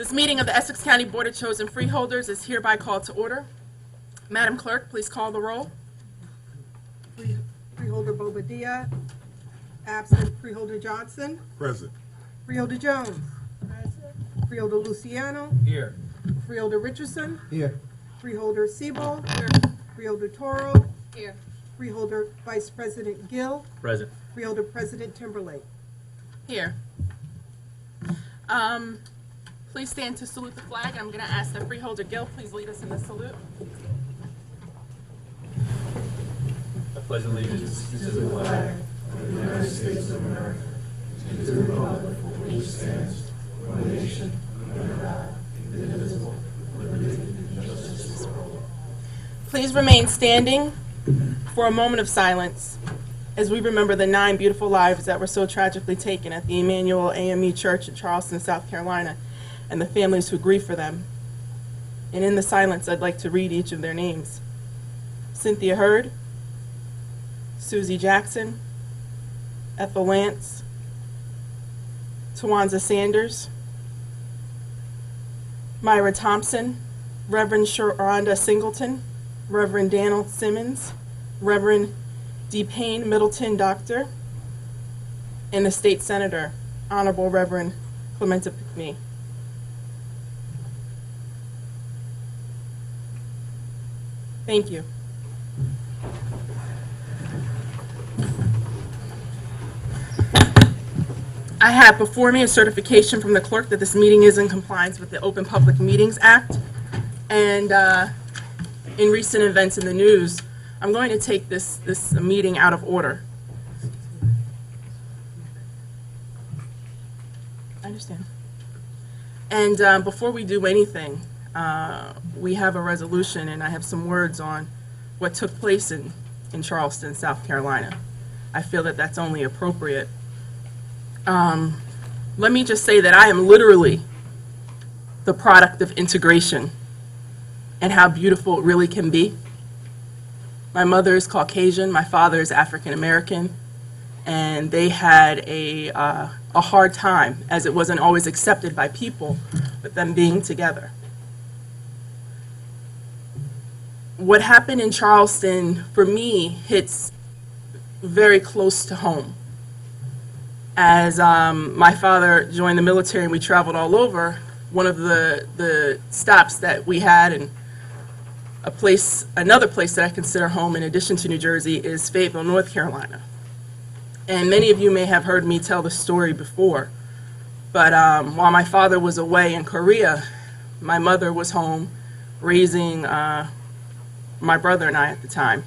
This meeting of the Essex County Board of Chosen Freeholders is hereby called to order. Madam Clerk, please call the roll. Freeholder Bobadilla, absent. Freeholder Johnson, Present. Freeholder Jones, Freeholder Luciano, Here. Freeholder Richardson, Here. Freeholder Sebald, Freeholder Toro, Here. Freeholder Vice President Gill, Present. Freeholder President Timberlake. Here. Please stand to salute the flag. I'm going to ask that Freeholder Gill please lead us in the salute. I pledge allegiance to the flag of the United States of America and to the republic for which it stands, one nation, under God, indivisible, with liberty and justice for all. Please remain standing for a moment of silence as we remember the 9 beautiful lives that were so tragically taken at the Emmanuel AME Church in Charleston, South Carolina, and the families who grieve for them. And in the silence, I'd like to read each of their names. Cynthia Hurd, Susie Jackson, Ethel Lance, Tawanza Sanders, Myra Thompson, Reverend Sharonda Singleton, Reverend Daniel Simmons, Reverend D. Payne Middleton Doctor, and the State Senator, Honorable Reverend Clementa Pinckney. Thank you. I have before me a certification from the clerk that this meeting is in compliance with the Open Public Meetings Act. And in recent events in the news, I'm going to take this meeting out of order. I understand. And before we do anything, we have a resolution, and I have some words on what took place in Charleston, South Carolina. I feel that that's only appropriate. Let me just say that I am literally the product of integration and how beautiful it really can be. My mother is Caucasian, my father is African American, and they had a hard time, as it wasn't always accepted by people, with them being together. What happened in Charleston, for me, hits very close to home. As my father joined the military and we traveled all over, one of the stops that we had, and another place that I consider home in addition to New Jersey, is Fayetteville, North Carolina. And many of you may have heard me tell the story before, but while my father was away in Korea, my mother was home raising my brother and I at the time.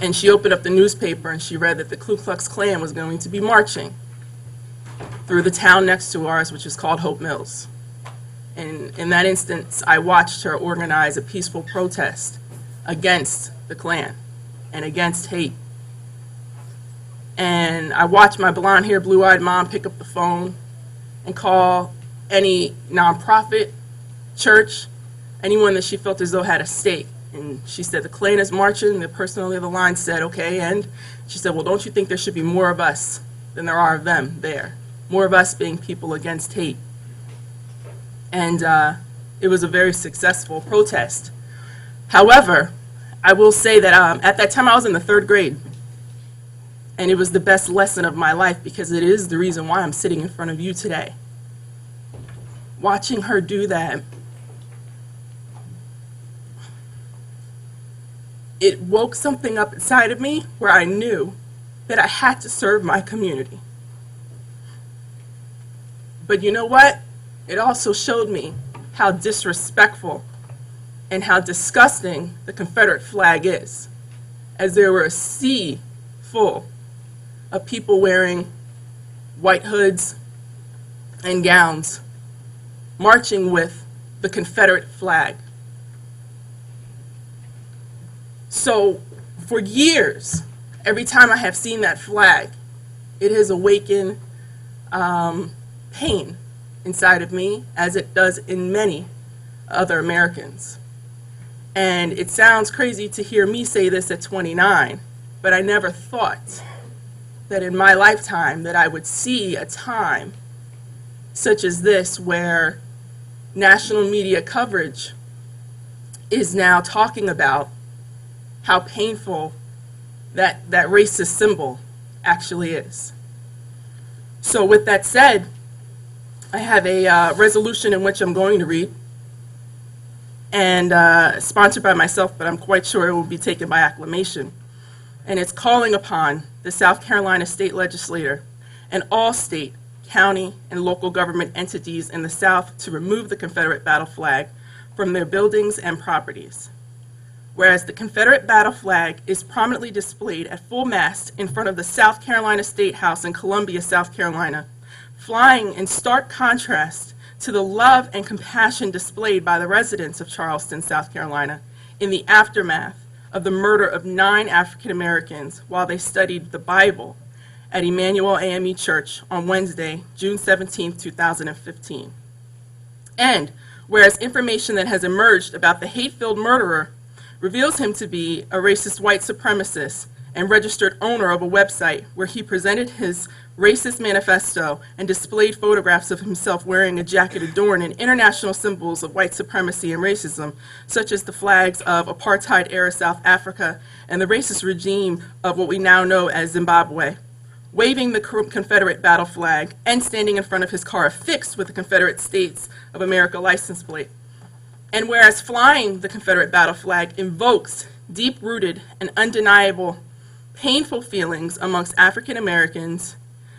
And she opened up the newspaper and she read that the Ku Klux Klan was going to be marching through the town next to ours, which is called Hope Mills. And in that instance, I watched her organize a peaceful protest against the Klan and against hate. And I watched my blonde-haired, blue-eyed mom pick up the phone and call any nonprofit, church, anyone that she felt as though had a stake. And she said, the Klan is marching. The person on the other line said, okay, and she said, well, don't you think there should be more of us than there are of them there? More of us being people against hate. And it was a very successful protest. However, I will say that at that time I was in the 3rd grade. And it was the best lesson of my life because it is the reason why I'm sitting in front of you today. Watching her do that, it woke something up inside of me where I knew that I had to serve my community. But you know what? It also showed me how disrespectful and how disgusting the Confederate flag is, as there were a sea full of people wearing white hoods and gowns, marching with the Confederate flag. So for years, every time I have seen that flag, it has awakened pain inside of me, as it does in many other Americans. And it sounds crazy to hear me say this at 29, but I never thought that in my lifetime that I would see a time such as this, where national media coverage is now talking about how painful that racist symbol actually is. So with that said, I have a resolution in which I'm going to read, and sponsored by myself, but I'm quite sure it will be taken by acclamation. And it's calling upon the South Carolina State Legislature and all state, county, and local government entities in the South to remove the Confederate battle flag from their buildings and properties. Whereas the Confederate battle flag is prominently displayed at full mast in front of the South Carolina State House in Columbia, South Carolina, flying in stark contrast to the love and compassion displayed by the residents of Charleston, South Carolina, in the aftermath of the murder of 9 African Americans while they studied the Bible at Emmanuel AME Church on Wednesday, June 17, 2015. And whereas information that has emerged about the hate-filled murderer reveals him to be a racist white supremacist and registered owner of a website where he presented his racist manifesto and displayed photographs of himself wearing a jacket adorned in international symbols of white supremacy and racism, such as the flags of apartheid-era South Africa and the racist regime of what we now know as Zimbabwe, waving the Confederate battle flag and standing in front of his car affixed with the Confederate States of America license plate. And whereas flying the Confederate battle flag invokes deep-rooted and undeniable painful feelings amongst African Americans,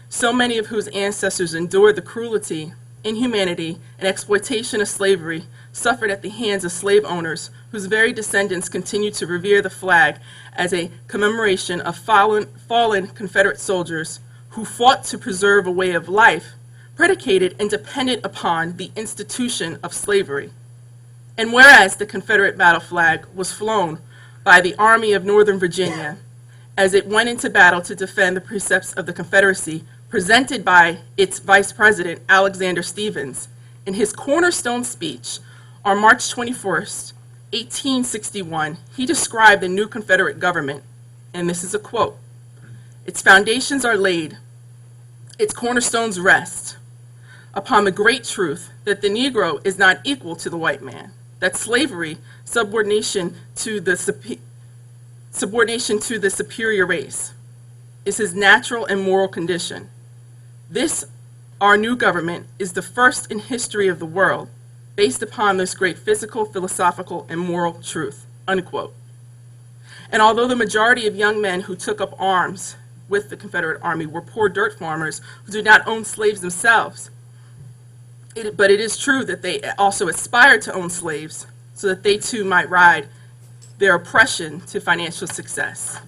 so many of whose ancestors endured the cruelty, inhumanity, and exploitation of slavery suffered at the hands of slave owners, whose very descendants continue to revere the flag as a commemoration of fallen Confederate soldiers who fought to preserve a way of life predicated and dependent upon the institution of slavery. And whereas the Confederate battle flag was flown by the Army of Northern Virginia as it went into battle to defend the precepts of the Confederacy, presented by its Vice President, Alexander Stephens, in his cornerstone speech on March 21st, 1861, he described the new Confederate government, and this is a quote, "Its foundations are laid, its cornerstones rest, upon the great truth that the Negro is not equal to the white man, that slavery, subordination to the superior race, is his natural and moral condition. This, our new government, is the first in history of the world, based upon this great physical, philosophical, and moral truth," unquote. And although the majority of young men who took up arms with the Confederate Army were poor dirt farmers who did not own slaves themselves, but it is true that they also aspired to own slaves so that they too might ride their oppression to financial success.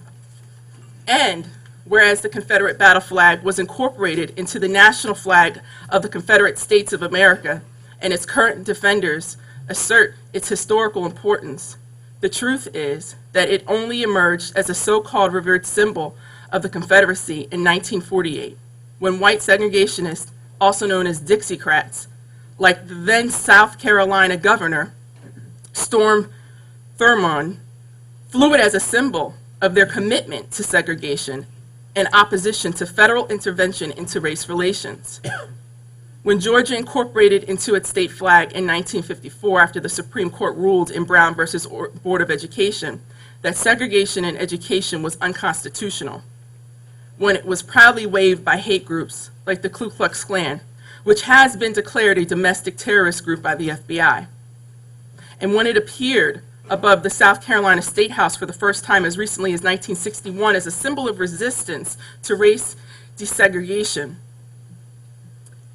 And whereas the Confederate battle flag was incorporated into the national flag of the Confederate States of America, and its current defenders assert its historical importance, the truth is that it only emerged as a so-called revered symbol of the Confederacy in 1948, when white segregationists, also known as Dixiecrats, like the then South Carolina governor, Storm Thurmond, flew it as a symbol of their commitment to segregation and opposition to federal intervention into race relations. When Georgia incorporated into its state flag in 1954 after the Supreme Court ruled in Brown versus Board of Education that segregation in education was unconstitutional, when it was proudly waved by hate groups like the Ku Klux Klan, which has been declared a domestic terrorist group by the FBI, and when it appeared above the South Carolina State House for the first time as recently as 1961 as a symbol of resistance to race desegregation.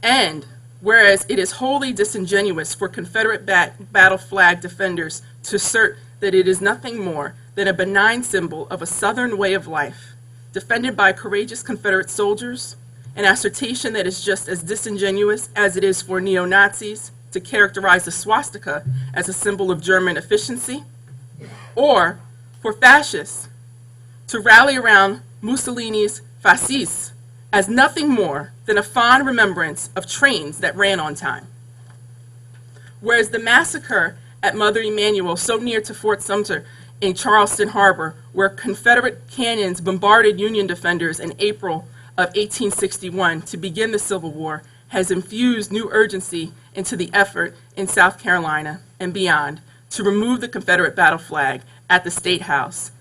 And whereas it is wholly disingenuous for Confederate battle flag defenders to assert that it is nothing more than a benign symbol of a Southern way of life, defended by courageous Confederate soldiers, an assertion that is just as disingenuous as it is for neo-Nazis to characterize the swastika as a symbol of German efficiency, or for fascists to rally around Mussolini's fascistes as nothing more than a fond remembrance of trains that ran on time. Whereas the massacre at Mother Emanuel, so near to Fort Sumter in Charleston Harbor, where Confederate cannons bombarded Union defenders in April of 1861 to begin the Civil War, has infused new urgency into the effort in South Carolina and beyond to remove the Confederate battle flag at the State House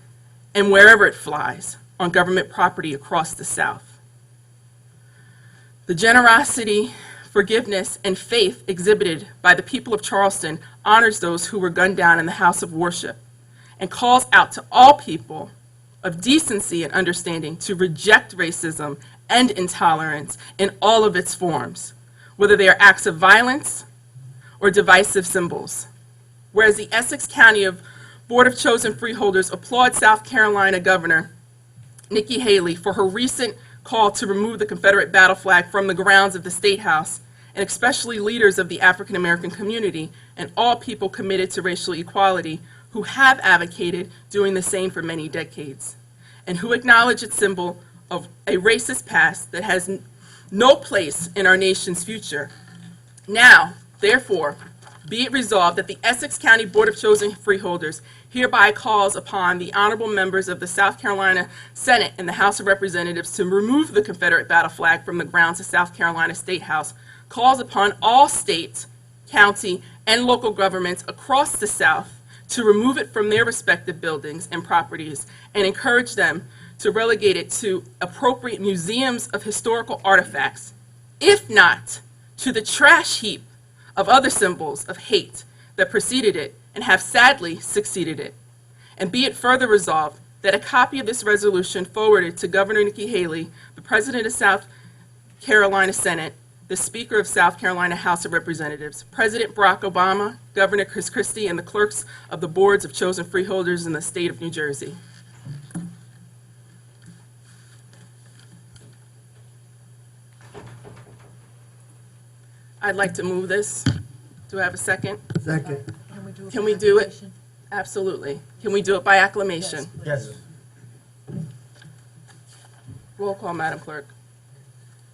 and wherever it flies on government property across the South. The generosity, forgiveness, and faith exhibited by the people of Charleston honors those who were gunned down in the house of worship and calls out to all people of decency and understanding to reject racism and intolerance in all of its forms, whether they are acts of violence or divisive symbols. Whereas the Essex County Board of Chosen Freeholders applauds South Carolina Governor Nikki Haley for her recent call to remove the Confederate battle flag from the grounds of the State House, and especially leaders of the African American community and all people committed to racial equality who have advocated doing the same for many decades, and who acknowledge its symbol of a racist past that has no place in our nation's future. Now, therefore, be it resolved that the Essex County Board of Chosen Freeholders hereby calls upon the honorable members of the South Carolina Senate and the House of Representatives to remove the Confederate battle flag from the grounds of South Carolina State House, calls upon all state, county, and local governments across the South to remove it from their respective buildings and properties, and encourage them to relegate it to appropriate museums of historical artifacts, if not to the trash heap of other symbols of hate that preceded it and have sadly succeeded it. And be it further resolved that a copy of this resolution forwarded to Governor Nikki Haley, the President of South Carolina Senate, the Speaker of South Carolina House of Representatives, President Barack Obama, Governor Chris Christie, and the clerks of the boards of chosen freeholders in the state of New Jersey. I'd like to move this. Do I have a second? Second. Can we do it? Absolutely. Can we do it by acclamation? Yes. Roll call, Madam Clerk.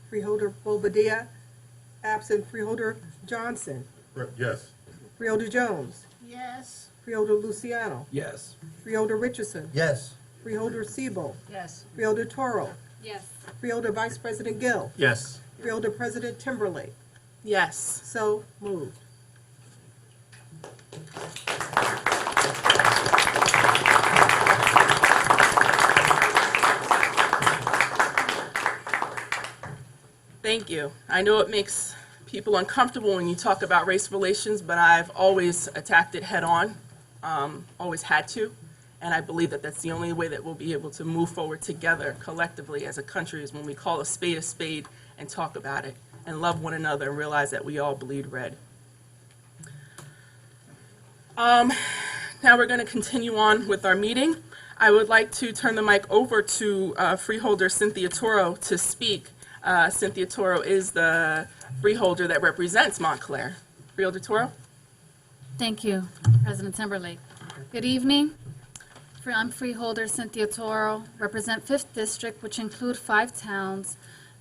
Freeholder Bobadilla, absent. Freeholder Johnson. Yes. Freeholder Jones. Yes. Freeholder Luciano. Yes. Freeholder Richardson. Yes. Freeholder Siebel. Yes. Freeholder Toro. Yes. Freeholder Vice President Gill. Yes. Freeholder President Timberlake. Yes. So moved. Thank you. I know it makes people uncomfortable when you talk about race relations, but I've always attacked it head on, always had to, and I believe that that's the only way that we'll be able to move forward together collectively as a country is when we call a spade and talk about it and love one another and realize that we all bleed red. Now we're going to continue on with our meeting. I would like to turn the mic over to Freeholder Cynthia Toro to speak. Cynthia Toro is the freeholder that represents Montclair. Freeholder Toro? Thank you, President Timberlake. Good evening. I'm freeholder Cynthia Toro, represent 5th District, which include 5 towns,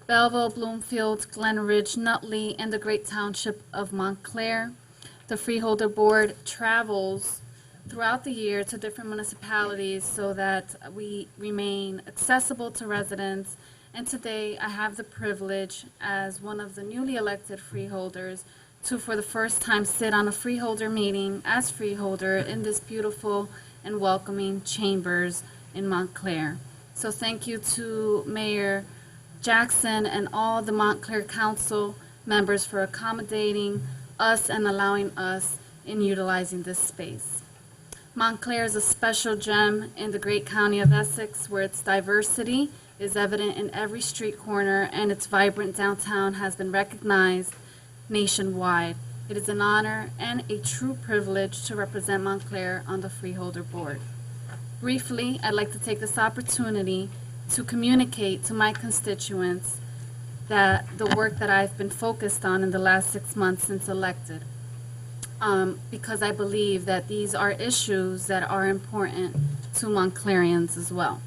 Belleville, Bloomfield, Glen Ridge, Nutley, and the great township of Montclair. The Freeholder Board travels throughout the year to different municipalities so that we remain accessible to residents. And today I have the privilege as one of the newly elected freeholders to for the first time sit on a freeholder meeting as freeholder in this beautiful and welcoming chambers in Montclair. So thank you to Mayor Jackson and all the Montclair Council members for accommodating us and allowing us in utilizing this space. Montclair is a special gem in the great county of Essex where its diversity is evident in every street corner and its vibrant downtown has been recognized nationwide. It is an honor and a true privilege to represent Montclair on the Freeholder Board. Briefly, I'd like to take this opportunity to communicate to my constituents that the work that I've been focused on in the last 6 months since elected, because I believe that these are issues that are important to Montclairians as well.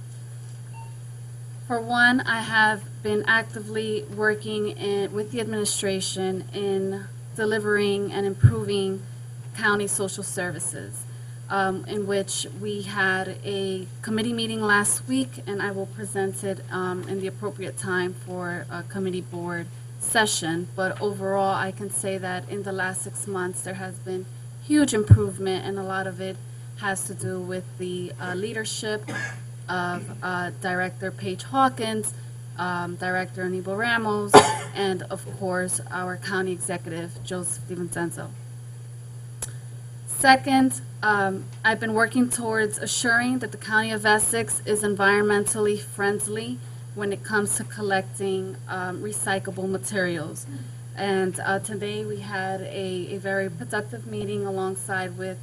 For one, I have been actively working with the administration in delivering and improving county social services, in which we had a committee meeting last week, and I will present it in the appropriate time for a committee board session, but overall, I can say that in the last 6 months, there has been huge improvement, and a lot of it has to do with the leadership of Director Paige Hawkins, Director Aníbal Ramos, and of course, our County Executive, Joseph DiVincenzo. Second, I've been working towards assuring that the County of Essex is environmentally friendly when it comes to collecting recyclable materials. And today we had a very productive meeting alongside with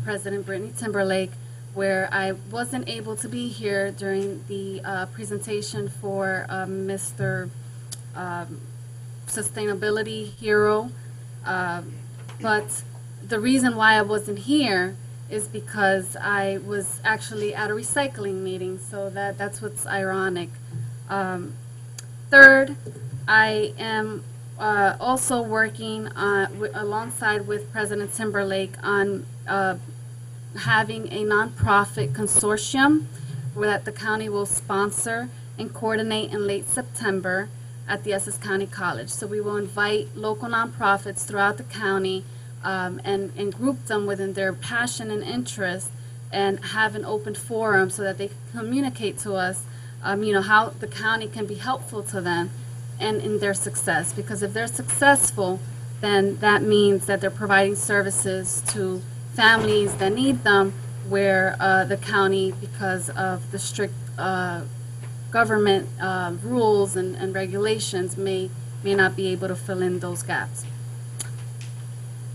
President Brittany Timberlake, where I wasn't able to be here during the presentation for Mr. Sustainability Hero. But the reason why I wasn't here is because I was actually at a recycling meeting, so that's what's ironic. Third, I am also working alongside with President Timberlake on having a nonprofit consortium that the county will sponsor and coordinate in late September at the Essex County College. So we will invite local nonprofits throughout the county and group them within their passion and interest and have an open forum so that they can communicate to us how the county can be helpful to them and in their success. Because if they're successful, then that means that they're providing services to families that need them, where the county, because of the strict government rules and regulations, may not be able to fill in those gaps.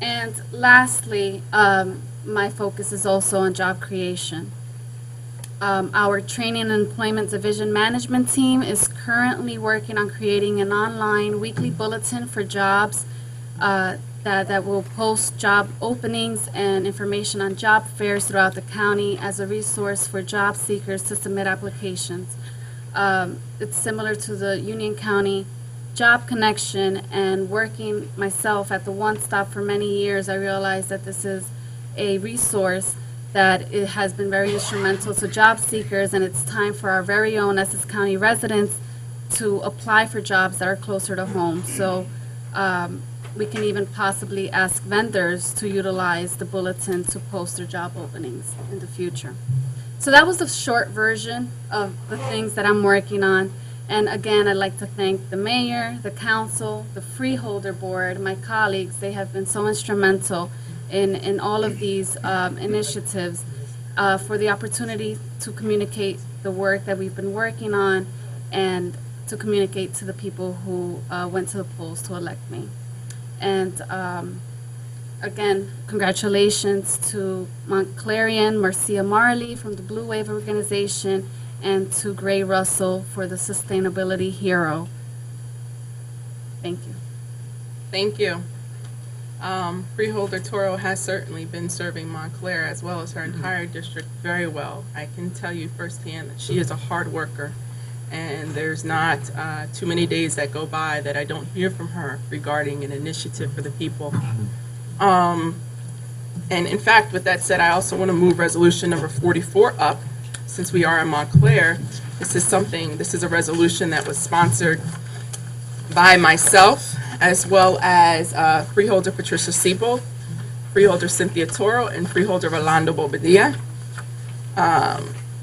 And lastly, my focus is also on job creation. Our Training and Employment Division Management Team is currently working on creating an online weekly bulletin for jobs that will post job openings and information on job fairs throughout the county as a resource for job seekers to submit applications. It's similar to the Union County Job Connection, and working myself at the One Stop for many years, I realized that this is a resource that it has been very instrumental to job seekers, and it's time for our very own Essex County residents to apply for jobs that are closer to home. So we can even possibly ask vendors to utilize the bulletin to post their job openings in the future. So that was the short version of the things that I'm working on. And again, I'd like to thank the mayor, the council, the Freeholder board, my colleagues. They have been so instrumental in all of these initiatives for the opportunity to communicate the work that we've been working on and to communicate to the people who went to the polls to elect me. And again, congratulations to Montclarian, Marcia Marley from the Blue Wave Organization, and to Gray Russell for the Sustainability Hero. Thank you. Thank you. Freeholder Toro has certainly been serving Montclair as well as her entire district very well. I can tell you firsthand that she is a hard worker, and there's not too many days that go by that I don't hear from her regarding an initiative for the people. And in fact, with that said, I also want to move resolution number 44 up. Since we are in Montclair, this is a resolution that was sponsored by myself, as well as Freeholder Patricia Siebel, Freeholder Cynthia Toro, and Freeholder Rolando Bobadilla.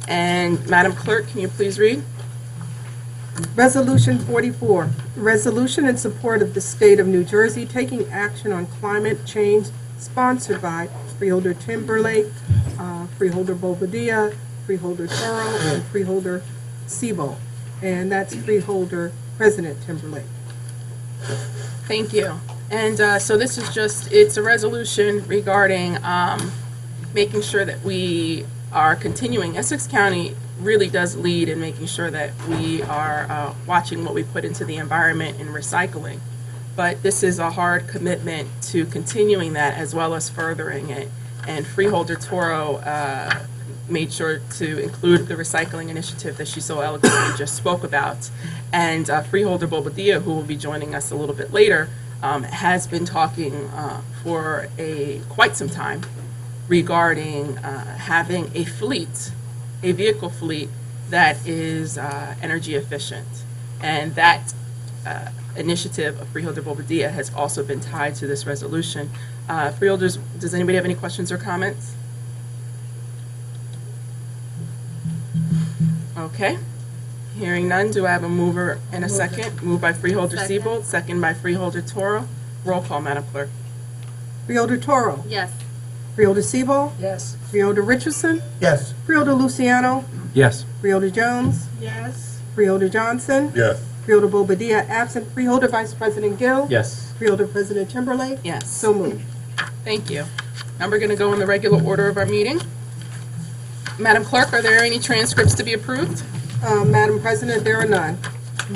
And Madam Clerk, can you please read? Resolution 44, resolution in support of the state of New Jersey taking action on climate change, sponsored by Freeholder Timberlake, Freeholder Bobadilla, Freeholder Toro, and Freeholder Siebel. And that's Freeholder President Timberlake. Thank you. And so this is it's a resolution regarding making sure that we are continuing. Essex County really does lead in making sure that we are watching what we put into the environment and recycling. But this is a hard commitment to continuing that as well as furthering it. And Freeholder Toro made sure to include the recycling initiative that she so eloquently just spoke about. And Freeholder Bobadilla, who will be joining us a little bit later, has been talking for quite some time regarding having a vehicle fleet that is energy efficient. And that initiative of Freeholder Bobadilla has also been tied to this resolution. Freeholders, does anybody have any questions or comments? Okay. Hearing none, do I have a mover and a second? Moved by Freeholder Second. Siebold, second by Freeholder Toro. Roll call, Madam Clerk. Freeholder Toro. Yes. Freeholder Siebel. Yes. Freeholder Richardson. Yes. Freeholder Luciano. Yes. Freeholder Jones. Yes. Freeholder Johnson. Yes. Freeholder Bobadilla absent. Freeholder Vice President Gill. Yes. Freeholder President Timberlake. Yes. So moved. Thank you. Now we're going to go in the regular order of our meeting. Madam Clerk, are there any transcripts to be approved? Madam President, there are none.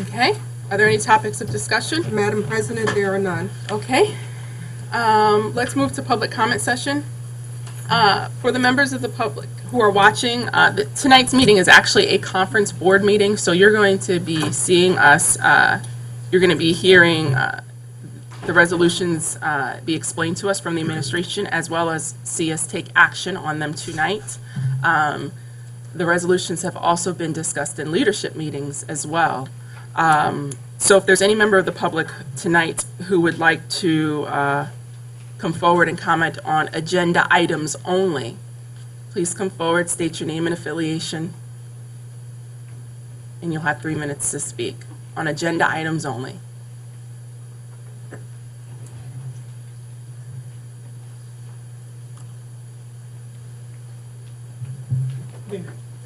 Okay. Are there any topics of discussion? Madam President, there are none. Okay. Let's move to public comment session. For the members of the public who are watching, tonight's meeting is actually a conference board meeting, so you're going to be seeing us, you're going to be hearing the resolutions be explained to us from the administration, as well as see us take action on them tonight. The resolutions have also been discussed in leadership meetings as well. So if there's any member of the public tonight who would like to come forward and comment on agenda items only, please come forward, state your name and affiliation, and you'll have 3 minutes to speak on agenda items only.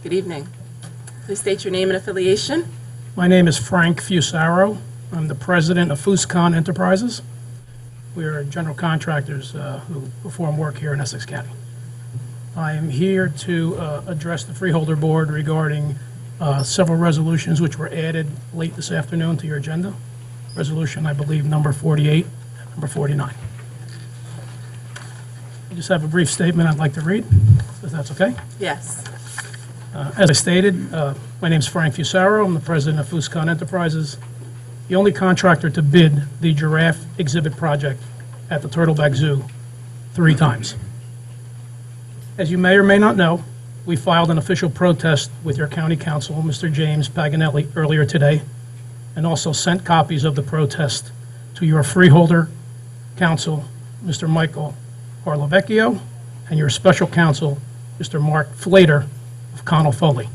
Good evening. Please state your name and affiliation. My name is Frank Fusaro. I'm the president of Fuscon Enterprises. We are general contractors who perform work here in Essex County. I am here to address the Freeholder Board regarding several resolutions which were added late this afternoon to your agenda. Resolution, I believe, number 48, number 49. I just have a brief statement I'd like to read, if that's okay. Yes. As I stated, my name is Frank Fusaro. I'm the president of Fuscon Enterprises, the only contractor to bid the giraffe exhibit project at the Turtleback Zoo 3 times. As you may or may not know, we filed an official protest with your county council, Mr. James Paganelli, earlier today, and also sent copies of the protest to your freeholder counsel, Mr. Michael Arlovecchio, and your special counsel, Mr. Mark Flater of Connell Foley.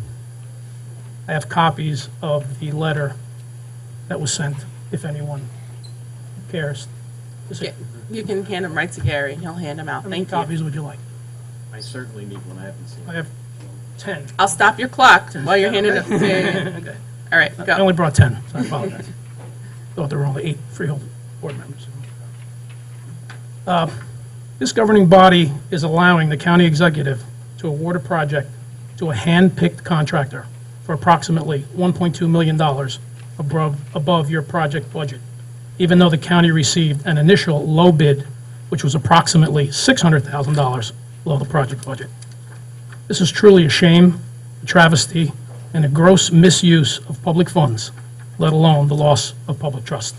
I have copies of the letter that was sent, if anyone cares to see. Yeah, you can hand them right to Gary. He'll hand them out. How many Thank you. copies would you like? I certainly need one, I haven't seen I it. have 10. I'll stop your clock while you're handing it to Gary. Okay. All right, I go. only brought 10, so I apologize. Thought there were only 8 freehold board members. This governing body is allowing the county executive to award a project to a hand-picked contractor for approximately $1.2 million above your project budget, even though the county received an initial low bid, which was approximately $600,000 below the project budget. This is truly a shame, a travesty, and a gross misuse of public funds, let alone the loss of public trust.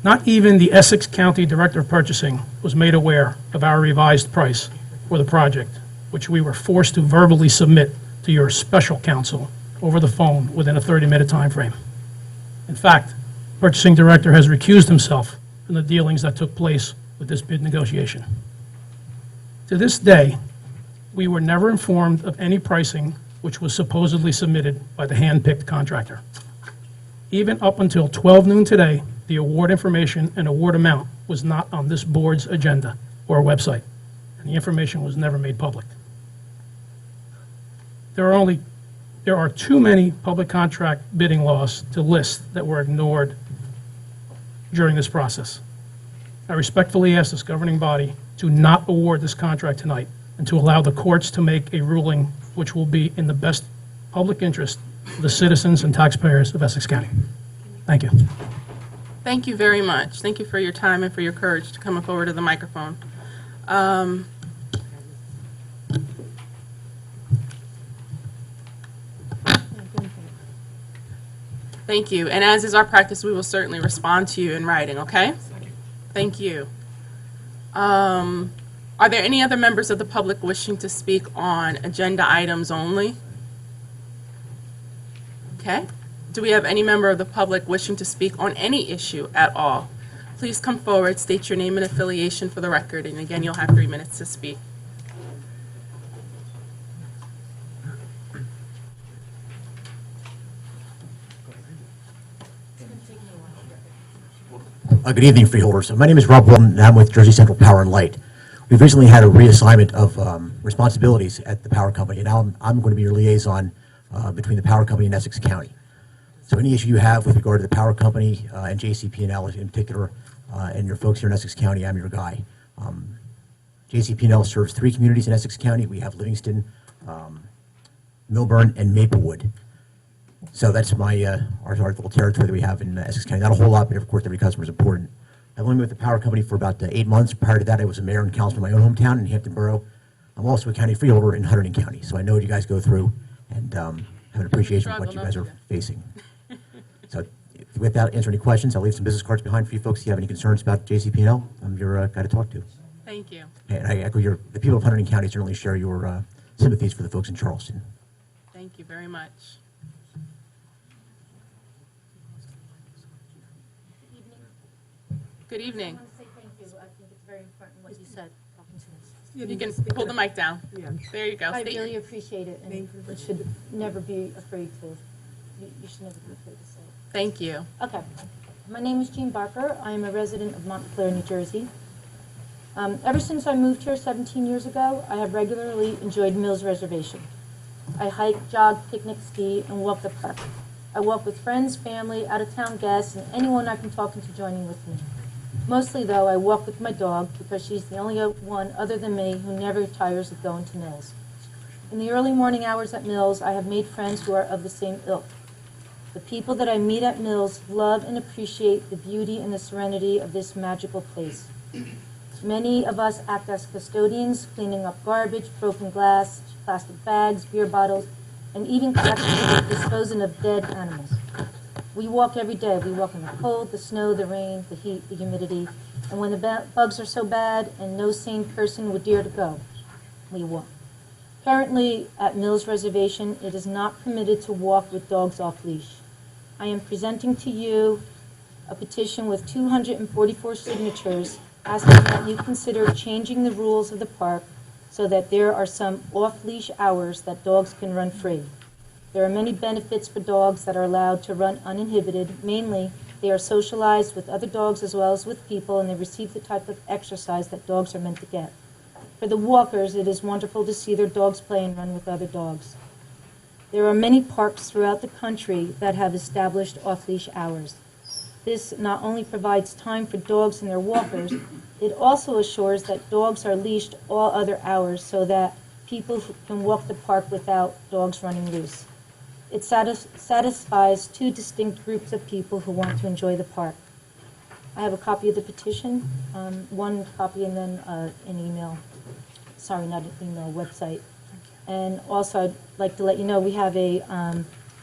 Not even the Essex County Director of Purchasing was made aware of our revised price for the project, which we were forced to verbally submit to your special counsel over the phone within a 30-minute time frame. In fact, Purchasing Director has recused himself from the dealings that took place with this bid negotiation. To this day, we were never informed of any pricing which was supposedly submitted by the hand-picked contractor. Even up until 12 noon today, the award information and award amount was not on this board's agenda or website, and the information was never made public. There are too many public contract bidding laws to list that were ignored during this process. I respectfully ask this governing body to not award this contract tonight and to allow the courts to make a ruling which will be in the best public interest of the citizens and taxpayers of Essex County. Thank you. Thank you very much. Thank you for your time and for your courage to come forward to the microphone. Thank you. And as is our practice, we will certainly respond to you in writing, okay? Thank you. Are there any other members of the public wishing to speak on agenda items only? Okay. Do we have any member of the public wishing to speak on any issue at all? Please come forward, state your name and affiliation for the record, and again, you'll have 3 minutes to speak. Good evening, Freeholders. My name is Rob Wilton, and I'm with Jersey Central Power and Light. We've recently had a reassignment of responsibilities at the power company, and now I'm going to be your liaison between the power company and Essex County. So any issue you have with regard to the power company and JCP&L in particular, and your folks here in Essex County, I'm your guy. JCP&L serves 3 communities in Essex County. We have Livingston, Milburn, and Maplewood. So that's our little territory that we have in Essex County. Not a whole lot, but of course every customer is important. I've only been with the power company for about 8 months. Prior to that, I was a mayor and councilman in my own hometown in Hampton Borough. I'm also a county freeholder in Hunterdon County, so I know what you guys go through and have an appreciation for what you guys are facing. So with that, answer any questions. I'll leave some business cards behind for you folks. If you have any concerns about JCP&L, I'm your guy to talk to. Thank you. And I echo the people of Hunterdon County certainly share your sympathies for the folks in Charleston. Thank you very much. Good evening. I want to say thank you. I think it's very important what you said, talking to us. You can pull the mic down. Yeah. There you go. I State your- really appreciate it, and Thank you. you should never be afraid to, you should never be afraid to say it. Thank you. Okay. My name is Jean Barker. I am a resident of Montclair, New Jersey. Ever since I moved here 17 years ago, I have regularly enjoyed Mills Reservation. I hike, jog, picnic, ski, and walk the park. I walk with friends, family, out-of-town guests, and anyone I've been talking to joining with me. Mostly, though, I walk with my dog because she's the only one other than me who never tires of going to Mills. In the early morning hours at Mills, I have made friends who are of the same ilk. The people that I meet at Mills love and appreciate the beauty and the serenity of this magical place. Many of us act as custodians, cleaning up garbage, broken glass, plastic bags, beer bottles, and even collectively disposing of dead animals. We walk every day. We walk in the cold, the snow, the rain, the heat, the humidity, and when the bugs are so bad and no sane person would dare to go, we walk. Currently, at Mills Reservation, it is not permitted to walk with dogs off leash. I am presenting to you a petition with 244 signatures asking that you consider changing the rules of the park so that there are some off-leash hours that dogs can run free. There are many benefits for dogs that are allowed to run uninhibited. Mainly, they are socialized with other dogs as well as with people, and they receive the type of exercise that dogs are meant to get. For the walkers, it is wonderful to see their dogs play and run with other dogs. There are many parks throughout the country that have established off-leash hours. This not only provides time for dogs and their walkers, it also assures that dogs are leashed all other hours so that people can walk the park without dogs running loose. It satisfies 2 distinct groups of people who want to enjoy the park. I have a copy of the petition, one copy and then an email. Sorry, not an email, website. And also, I'd like to let you know we have a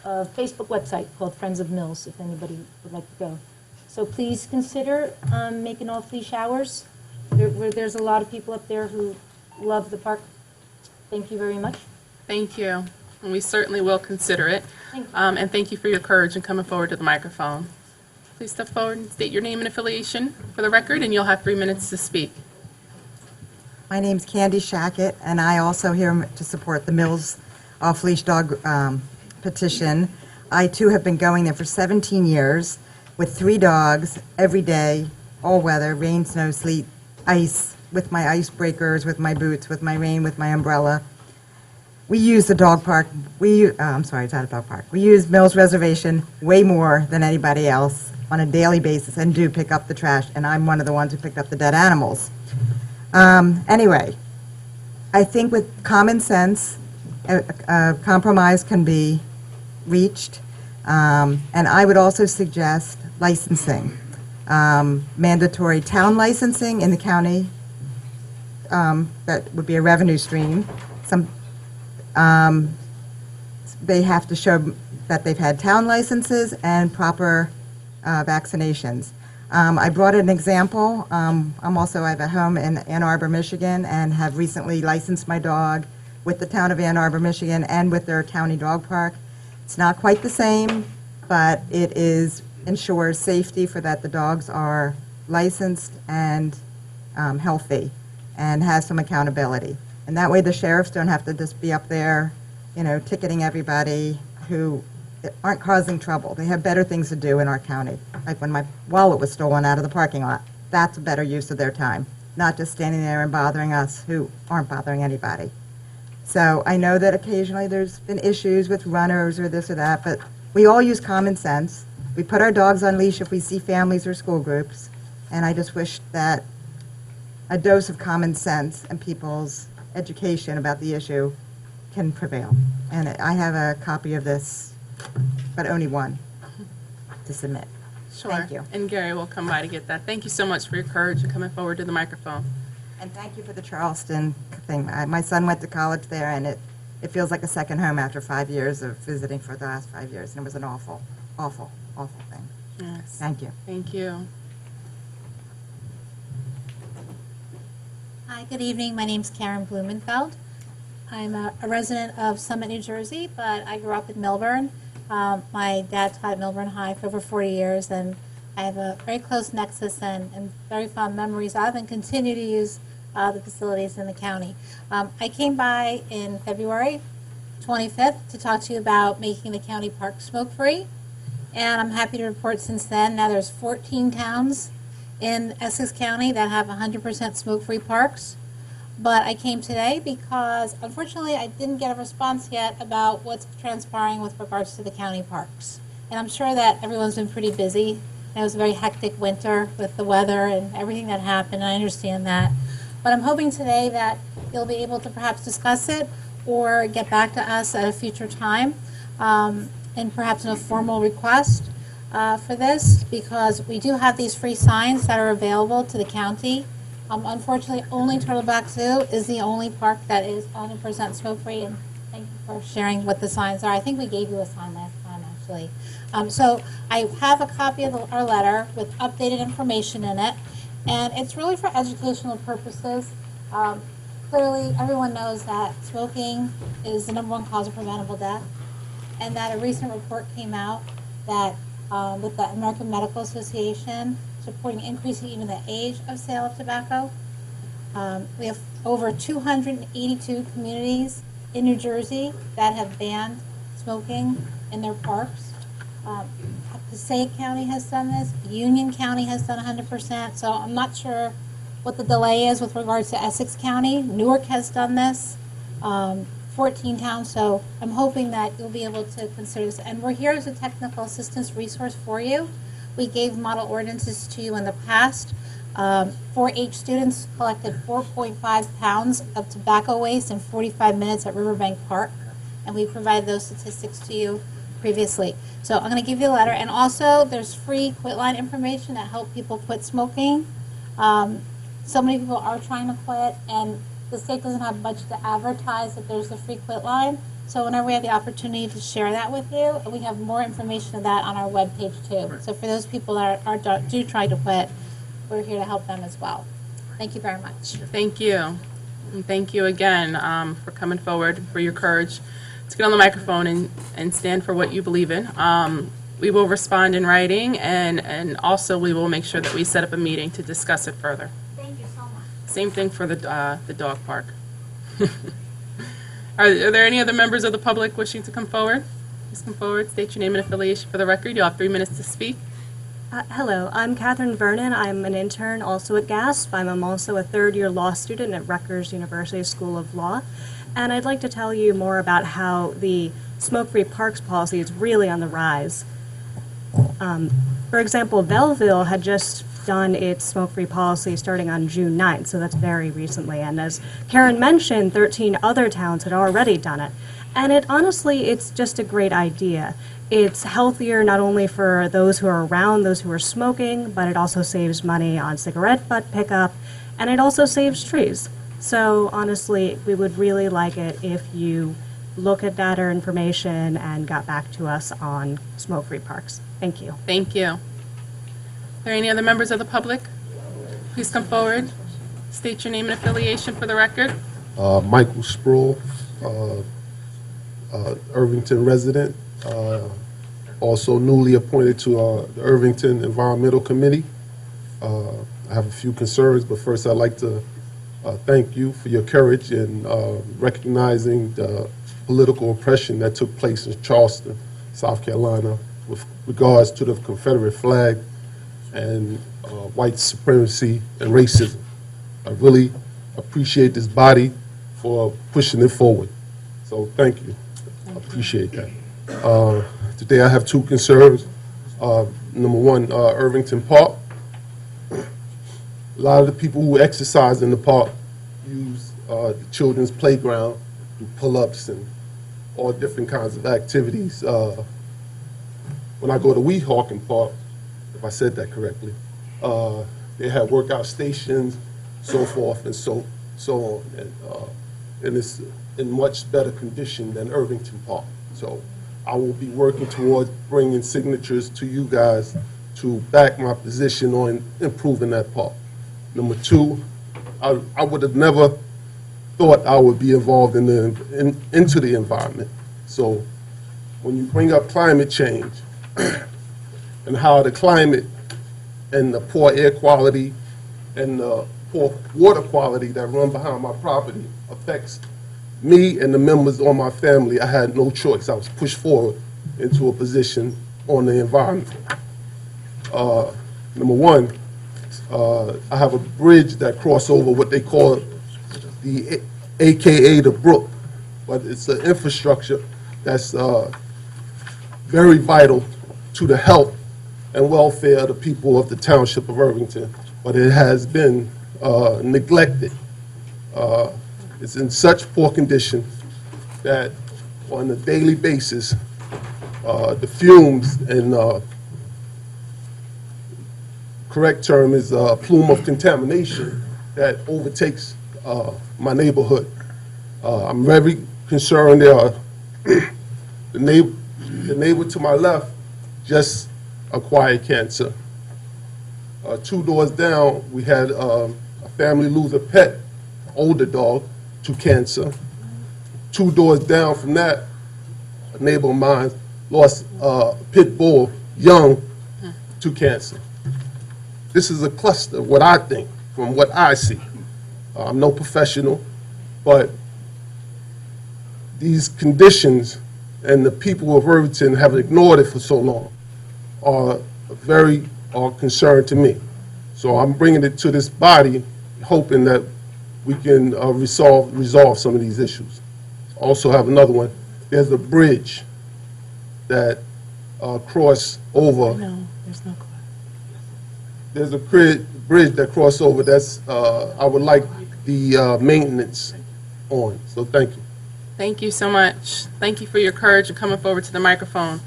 Facebook website called Friends of Mills, if anybody would like to go. So please consider making off-leash hours. There's a lot of people up there who love the park. Thank you very much. Thank you. And we certainly will consider it. Thank you. And thank you for your courage in coming forward to the microphone. Please step forward and state your name and affiliation for the record, and you'll have 3 minutes to speak. My name's Candy Shackett, and I also here to support the Mills off-leash dog petition. I, too, have been going there for 17 years with 3 dogs every day, all weather, rain, snow, sleet, ice, with my icebreakers, with my boots, with my rain, with my umbrella. We use the dog park. I'm sorry, it's not a dog park. We use Mills Reservation way more than anybody else on a daily basis and do pick up the trash, and I'm one of the ones who picked up the dead animals. Anyway, I think with common sense, a compromise can be reached, and I would also suggest licensing, mandatory town licensing in the county. That would be a revenue stream. They have to show that they've had town licenses and proper vaccinations. I brought an example. I have a home in Ann Arbor, Michigan, and have recently licensed my dog with the town of Ann Arbor, Michigan, and with their county dog park. It's not quite the same, but it ensures safety for that the dogs are licensed and healthy and has some accountability. And that way the sheriffs don't have to just be up there, ticketing everybody who aren't causing trouble. They have better things to do in our county. Like when my wallet was stolen out of the parking lot. That's a better use of their time, not just standing there and bothering us who aren't bothering anybody. So I know that occasionally there's been issues with runners or this or that, but we all use common sense. We put our dogs on leash if we see families or school groups, and I just wish that a dose of common sense and people's education about the issue can prevail. And I have a copy of this, but only one to submit. Sure. Thank you. And Gary will come by to get that. Thank you so much for your courage and coming forward to the microphone. And thank you for the Charleston thing. My son went to college there, and it feels like a second home after 5 years of visiting for the last 5 years, and it was an awful, awful, awful thing. Yes. Thank you. Thank you. Hi, good evening. My name's Karen Blumenfeld. I'm a resident of Summit, New Jersey, but I grew up in Milburn. My dad taught at Milburn High for over 40 years, and I have a very close nexus and very fond memories of and continue to use the facilities in the county. I came by in February 25th to talk to you about making the county park smoke-free, and I'm happy to report since then, now there's 14 towns in Essex County that have 100% smoke-free parks. But I came today because, unfortunately, I didn't get a response yet about what's transpiring with regards to the county parks. And I'm sure that everyone's been pretty busy. It was a very hectic winter with the weather and everything that happened. I understand that. But I'm hoping today that you'll be able to perhaps discuss it or get back to us at a future time and perhaps in a formal request for this, because we do have these free signs that are available to the county. Unfortunately, only Turtleback Zoo is the only park that is 100% smoke-free, and thank you for sharing what the signs are. I think we gave you a sign last time, actually. So I have a copy of our letter with updated information in it, and it's really for educational purposes. Clearly, everyone knows that smoking is the #1 cause of preventable death, and that a recent report came out that with the American Medical Association supporting increasing even the age of sale of tobacco. We have over 282 communities in New Jersey that have banned smoking in their parks. Passaic County has done this. Union County has done 100%. So I'm not sure what the delay is with regards to Essex County. Newark has done this. 14 towns. So I'm hoping that you'll be able to consider this. And we're here as a technical assistance resource for you. We gave model ordinances to you in the past. 4-H students collected 4.5 pounds of tobacco waste in 45 minutes at Riverbank Park, and we provided those statistics to you previously. So I'm going to give you a letter, and also there's free quit line information that help people quit smoking. So many people are trying to quit, and the state doesn't have much to advertise that there's a free quit line. So whenever we have the opportunity to share that with you, and we have more information of that on our webpage too. So for those people that do try to quit, we're here to help them as well. Thank you very much. Thank you. And thank you again for coming forward, for your courage to get on the microphone and stand for what you believe in. We will respond in writing, and also we will make sure that we set up a meeting to discuss it further. Thank you so much. Same thing for the dog park. Are there any other members of the public wishing to come forward? Please come forward, state your name and affiliation for the record. You'll have 3 minutes to speak. Hello, I'm Catherine Vernon. I'm an intern also at GASP. I'm also a third-year law student at Rutgers University School of Law. And I'd like to tell you more about how the smoke-free parks policy is really on the rise. For example, Belleville had just done its smoke-free policy starting on June 9th, so that's very recently. And as Karen mentioned, 13 other towns had already done it. And it's just a great idea. It's healthier not only for those who are around, those who are smoking, but it also saves money on cigarette butt pickup, and it also saves trees. So honestly, we would really like it if you look at that information and got back to us on smoke-free parks. Thank you. Thank you. Are there any other members of the public? Please come forward. State your name and affiliation for the record. Michael Sproul, Irvington resident. also newly appointed to the Irvington Environmental Committee. I have a few concerns, but first I'd like to thank you for your courage in recognizing the political oppression that took place in Charleston, South Carolina, with regards to the Confederate flag and white supremacy and racism. I really appreciate this body for pushing it forward. So thank you. I appreciate that. Today I have two concerns. Number one, Irvington Park. A lot of the people who exercise in the park use the children's playground, do pull-ups and all different kinds of activities. When I go to Weehawken Park, if I said that correctly, they have workout stations, so forth and so on, and it's in much better condition than Irvington Park. So I will be working towards bringing signatures to you guys to back my position on improving that park. Number two, I would have never thought I would be involved into the environment. So when you bring up climate change and how the climate and the poor air quality and the poor water quality that run behind my property affects me and the members of my family, I had no choice. I was pushed forward into a position on the environment. Number one, I have a bridge that crosses over what they call the AKA the brook, but it's an infrastructure that's very vital to the health and welfare of the people of the township of Irvington, but it has been neglected. It's in such poor condition that on a daily basis, the fumes and correct term is a plume of contamination that overtakes my neighborhood. I'm very concerned. There are the neighbor to my left just acquired cancer. 2 doors down, we had a family lose a pet, older dog, to cancer. 2 doors down from that, a neighbor of mine lost a pit bull, young, to cancer. This is a cluster, what I think, from what I see. I'm no professional, but these conditions and the people of Irvington have ignored it for so long are very concerned to me. So I'm bringing it to this body, hoping that we can resolve some of these issues. Also have another one. There's a bridge that cross over. No, there's no. There's a bridge that crosses over that's, I would like the maintenance on. So thank you. Thank you so much. Thank you for your courage and coming forward to the microphone.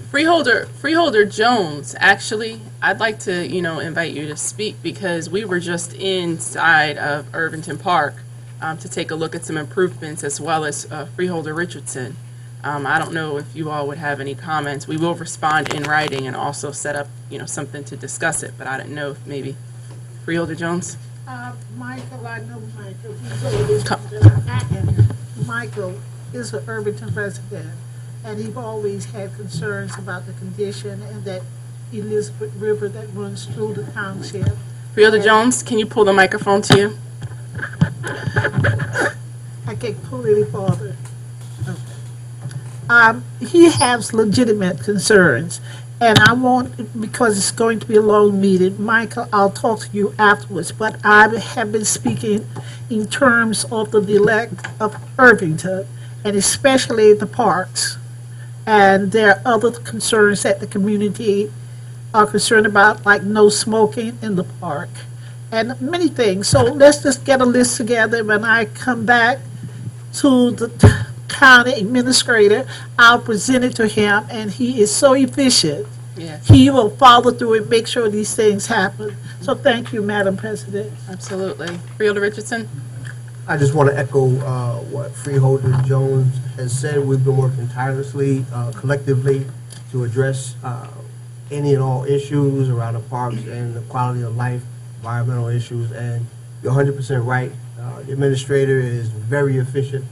Freeholder Jones, actually, I'd like to, invite you to speak because we were just inside of Irvington Park to take a look at some improvements as well as Freeholder Richardson. I don't know if you all would have any comments. We will respond in writing and also set up, something to discuss it, but I didn't know if maybe Freeholder Jones? Michael, I know Michael. He's always Michael is an Irvington resident, and he always had concerns about the condition and that Elizabeth River that runs through the township. Freeholder Jones, can you pull the microphone to you? I can't pull any farther. He has legitimate concerns, and I want, because it's going to be a long meeting, Michael, I'll talk to you afterwards, but I have been speaking in terms of the neglect of Irvington, and especially the parks. And there are other concerns that the community are concerned about, like no smoking in the park, and many things. So let's just get a list together. When I come back to the county administrator, I'll present it to him, and he is so efficient. Yes. He will follow through and make sure these things happen. So thank you, Madam President. Absolutely. Freeholder Richardson? I just want to echo what Freeholder Jones has said. We've been working tirelessly, collectively, to address any and all issues around the parks and the quality of life, environmental issues, and you're 100% right. The administrator is very efficient.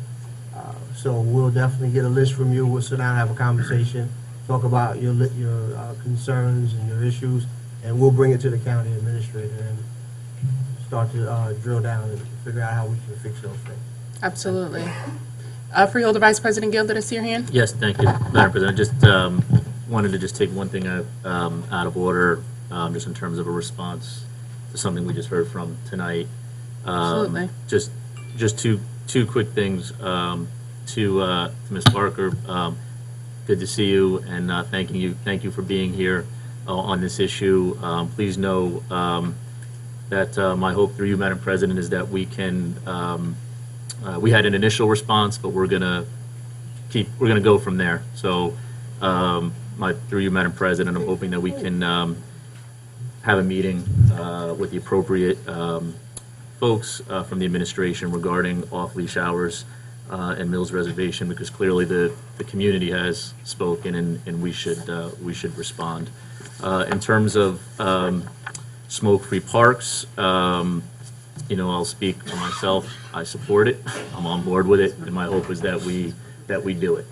So we'll definitely get a list from you. We'll sit down, have a conversation, talk about your concerns and your issues, and we'll bring it to the county administrator and start to drill down and figure out how we can fix those things. Absolutely. Freeholder Vice President Gilder, I see your hand. Yes, thank you, Madam President. Just wanted to just take one thing out of order, just in terms of a response to something we just heard from tonight. Absolutely. Just two quick things. To Ms. Barker, good to see you, and thank you for being here on this issue. Please know that my hope through you, Madam President, is that we can. We had an initial response, but we're gonna go from there. So, through you, Madam President, I'm hoping that we can have a meeting with the appropriate folks from the administration regarding off-leash hours and Mills Reservation, because clearly the community has spoken, and we should respond. In terms of smoke-free parks, I'll speak for myself. I support it. I'm on board with it, and my hope is that we do it.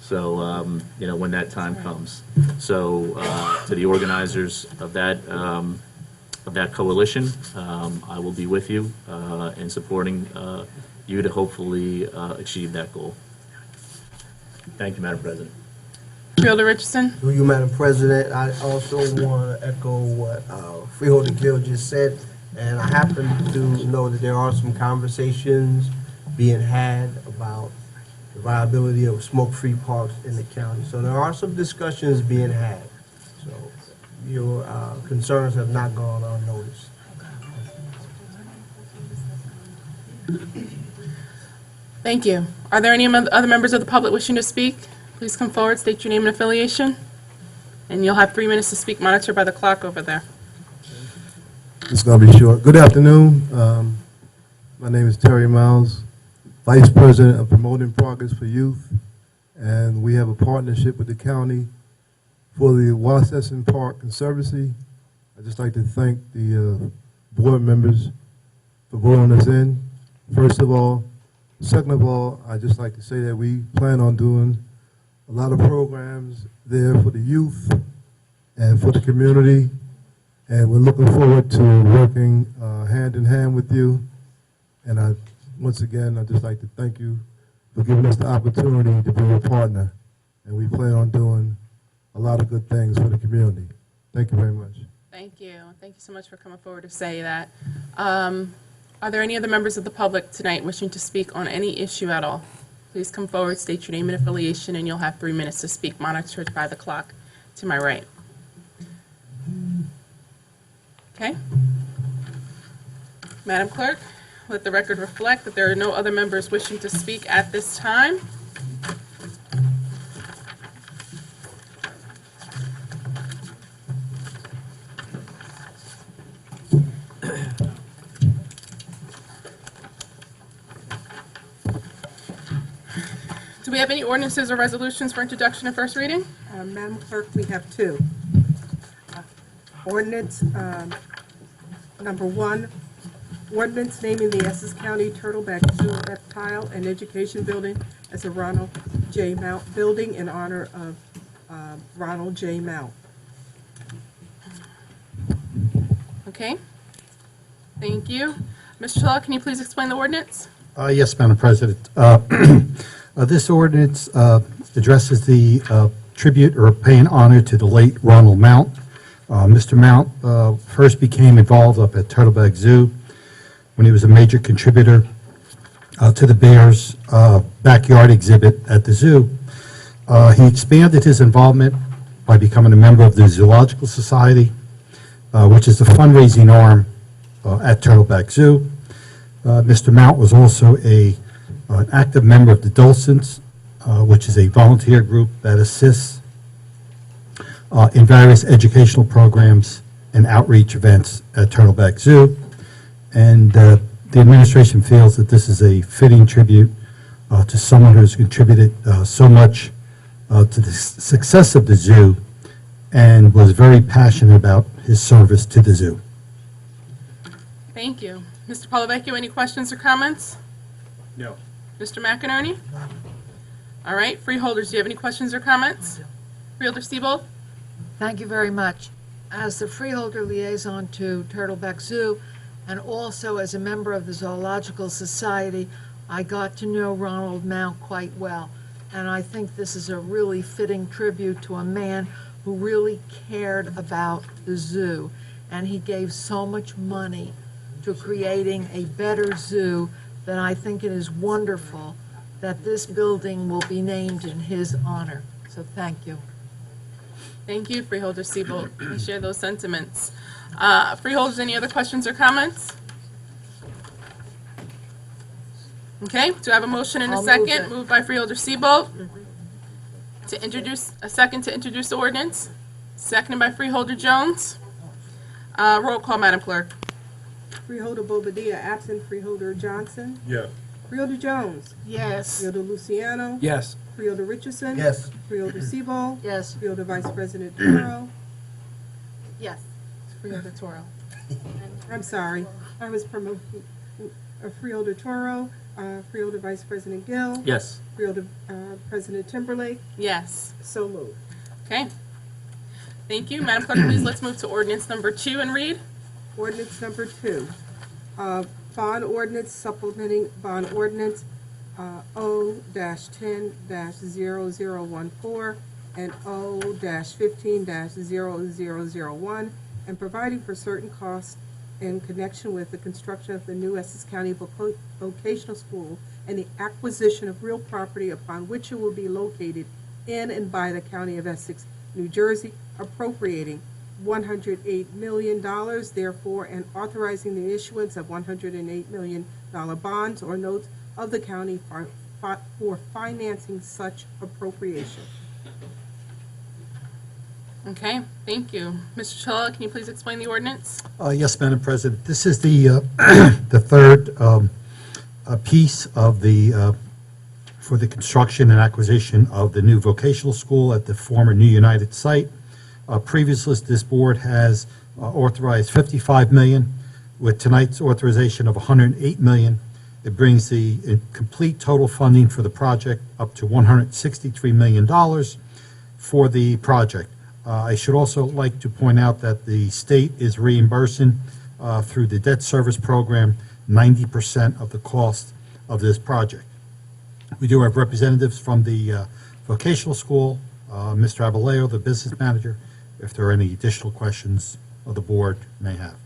So, when that time comes. So, to the organizers of that coalition, I will be with you in supporting you to hopefully achieve that goal. Thank you, Madam President. Freeholder Richardson. Through you, Madam President, I also want to echo what Freeholder Gill just said. And I happen to know that there are some conversations being had about the viability of smoke-free parks in the county. So there are some discussions being had. So your concerns have not gone unnoticed. Thank you. Are there any other members of the public wishing to speak? Please come forward, state your name and affiliation. And you'll have 3 minutes to speak, monitored by the clock over there. It's going to be short. Good afternoon. My name is Terry Miles, Vice President of Promoting Progress for Youth, and we have a partnership with the county for the Wasesson Park Conservancy. I'd just like to thank the board members for voting us in, first of all. Second of all, I'd just like to say that we plan on doing a lot of programs there for the youth and for the community. And we're looking forward to working hand in hand with you. And once again, I'd just like to thank you for giving us the opportunity to be your partner. And we plan on doing a lot of good things for the community. Thank you very much. Thank you. Thank you so much for coming forward to say that. Are there any other members of the public tonight wishing to speak on any issue at all? Please come forward, state your name and affiliation, and you'll have 3 minutes to speak, monitored by the clock to my right. Okay. Madam Clerk, let the record reflect that there are no other members wishing to speak at this time. Do we have any ordinances or resolutions for introduction and first reading? Madam Clerk, we have 2. Ordinance number 1, ordinance naming the Essex County Turtleback Zoo Reptile and Education Building as a Ronald J. Mount Building in honor of Ronald J. Mount. Okay. Thank you. Mr. Law, can you please explain the ordinance? Yes, Madam President. This ordinance addresses the tribute or paying honor to the late Ronald Mount. Mr. Mount first became involved up at Turtleback Zoo when he was a major contributor to the Bears backyard exhibit at the zoo. He expanded his involvement by becoming a member of the Zoological Society, which is the fundraising arm at Turtleback Zoo. Mr. Mount was also an active member of the Dulcins, which is a volunteer group that assists in various educational programs and outreach events at Turtleback Zoo. And the administration feels that this is a fitting tribute to someone who's contributed so much to the success of the zoo and was very passionate about his service to the zoo. Thank you. Mr. Polavecchio, any questions or comments? No. Mr. McInerney? All right, freeholders, do you have any questions or comments? Freeholder Siebold? Thank you very much. As the freeholder liaison to Turtleback Zoo, and also as a member of the Zoological Society, I got to know Ronald Mount quite well. And I think this is a really fitting tribute to a man who really cared about the zoo. And he gave so much money to creating a better zoo that I think it is wonderful that this building will be named in his honor. So thank you. Thank you, Freeholder Siebold. I share those sentiments. Freeholders, any other questions or comments? Okay, do I have a motion and a I'll move second? it. Moved by Freeholder Siebold to introduce, a second to introduce the ordinance. Seconded by Freeholder Jones. Roll call, Madam Clerk. Freeholder Bobadilla absent. Freeholder Johnson. Yes. Freeholder Jones. Yes. Freeholder Luciano. Yes. Freeholder Richardson. Yes. Freeholder Siebold. Yes. Freeholder Vice President Toro. Yes. Freeholder Toro. I'm sorry, I was promoting Freeholder Toro, Freeholder Vice President Gill. Yes. Freeholder President Timberlake. Yes. So moved. Okay. Thank you. Madam Clerk, please let's move to ordinance number 2 and read. Ordinance number 2, bond ordinance supplementing bond ordinance O-10-0014 and O-15-0001, and providing for certain costs in connection with the construction of the new Essex County Vocational School and the acquisition of real property upon which it will be located in and by the County of Essex, New Jersey, appropriating $108 million, therefore, and authorizing the issuance of $108 million bonds or notes of the county for financing such appropriation. Okay, thank you. Mr. Chilla, can you please explain the ordinance? Yes, Madam President. This is the the third piece of the for the construction and acquisition of the new vocational school at the former New United site. Previously, this board has authorized $55 million. With tonight's authorization of $108 million, it brings the complete total funding for the project up to $163 million for the project. I should also like to point out that the state is reimbursing through the debt service program 90% of the cost of this project. We do have representatives from the vocational school, Mr. Abaleo, the business manager, if there are any additional questions of the board may have.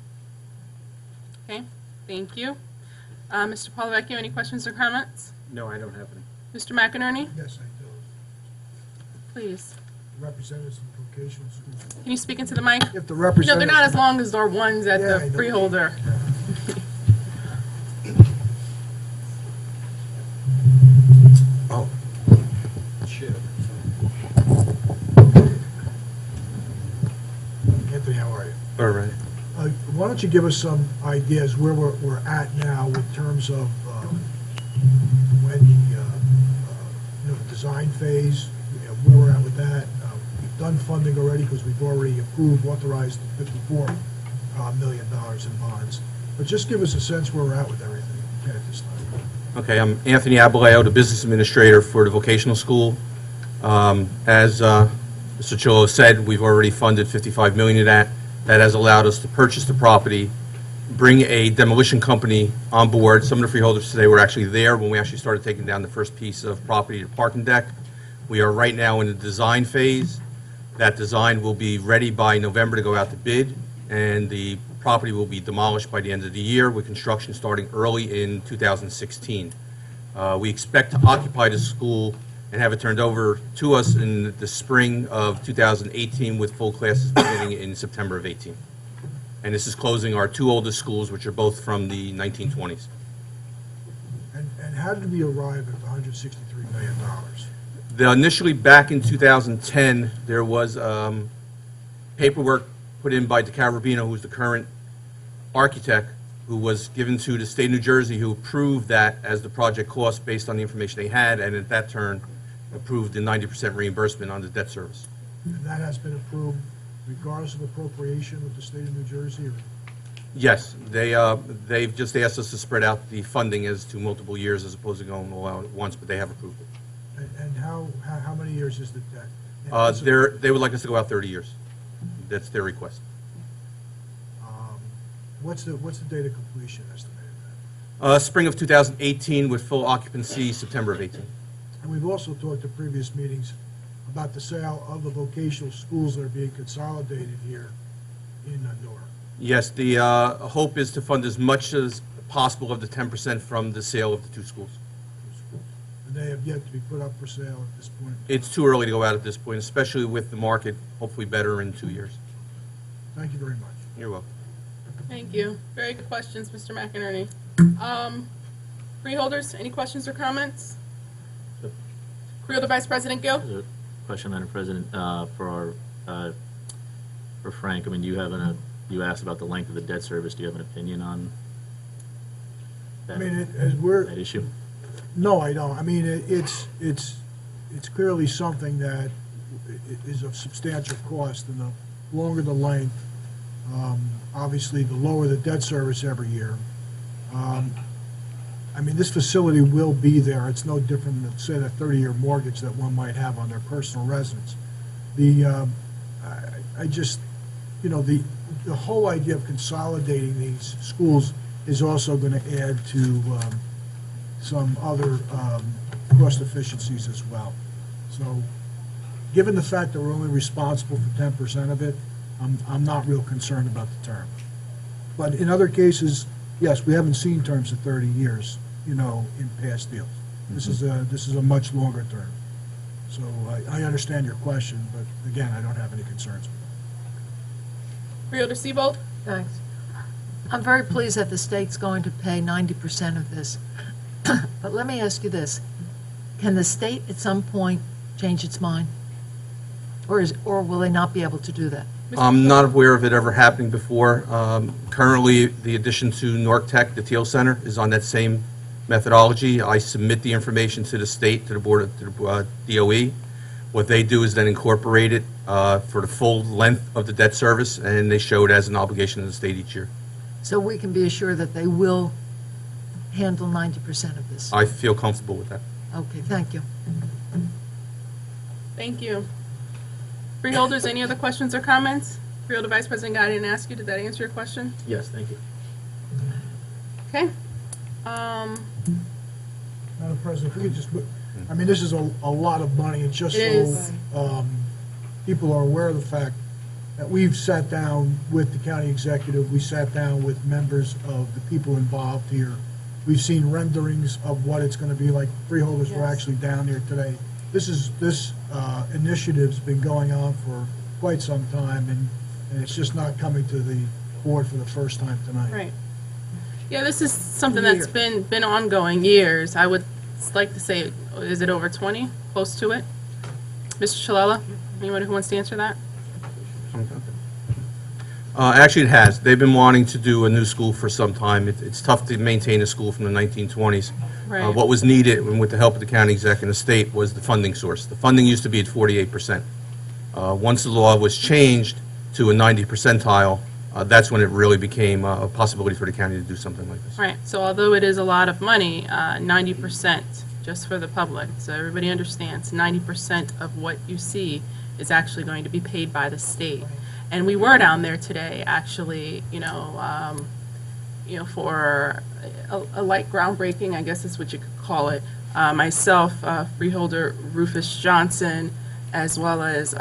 Okay, thank you. Mr. Polavecchio, any questions or comments? No, I don't have any. Mr. McInerney, Yes, I do. please. Representatives from vocational schools. Can you speak into the mic? If the No, representatives. they're not as long as our ones at Yeah, I the know. freeholder. Oh. Shit. Anthony, how are you? All right. Why don't you give us some ideas where we're at now in terms of when the design phase, where we're at with that. We've done funding already because we've already authorized $54 million in bonds. But just give us a sense where we're at with everything at this time. Okay, I'm Anthony Abaleo, the business administrator for the vocational school. As Mr. Chillo said, we've already funded $55 million of that. That has allowed us to purchase the property, bring a demolition company on board. Some of the freeholders today were actually there when we actually started taking down the first piece of property, the parking deck. We are right now in the design phase. That design will be ready by November to go out to bid, and the property will be demolished by the end of the year, with construction starting early in 2016. We expect to occupy the school and have it turned over to us in the spring of 2018, with full classes beginning in September of 18. And this is closing our two oldest schools, which are both from the 1920s. And how did we arrive at $163 million? Initially, back in 2010, there was paperwork put in by DeCal Rubino, who's the current architect, who was given to the state of New Jersey, who approved that as the project cost based on the information they had, and at that turn, approved the 90% reimbursement on the debt service. And that has been approved regardless of appropriation with the state of New Jersey? Or? Yes, they've just asked us to spread out the funding as to multiple years as opposed to going all out at once, but they have approved it. And how many years is the debt? They would like us to go out 30 years. That's their request. What's the date of completion estimated? Spring of 2018 with full occupancy, September of 18. And we've also talked at previous meetings about the sale of the vocational schools that are being consolidated here in Newark. Yes, the hope is to fund as much as possible of the 10% from the sale of the two schools. And they have yet to be put up for sale at this point. It's too early to go out at this point, especially with the market hopefully better in 2 years. Thank you very much. You're welcome. Thank you. Very good questions, Mr. McInerney. Freeholders, any questions or comments? Freeholder Vice President Gill? There's a question, Madam President, for Frank. I mean, you asked about the length of the debt service. Do you have an opinion on that, that issue? No, I don't. I mean, it's clearly something that is of substantial cost, and the longer the length, obviously, the lower the debt service every year. I mean, this facility will be there. It's no different than, say, the 30-year mortgage that one might have on their personal residence. I just, you know, the whole idea of consolidating these schools is also going to add to some other cost efficiencies as well. So, given the fact that we're only responsible for 10% of it, I'm not real concerned about the term. But in other cases, yes, we haven't seen terms of 30 years, you know, in past deals. This is a much longer term. So I understand your question, but again, I don't have any concerns with it. Freeholder Seabold? Thanks. I'm very pleased that the state's going to pay 90% of this. But let me ask you this. Can the state at some point change its mind? Or will they not be able to do that? I'm not aware of it ever happening before. Currently, the addition to Nork Tech, the Teal Center, is on that same methodology. I submit the information to the state, to the board, to the DOE. What they do is then incorporate it for the full length of the debt service, and they show it as an obligation to the state each year. So we can be assured that they will handle 90% of this? I feel comfortable with that. Okay, thank you. Thank you. Freeholders, any other questions or comments? Freeholder Vice President, I didn't ask you. Did that answer your question? Yes, thank you. Okay. Madam President, if we could just, I mean, this is a lot of money, and just It so people are aware of the fact that we've sat down with the county executive, we sat down with members of the people involved here. We've seen renderings of what it's going to be like. Freeholders were actually down there today. This initiative's been going on for quite some time, and it's just not coming to the board for the first time tonight. Right. Yeah, this is something that's been ongoing years. I would like to say, is it over 20? Close to it? Mr. Shalala, anyone who wants to answer that? Actually, it has. They've been wanting to do a new school for some time. It's tough to maintain a school from the 1920s. Right. What was needed, and with the help of the county exec and the state, was the funding source. The funding used to be at 48%. Once the law was changed to a 90 percentile, that's when it really became a possibility for the county to do something like this. Right, so although it is a lot of money, 90%, just for the public, so everybody understands, 90% of what you see is actually going to be paid by the state. And we were down there today, actually, for a light groundbreaking, I guess is what you could call it. Myself, Freeholder Rufus Johnson, as well as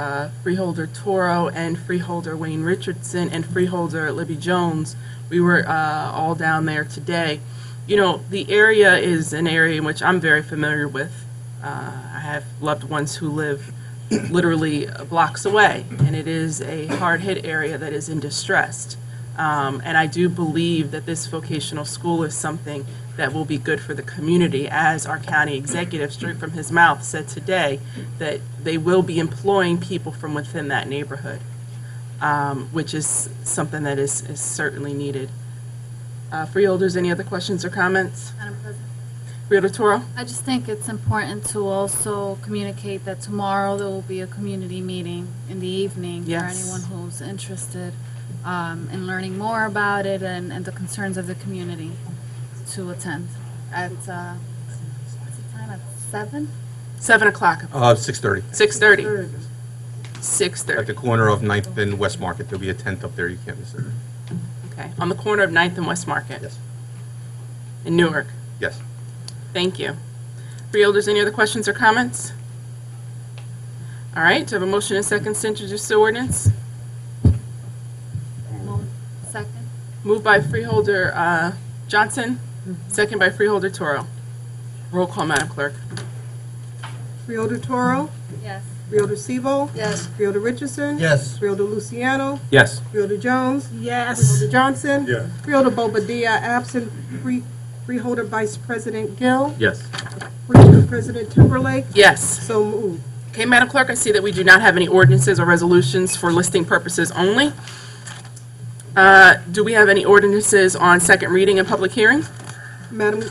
Freeholder Toro and Freeholder Wayne Richardson and Freeholder Libby Jones. We were all down there today. You know, the area is an area in which I'm very familiar with. I have loved ones who live literally blocks away, and it is a hard-hit area that is in distress. And I do believe that this vocational school is something that will be good for the community, as our county executive, straight from his mouth, said today, that they will be employing people from within that neighborhood, which is something that is certainly needed. Freeholders, any other questions or comments? Madam President. Freeholder Toro? I just think it's important to also communicate that tomorrow there will be a community meeting in the evening for Yes. anyone who's interested. and learning more about it and the concerns of the community to attend at, what's the time, at 7? 7 o'clock, 6:30. 6:30. At 6:30, the corner of 9th and West Market. There'll be a tent up there. You can't miss it. okay. On the corner of 9th and West Market Yes. in Newark. Yes. Thank you. Freeholders, any other questions or comments? All right, do I have a motion and seconds to introduce the ordinance? Second? Moved by Freeholder Johnson, second by Freeholder Toro. Roll call, Madam Clerk. Freeholder Toro? Yes. Freeholder Sevo? Yes. Freeholder Richardson? Yes. Freeholder Luciano? Yes. Freeholder Jones? Yes. Freeholder Johnson? Yes. Freeholder Bobadilla, absent. Freeholder Vice President Gill? Yes. Freeholder President Timberlake? Yes. So moved. Okay, Madam Clerk, I see that we do not have any ordinances or resolutions for listing purposes only. Do we have any ordinances on second reading and public hearing? Madam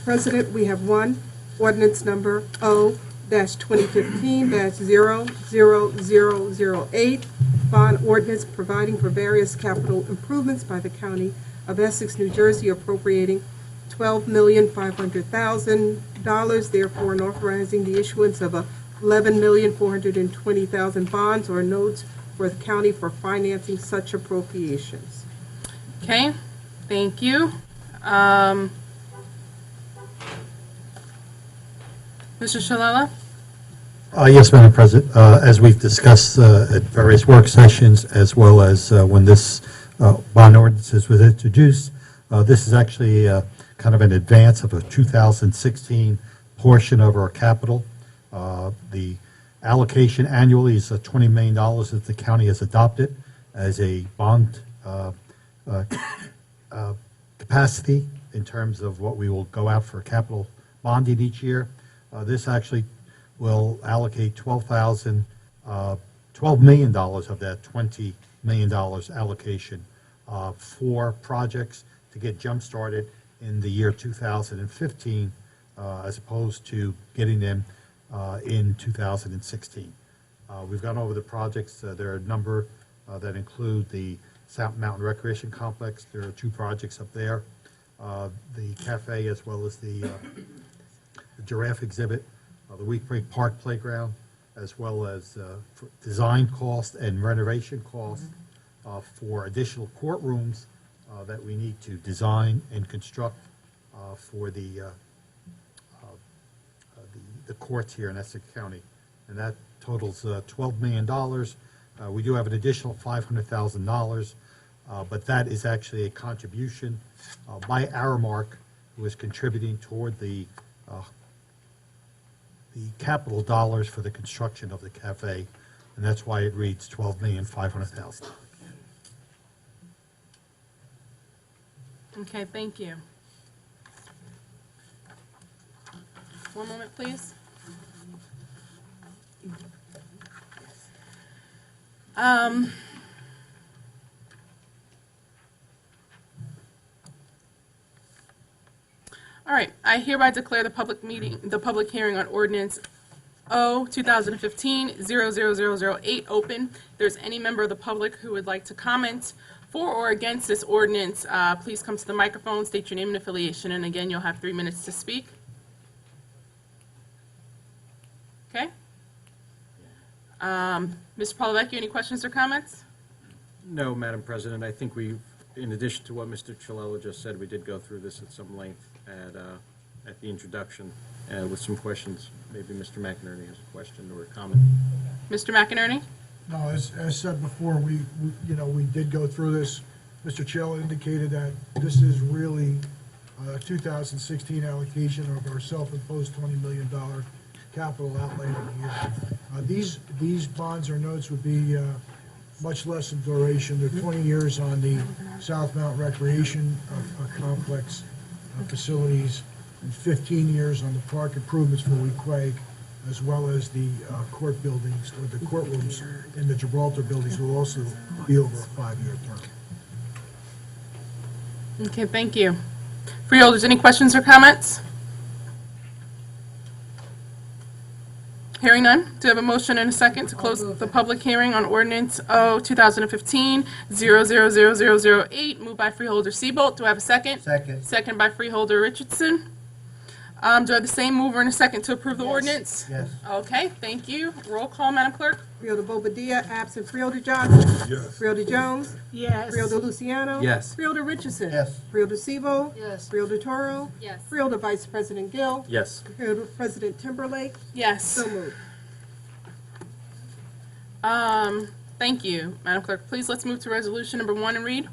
President, we have one, ordinance number O-2015-00008, bond ordinance providing for various capital improvements by the County of Essex, New Jersey, appropriating $12,500,000, therefore, and authorizing the issuance of $11,420,000 bonds or notes for the county for financing such appropriations. Okay, thank you. Mr. Shalala? Yes, Madam President. As we've discussed at various work sessions, as well as when this bond ordinance was introduced, this is actually kind of an advance of a 2016 portion of our capital. The allocation annually is $20 million that the county has adopted as a bond capacity in terms of what we will go out for capital bonding each year. This actually will allocate $12 million of that $20 million allocation for projects to get jump-started in the year 2015, as opposed to getting them in 2016. We've gone over the projects. There are a number that include the South Mountain Recreation Complex. There are 2 projects up there, the cafe as well as the giraffe exhibit, the Week Break Park Playground, as well as for design cost and renovation cost for additional courtrooms that we need to design and construct for the courts here in Essex County, and that totals $12 million. We do have an additional $500,000, but that is actually a contribution by Aramark, who is contributing toward the capital dollars for the construction of the cafe, and that's why it reads $12,500,000. Okay, thank you. One moment, please. All right, I hereby declare the public hearing on ordinance O 2015-00008 open. If there's any member of the public who would like to comment for or against this ordinance, please come to the microphone, state your name and affiliation, and again, you'll have 3 minutes to speak. Okay? Mr. Polovecchio, any questions or comments? No, Madam President. I think we, in addition to what Mr. Chilella just said, we did go through this at some length at the introduction with some questions. Maybe Mr. McInerney has a question or a comment. Mr. McInerney? No, as said before, we did go through this. Mr. Chill indicated that this is really a 2016 allocation of our self-imposed $20 million capital outlay of the year. These bonds or notes would be much less in duration. They're 20 years on the South Mountain Recreation Complex facilities and 15 years on the park improvements for Weequahic, as well as the court buildings, or the courtrooms in the Gibraltar buildings will also be over a 5-year term. Okay, thank you. Freeholders, any questions or comments? Hearing none, do you have a motion and a second to close the public hearing on ordinance O 2015-000008, moved by Freeholder Seabolt? Do I have a second? Second. Second by Freeholder Richardson. Do I have the same mover and a second to approve the ordinance? Yes. Okay, thank you. Roll call, Madam Clerk. Freeholder Bobadilla, absent. Freeholder Johnson. Yes. Freeholder Jones. Yes. Freeholder Luciano. Yes. Freeholder Richardson. Yes. Freeholder Sevo. Yes. Freeholder Toro. Yes. Freeholder Vice President Gill. Yes. Freeholder President Timberlake. Yes. So moved. Thank you, Madam Clerk. Please, let's move to resolution number 1 and read.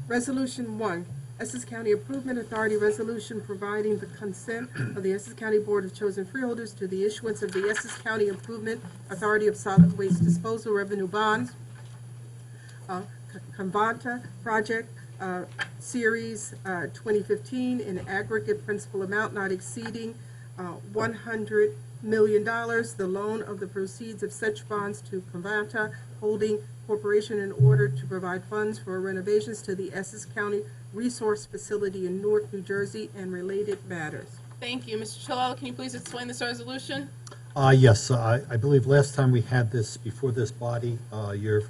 Resolution 1, Essex County Improvement Authority Resolution providing the consent of the Essex County Board of Chosen Freeholders to the issuance of the Essex County Improvement Authority of Solid Waste Disposal Revenue Bonds, Convanta Project Series 2015, in aggregate principal amount not exceeding $100 million, the loan of the proceeds of such bonds to Convanta Holding Corporation in order to provide funds for renovations to the Essex County Resource Facility in Newark, New Jersey, and related matters. Thank you. Mr. Chillo, can you please explain this resolution? Yes, I believe last time we had this before this body, your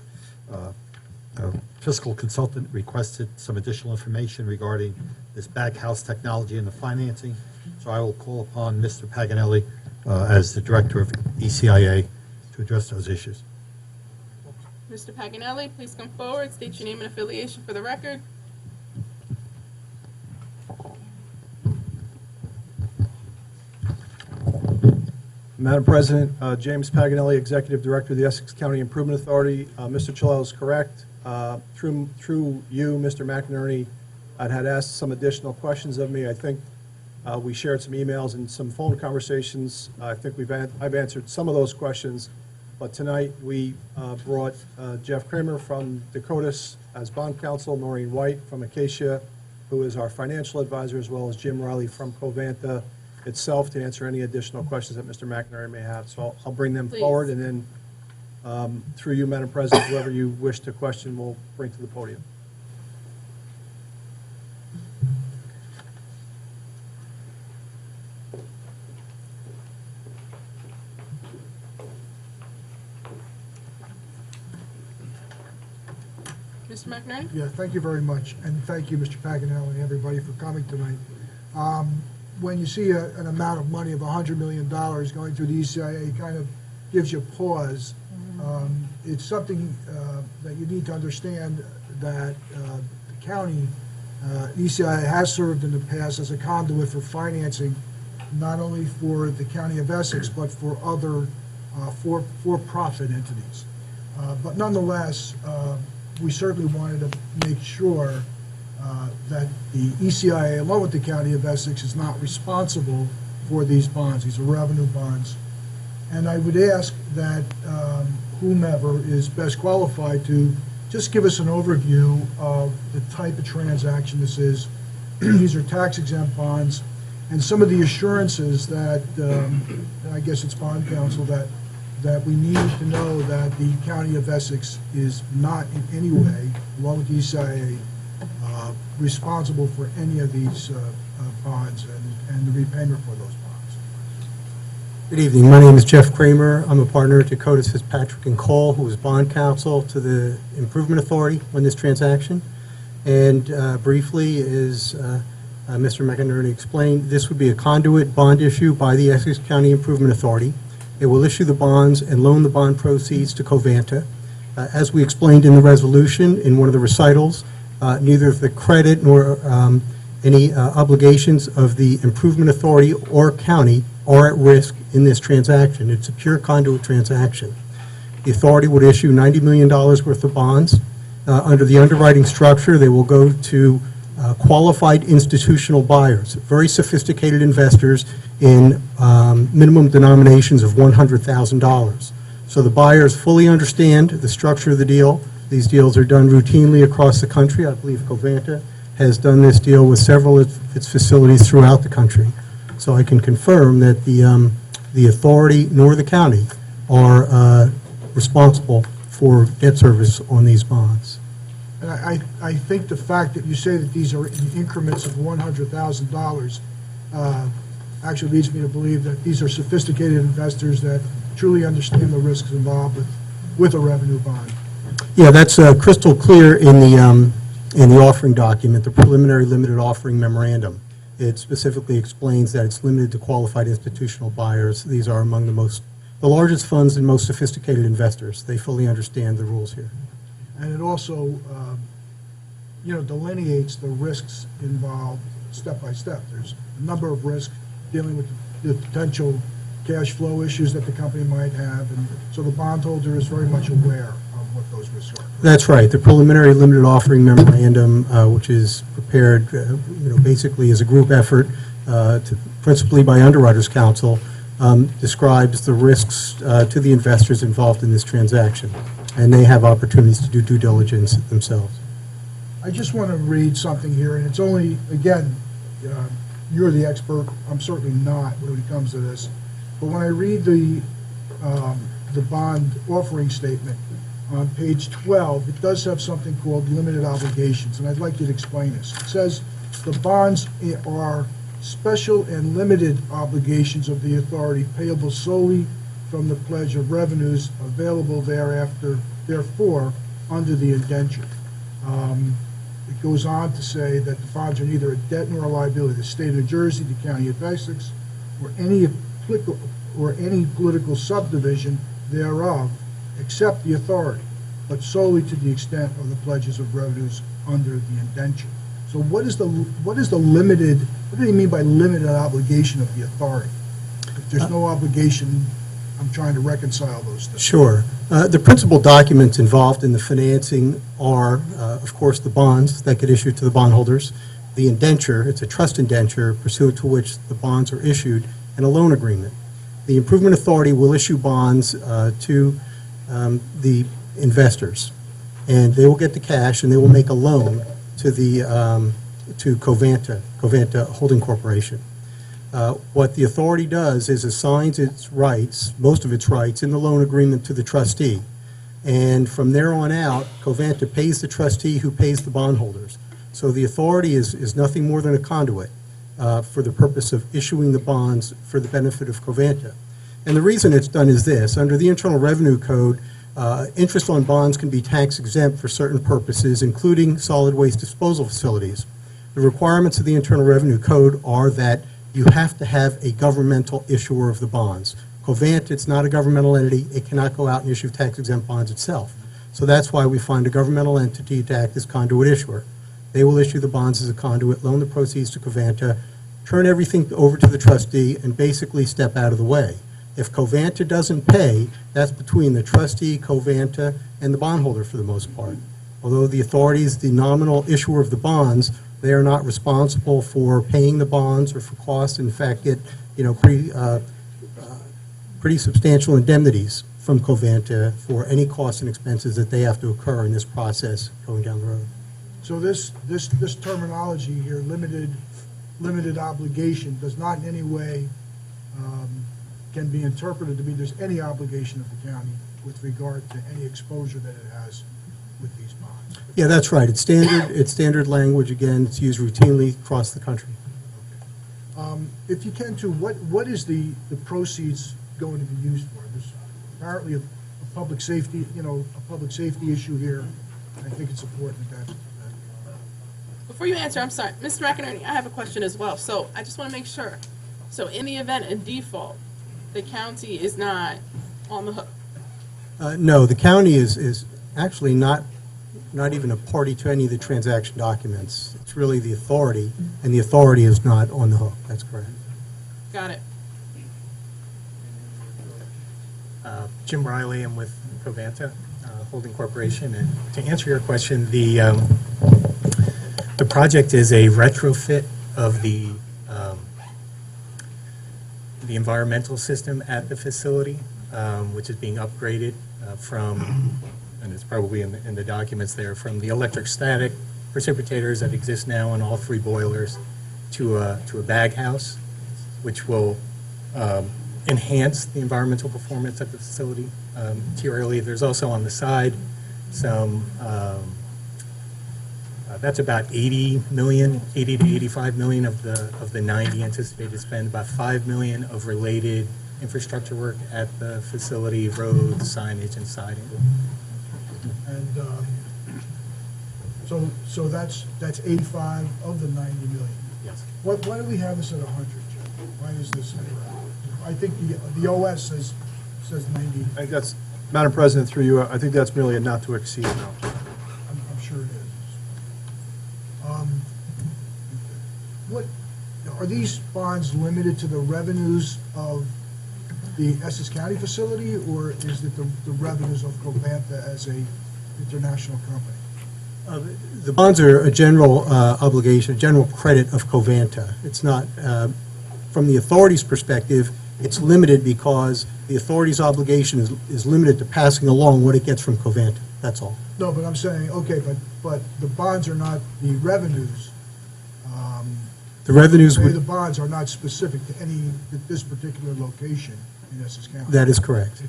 fiscal consultant requested some additional information regarding this bag house technology and the financing. So I will call upon Mr. Paganelli as the Director of ECIA to address those issues. Mr. Paganelli, please come forward, state your name and affiliation for the record. Madam President, James Paganelli, Executive Director of the Essex County Improvement Authority. Mr. Chillo is correct. Through you, Mr. McInerney, had asked some additional questions of me. I think we shared some emails and some phone conversations. I think I've answered some of those questions. But tonight, we brought Jeff Kramer from Dakotas as bond counsel, Noreen White from Acacia, who is our financial advisor, as well as Jim Riley from Covanta itself to answer any additional questions that Mr. McInerney may have. So I'll bring them forward, and then through you, Madam President, whoever you wish to question, we'll bring to the podium. Mr. McInerney? Yeah, thank you very much, and thank you, Mr. Paganelli, and everybody for coming tonight. When you see an amount of money of $100 million going through the ECIA, it kind of gives you pause. It's something that you need to understand that the county, ECIA has served in the past as a conduit for financing, not only for the county of Essex, but for other for-profit entities. But nonetheless, we certainly wanted to make sure that the ECIA, along with the County of Essex, is not responsible for these bonds. These are revenue bonds. And I would ask that whomever is best qualified to just give us an overview of the type of transaction this is. These are tax-exempt bonds, and some of the assurances that, and I guess it's bond counsel, that we need to know that the County of Essex is not in any way, along with the ECIA, responsible for any of these bonds and the repayment for those bonds. Good evening. My name is Jeff Kramer. I'm a partner at Dakotas, Fitzpatrick and Cole, who is bond counsel to the Improvement Authority on this transaction. And briefly, as Mr. McInerney explained, this would be a conduit bond issue by the Essex County Improvement Authority. It will issue the bonds and loan the bond proceeds to Covanta. As we explained in the resolution, in one of the recitals, neither the credit nor any obligations of the Improvement Authority or county are at risk in this transaction. It's a pure conduit transaction. The authority would issue $90 million worth of bonds. Under the underwriting structure, they will go to qualified institutional buyers, very sophisticated investors in minimum denominations of $100,000. So the buyers fully understand the structure of the deal. These deals are done routinely across the country. I believe Covanta has done this deal with several of its facilities throughout the country. So I can confirm that the authority nor the county are responsible for debt service on these bonds. And I think the fact that you say that these are in increments of $100,000 actually leads me to believe that these are sophisticated investors that truly understand the risks involved with a revenue bond. Yeah, that's crystal clear in the offering document, the preliminary limited offering memorandum. It specifically explains that it's limited to qualified institutional buyers. These are among the largest funds and most sophisticated investors. They fully understand the rules here. And it also, delineates the risks involved step by step. There's a number of risks dealing with the potential cash flow issues that the company might have, and so the bondholder is very much aware of what those risks are. That's right. The preliminary limited offering memorandum, which is prepared, basically as a group effort, principally by Underwriters Council, describes the risks to the investors involved in this transaction, and they have opportunities to do due diligence themselves. I just want to read something here, and it's only, again, you're the expert, I'm certainly not when it comes to this, but when I read the bond offering statement on page 12, it does have something called limited obligations, and I'd like you to explain this. It says the bonds are special and limited obligations of the authority payable solely from the pledge of revenues available therefore, under the indenture. It goes on to say that the bonds are neither a debt nor a liability of the state of New Jersey, the county of Essex, or any political subdivision thereof, except the authority, but solely to the extent of the pledges of revenues under the indenture. So what is the limited, what do you mean by limited obligation of the authority? If there's no obligation, I'm trying to reconcile those things. Sure. The principal documents involved in the financing are, of course, the bonds that get issued to the bondholders, the indenture, it's a trust indenture pursuant to which the bonds are issued, and a loan agreement. The improvement authority will issue bonds to the investors, and they will get the cash and they will make a loan to Covanta Holding Corporation. What the authority does is assigns its rights, most of its rights, in the loan agreement to the trustee. And from there on out, Covanta pays the trustee who pays the bondholders. So the authority is nothing more than a conduit for the purpose of issuing the bonds for the benefit of Covanta. And the reason it's done is this. Under the Internal Revenue Code, interest on bonds can be tax exempt for certain purposes, including solid waste disposal facilities. The requirements of the Internal Revenue Code are that you have to have a governmental issuer of the bonds. Covanta, it's not a governmental entity. It cannot go out and issue tax-exempt bonds itself. So that's why we find a governmental entity to act as conduit issuer. They will issue the bonds as a conduit, loan the proceeds to Covanta, turn everything over to the trustee, and basically step out of the way. If Covanta doesn't pay, that's between the trustee, Covanta, and the bondholder for the most part. Although the authority is the nominal issuer of the bonds, they are not responsible for paying the bonds or for costs. In fact, get pretty substantial indemnities from Covanta for any costs and expenses that they have to occur in this process going down the road. So this terminology here, limited obligation, does not in any way can be interpreted to be there's any obligation of the county with regard to any exposure that it has with these bonds. Yeah, that's right. It's standard language. Again, it's used routinely across the country. If you can, too, what is the proceeds going to be used for? There's apparently a public safety, a public safety issue here. I think it's important that. Before you answer, I'm sorry, Mr. McInerney, I have a question as well. So I just want to make sure. So in the event of default, the county is not on the hook? No, the county is actually not even a party to any of the transaction documents. It's really the authority, and the authority is not on the hook. That's correct. Got it. Jim Riley, I'm with Covanta Holding Corporation, and to answer your question, the project is a retrofit of the environmental system at the facility, which is being upgraded from, and it's probably in the documents there, from the electrostatic precipitators that exist now on all three boilers to a bag house, which will enhance the environmental performance at the facility materially. There's also on the side some, that's about 80 to 85 million of the 90 anticipated spend, about 5 million of related infrastructure work at the facility, roads, signage, and siding. And so that's 85 of the 90 million. Yes. Why do we have this at 100, Jim? Why is this? I think the OS says 90. I think that's, Madam President, through you, I think that's merely a not to exceed amount. I'm sure it is. What, are these bonds limited to the revenues of the Essex County facility, or is it the revenues of Covanta as a international company? The bonds are a general obligation, a general credit of Covanta. It's not, from the authority's perspective, it's limited because the authority's obligation is limited to passing along what it gets from Covanta. That's all. No, but I'm saying, okay, but the bonds are not the revenues. The revenues would. The bonds are not specific to this particular location in Essex County. That is correct.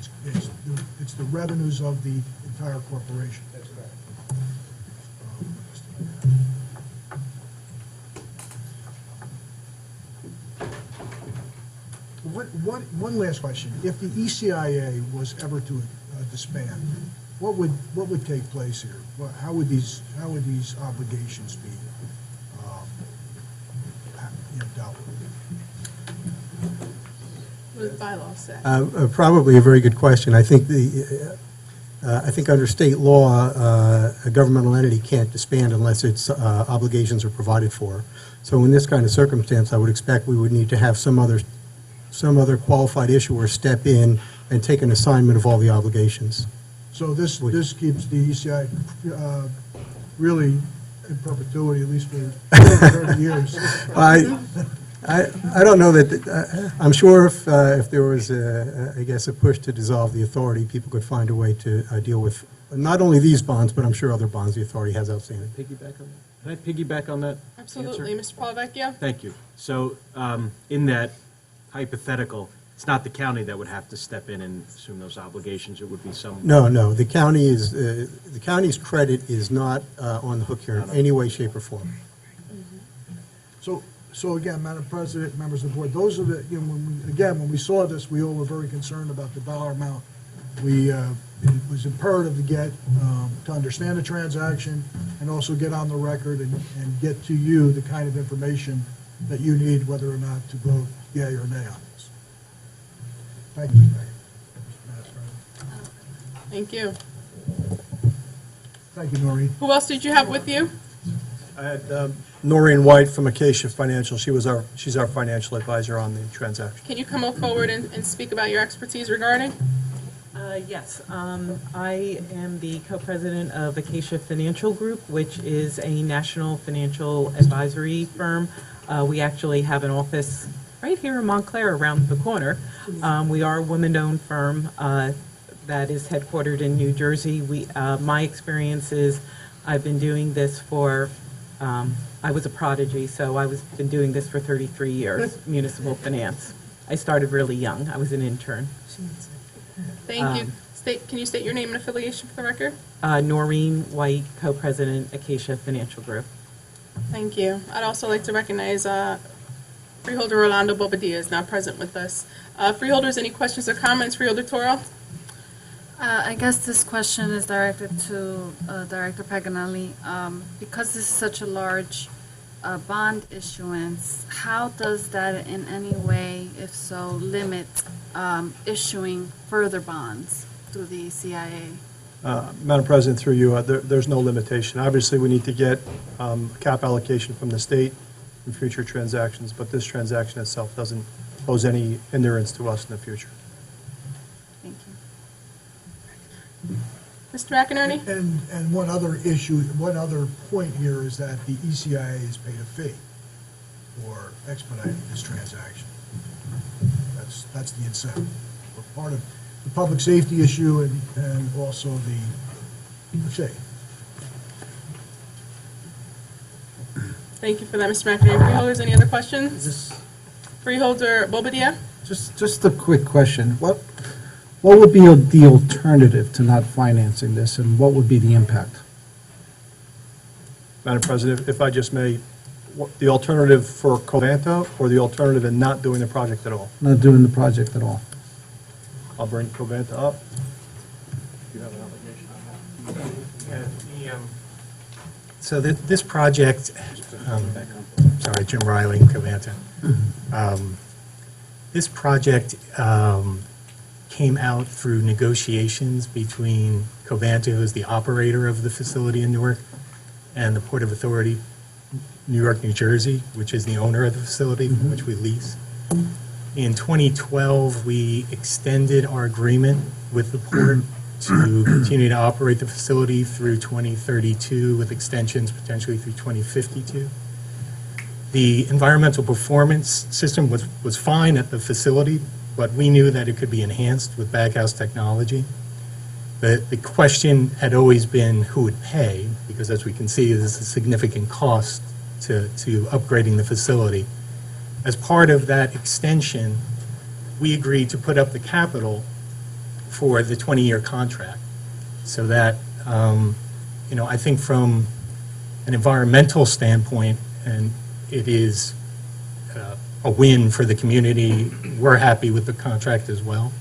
It's the revenues of the entire corporation. That's correct. One last question. If the ECIA was ever to disband, what would take place here? How would these obligations be dealt with? What does the bylaw say? Probably a very good question. I think I think under state law, a governmental entity can't disband unless its obligations are provided for. So in this kind of circumstance, I would expect we would need to have some other qualified issuer step in and take an assignment of all the obligations. So this keeps the ECI really in perpetuity, at least for 30 years. I don't know that, I'm sure if there was, I guess, a push to dissolve the authority, people could find a way to deal with not only these bonds, but I'm sure other bonds the authority has outstanding. Piggyback on that? Can I piggyback on that? Absolutely, answer? Mr. Polavecchio? Thank you. So, in that hypothetical, it's not the county that would have to step in and assume those obligations, it would be someone. No, the county's credit is not on the hook here in any way, shape, or form. So again, Madam President, members of the board, those are the, when we saw this, we all were very concerned about the dollar amount. It was imperative to get, to understand the transaction and also get on the record and get to you the kind of information that you need, whether or not to vote yea or nay on this. Thank you, Mayor. Thank you. Thank you, Noreen. Who else did you have with you? I had Noreen White from Acacia Financial. She's our financial advisor on the transaction. Can you come up forward and speak about your expertise regarding? Yes, I am the co-president of Acacia Financial Group, which is a national financial advisory firm. We actually have an office right here in Montclair around the corner. We are a women-owned firm that is headquartered in New Jersey. My experience is I've been doing this for, I was a prodigy, so I've been doing this for 33 years, municipal finance. I started really young. I was an intern. Thank you. Can you state your name and affiliation for the record? Noreen White, co-president, Acacia Financial Group. Thank you. I'd also like to recognize Freeholder Rolando Bobadilla is now present with us. Freeholders, any questions or comments? Freeholder Toro? I guess this question is directed to Director Paganelli. Because this is such a large bond issuance, how does that in any way, if so, limit issuing further bonds through the CIA? Madam President, through you, there's no limitation. Obviously, we need to get cap allocation from the state in future transactions, but this transaction itself doesn't pose any hindrance to us in the future. Thank you. Mr. McInerney? And one other issue, one other point here is that the ECIA has paid a fee for expediting this transaction. That's the incentive. We're part of the public safety issue and also the fee. Thank you for that, Mr. McInerney. Freeholders, any other questions? Freeholder Bobadilla? Just a quick question. What would be the alternative to not financing this, and what would be the impact? Madam President, if I just may, the alternative for Covanta or the alternative in not doing the project at all? Not doing the project at all. I'll bring Covanta up. You have an obligation. So this project, sorry, Jim Riley, Covanta. This project came out through negotiations between Covanta, who's the operator of the facility in Newark, and the Port of Authority, New York, New Jersey, which is the owner of the facility from which we lease. In 2012, we extended our agreement with the port to continue to operate the facility through 2032 with extensions potentially through 2052. The environmental performance system was fine at the facility, but we knew that it could be enhanced with baghouse technology. The question had always been who would pay, because as we can see, there's a significant cost to upgrading the facility. As part of that extension, we agreed to put up the capital for the 20-year contract, so that, I think from an environmental standpoint, and it is a win for the community, we're happy with the contract as well.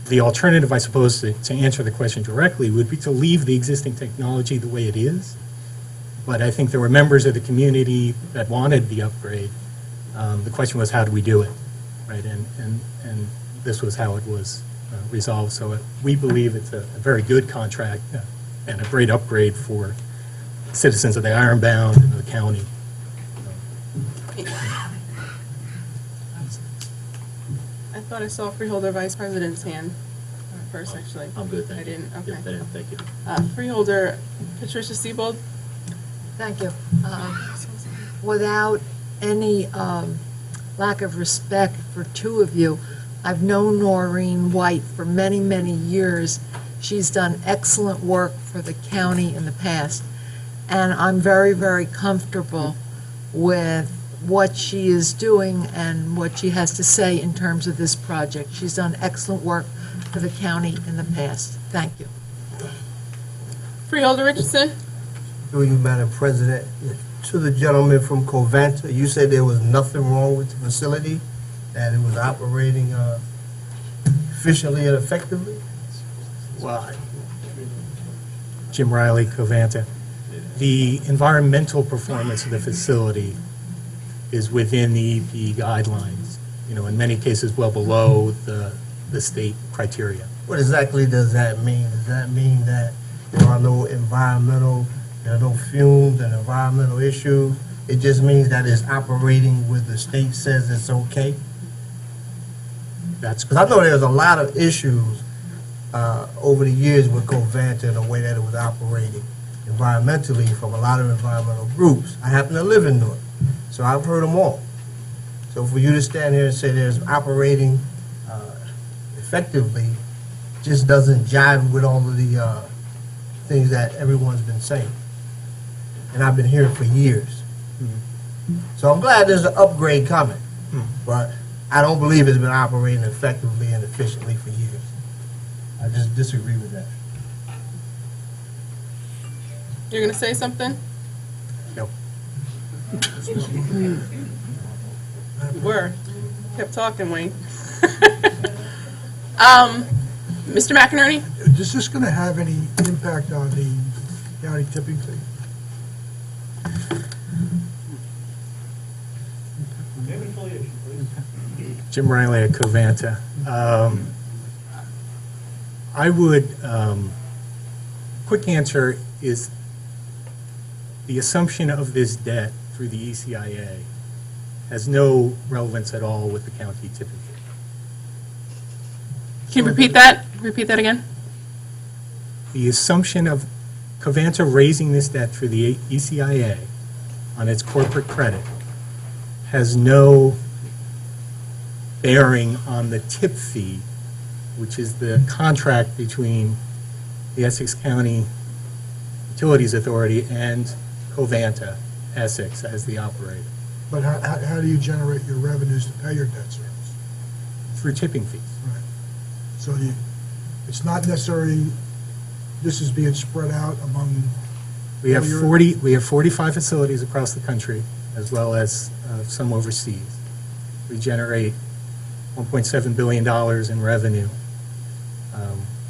The alternative, I suppose, to answer the question directly, would be to leave the existing technology the way it is. But I think there were members of the community that wanted the upgrade. The question was, how do we do it, right? And this was how it was resolved. So we believe it's a very good contract and a great upgrade for citizens of the Ironbound and the county. I thought I saw Freeholder Vice President's hand first, actually. I'm good, thank you. I didn't, okay. Yeah, thank you. Freeholder Patricia Siebold. Thank you. Without any lack of respect for two of you, I've known Noreen White for many, many years. She's done excellent work for the county in the past, and I'm very, very comfortable with what she is doing and what she has to say in terms of this project. She's done excellent work for the county in the past. Thank you. Freeholder Richardson. Through you, Madam President, to the gentleman from Covanta, you said there was nothing wrong with the facility, that it was operating efficiently and effectively? Well, Jim Riley, Covanta. The environmental performance of the facility is within the EPA guidelines, in many cases well below the state criteria. What exactly does that mean? Does that mean that there are no there are no fumes and environmental issues? It just means that it's operating where the state says it's okay? That's because I know there's a lot of issues over the years with Covanta and the way that it was operating environmentally from a lot of environmental groups. I happen to live in Newark, so I've heard them all. So for you to stand here and say there's operating effectively just doesn't jive with all of the things that everyone's been saying. And I've been hearing for years. So I'm glad there's an upgrade coming, but I don't believe it's been operating effectively and efficiently for years. I just disagree with that. You're going to say something? No. You were. Kept talking, Wayne. Mr. McInerney? Is this going to have any impact on the county tipping fee? Jim Riley at Covanta. I would, quick answer is the assumption of this debt through the ECIA has no relevance at all with the county tipping fee. Can you repeat that? Repeat that again? The assumption of Covanta raising this debt through the ECIA on its corporate credit has no bearing on the tip fee, which is the contract between the Essex County Utilities Authority and Covanta, Essex, as the operator. But how do you generate your revenues to pay your debt service? Through tipping fees. Right. So it's not necessarily, this is being spread out among. We have 45 facilities across the country, as well as some overseas. We generate $1.7 billion in revenue.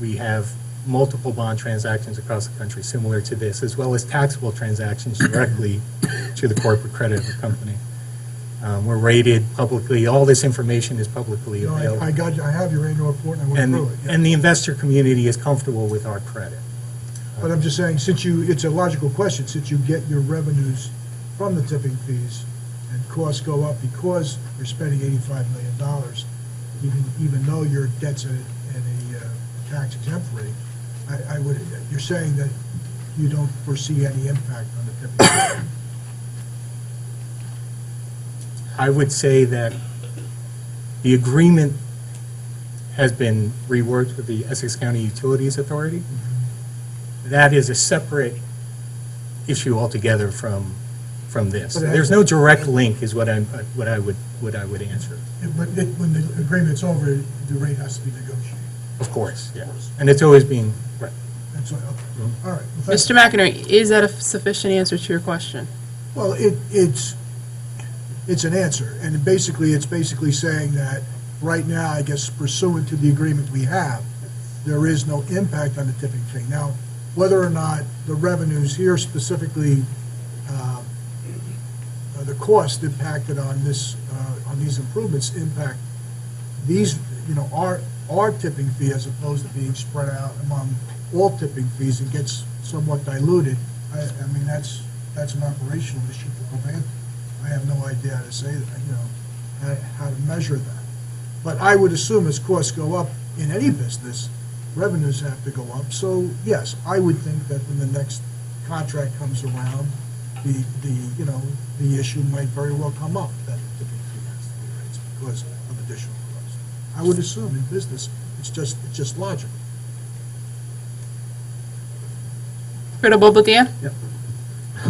We have multiple bond transactions across the country similar to this, as well as taxable transactions directly to the corporate credit of the company. We're rated publicly. All this information is publicly available. I have your annual report, and I went through it. Yeah. And the investor community is comfortable with our credit. But I'm just saying, it's a logical question, since you get your revenues from the tipping fees and costs go up because you're spending $85 million, even though your debt's at a tax exempt rate, you're saying that you don't foresee any impact on the tipping fee? I would say that the agreement has been reworked with the Essex County Utilities Authority. That is a separate issue altogether from this. There's no direct link, is what I would answer. But when the agreement's over, the rate has to be negotiated. Of course, yeah. And it's always being, right. That's right, okay. All right. Well, Mr. McInerney, is that a sufficient answer to your question? Well, it's an answer, and it's basically saying that right now, I guess pursuant to the agreement we have, there is no impact on the tipping fee. Now, whether or not the revenues here specifically, the cost impacted on this, on these improvements impact these, our tipping fee as opposed to being spread out among all tipping fees and gets somewhat diluted. I mean, that's an operational issue for Covanta. I have no idea how to say that, how to measure that. But I would assume as costs go up in any business, revenues have to go up. So yes, I would think that when the next contract comes around, the issue might very well come up that the tipping fee has to be raised because of additional costs. I would assume in business, it's just logical. Fredo Bobadilla? Yep.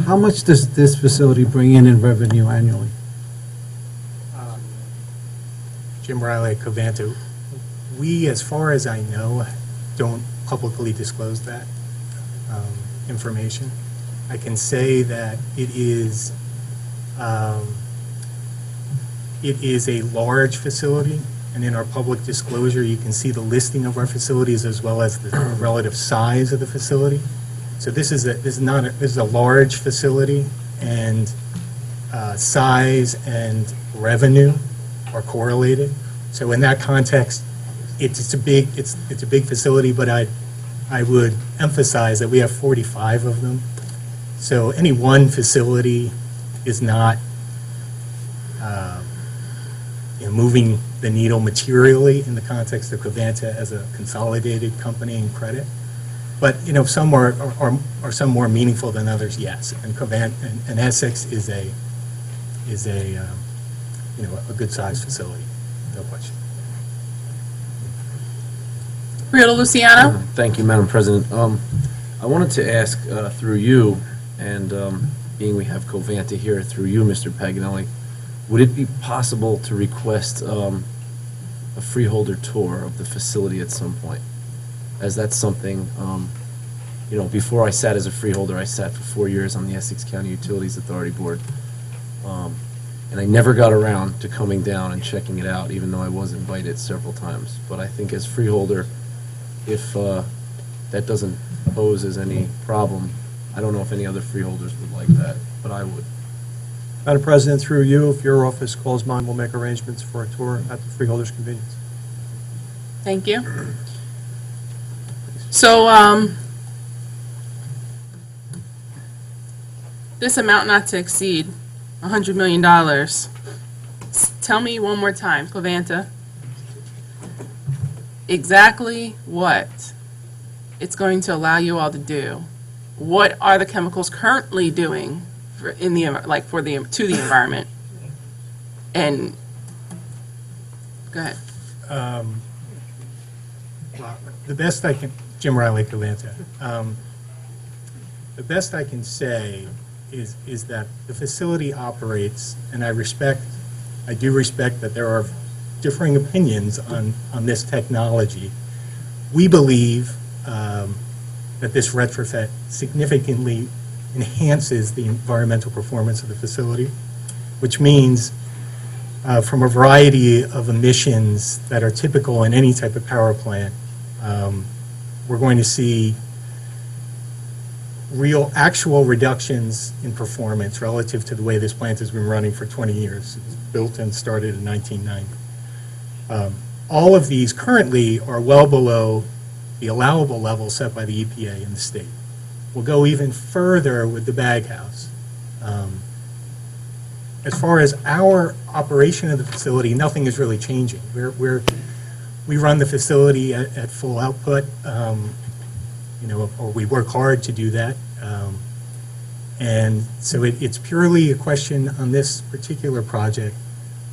How much does this facility bring in revenue annually? Jim Riley at Covanta. We, as far as I know, don't publicly disclose that information. I can say that it is a large facility, and in our public disclosure, you can see the listing of our facilities as well as the relative size of the facility. So this is a large facility, and size and revenue are correlated. So in that context, it's a big facility, but I would emphasize that we have 45 of them. So any one facility is not moving the needle materially in the context of Covanta as a consolidated company in credit. But some are some more meaningful than others, yes. And Covanta and Essex is a good sized facility, no question. Fredo Luciano? Thank you, Madam President. I wanted to ask through you, and being we have Covanta here, through you, Mr. Paganelli, would it be possible to request a freeholder tour of the facility at some point? As that's something, before I sat as a freeholder, I sat for 4 years on the Essex County Utilities Authority Board. And I never got around to coming down and checking it out, even though I was invited several times. But I think as freeholder, if that doesn't pose as any problem, I don't know if any other freeholders would like that, but I would. Madam President, through you, if your office calls mine, we'll make arrangements for a tour at the freeholder's convenience. Thank you. So, this amount not to exceed $100 million. Tell me one more time, Covanta, exactly what it's going to allow you all to do. What are the chemicals currently doing to the environment? And go ahead. Well, the best I can, Jim Riley, Covanta. The best I can say is that the facility operates, and I do respect that there are differing opinions on this technology. We believe that this retrofit significantly enhances the environmental performance of the facility, which means from a variety of emissions that are typical in any type of power plant. We're going to see real, actual reductions in performance relative to the way this plant has been running for 20 years. It was built and started in 1990. All of these currently are well below the allowable level set by the EPA in the state. We'll go even further with the bag house. As far as our operation of the facility, nothing is really changing. We run the facility at full output, or we work hard to do that. And so it's purely a question on this particular project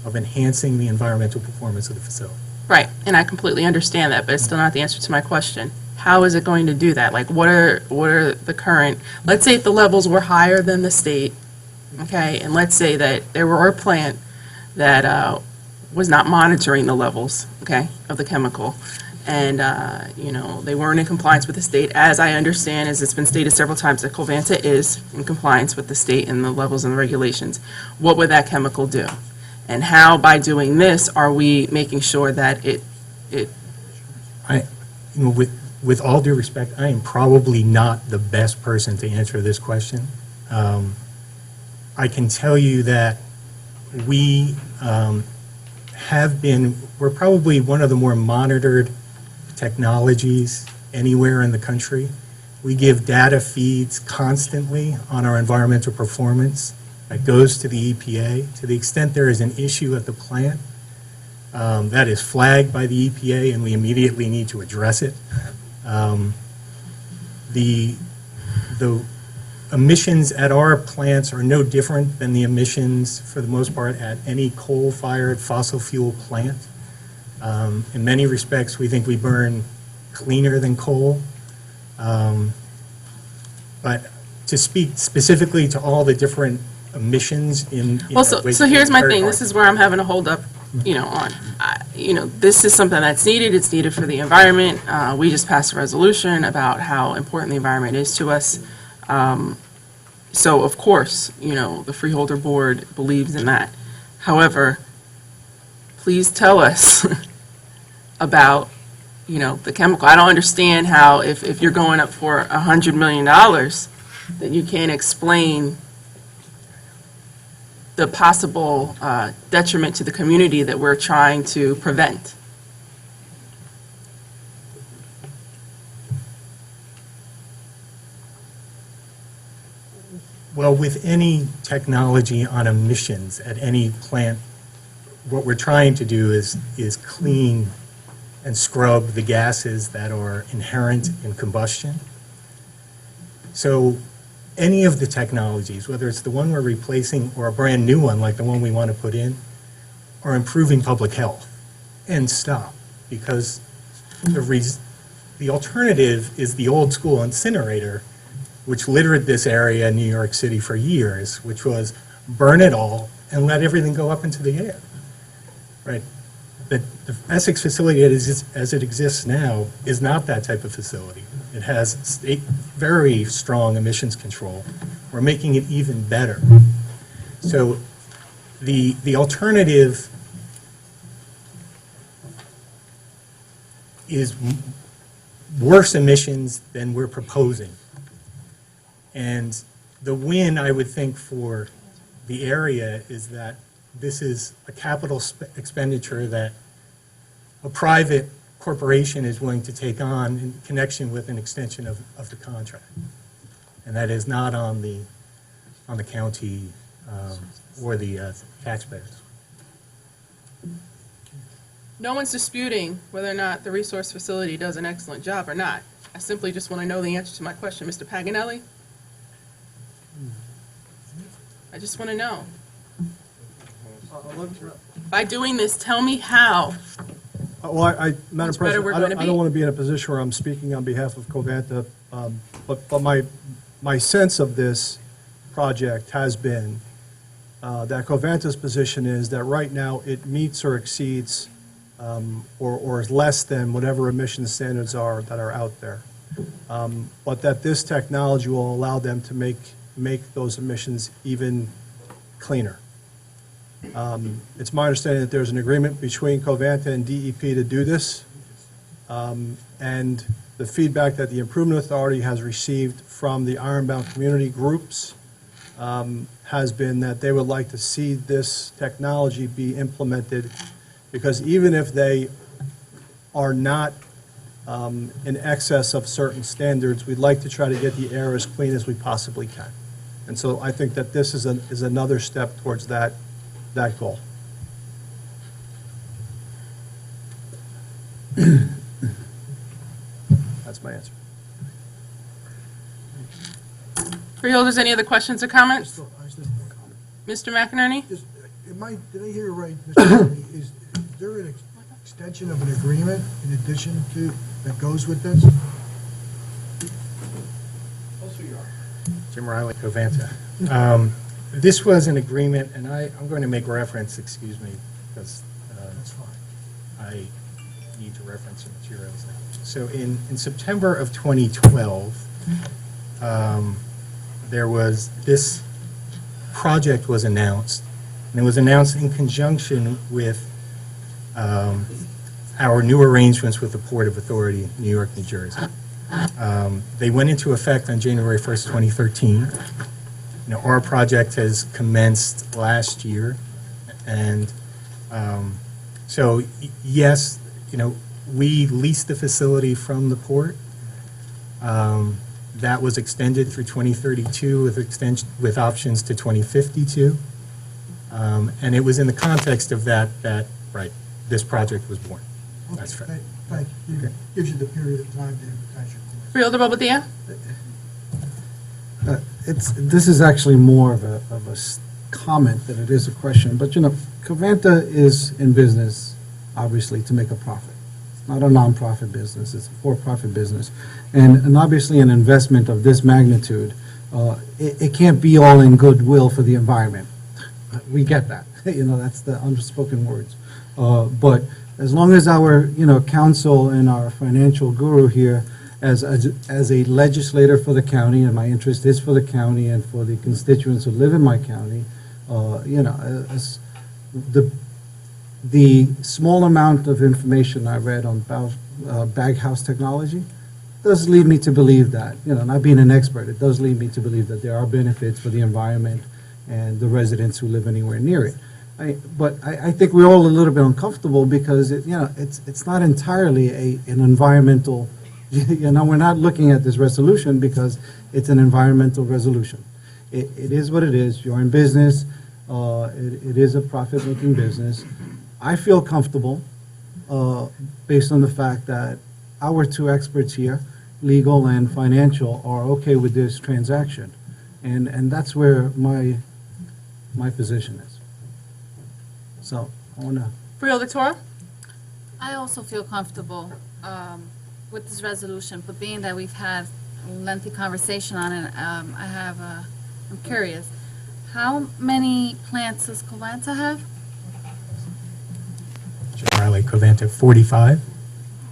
of enhancing the environmental performance of the facility. Right, and I completely understand that, but it's still not the answer to my question. How is it going to do that? Like, what are the current, let's say if the levels were higher than the state, okay, and let's say that there were a plant that was not monitoring the levels, okay, of the chemical, and, they weren't in compliance with the state, as I understand, as it's been stated several times, that Covanta is in compliance with the state and the levels and the regulations. What would that chemical do? And how, by doing this, are we making sure that With all due respect, I am probably not the best person to answer this question. I can tell you that we're probably one of the more monitored technologies anywhere in the country. We give data feeds constantly on our environmental performance that goes to the EPA. To the extent there is an issue at the plant, that is flagged by the EPA and we immediately need to address it. The emissions at our plants are no different than the emissions, for the most part, at any coal-fired fossil fuel plant. In many respects, we think we burn cleaner than coal. But to speak specifically to all the different emissions in well, so here's my thing. This is where I'm having a hold up, on. This is something that's needed. It's needed for the environment. We just passed a resolution about how important the environment is to us. So, of course, the Freeholder Board believes in that. However, please tell us about, the chemical. I don't understand how, if you're going up for $100 million, that you can't explain the possible detriment to the community that we're trying to prevent. Well, with any technology on emissions at any plant, what we're trying to do is clean and scrub the gases that are inherent in combustion. So any of the technologies, whether it's the one we're replacing or a brand new one like the one we want to put in, are improving public health. And stop, because the alternative is the old school incinerator, which littered this area in New York City for years, which was burn it all and let everything go up into the air. Right? The Essex facility as it exists now is not that type of facility. It has very strong emissions control. We're making it even better. So the alternative is worse emissions than we're proposing. And the win, I would think, for the area is that this is a capital expenditure that a private corporation is willing to take on in connection with an extension of the contract. And that is not on the county or the taxpayers. No one's disputing whether or not the resource facility does an excellent job or not. I simply just want to know the answer to my question. Mr. Paganelli? I just want to know. By doing this, tell me how. Well, Madam Much better President, we're I gonna don't be. want to be in a position where I'm speaking on behalf of Covanta, but my sense of this project has been that Covanta's position is that right now it meets or exceeds or is less than whatever emission standards are that are out there. But that this technology will allow them to make those emissions even cleaner. It's my understanding that there's an agreement between Covanta and DEP to do this. And the feedback that the Improvement Authority has received from the Ironbound community groups has been that they would like to see this technology be implemented, because even if they are not in excess of certain standards, we'd like to try to get the air as clean as we possibly can. And so I think that this is another step towards that goal. That's my answer. Freeholders, any other questions or comments? I just have one comment. Mr. McInerney? Did I hear you right, Mr. Attorney? Is there an extension of an agreement in addition to, that goes with this? Jim Riley, Covanta. This was an agreement, and I'm going to make reference, excuse me, because That's fine. I need to reference the materials now. So in September of 2012, there was, this project was announced, and it was announced in conjunction with our new arrangements with the Port of Authority, New York, New Jersey. They went into effect on January 1st, 2013. You know, our project has commenced last year, and so yes, you know, we leased the facility from the port. That was extended through 2032 with options to 2052, and it was in the context of that right, this project was born. That's fair. Thank you. Okay. Gives you the period of time to advertise your course. Freeholder Bobadilla? This is actually more of a comment than it is a question, but you know, Covanta is in business, obviously, to make a profit. It's not a nonprofit business, it's a for-profit business. And obviously, an investment of this magnitude, it can't be all in goodwill for the environment. We get that, you know, that's the unspoken words. But as long as our, you know, council and our financial guru here, as a legislator for the county, and my interest is for the county and for the constituents who live in my county, you know, the small amount of information I read on bag house technology does lead me to believe that, you know, not being an expert, it does lead me to believe that there are benefits for the environment and the residents who live anywhere near it. But I think we're all a little bit uncomfortable because, you know, it's not entirely an environmental. You know, we're not looking at this resolution because it's an environmental resolution. It is what it is. You're in business. It is a profit-making business. I feel comfortable based on the fact that our two experts here, legal and financial, are okay with this transaction. And that's where my position is. So I want to. Freeholder Toro? I also feel comfortable with this resolution, but being that we've had a lengthy conversation on it, I'm curious. How many plants does Covanta have? Jim Riley, Covanta, 45.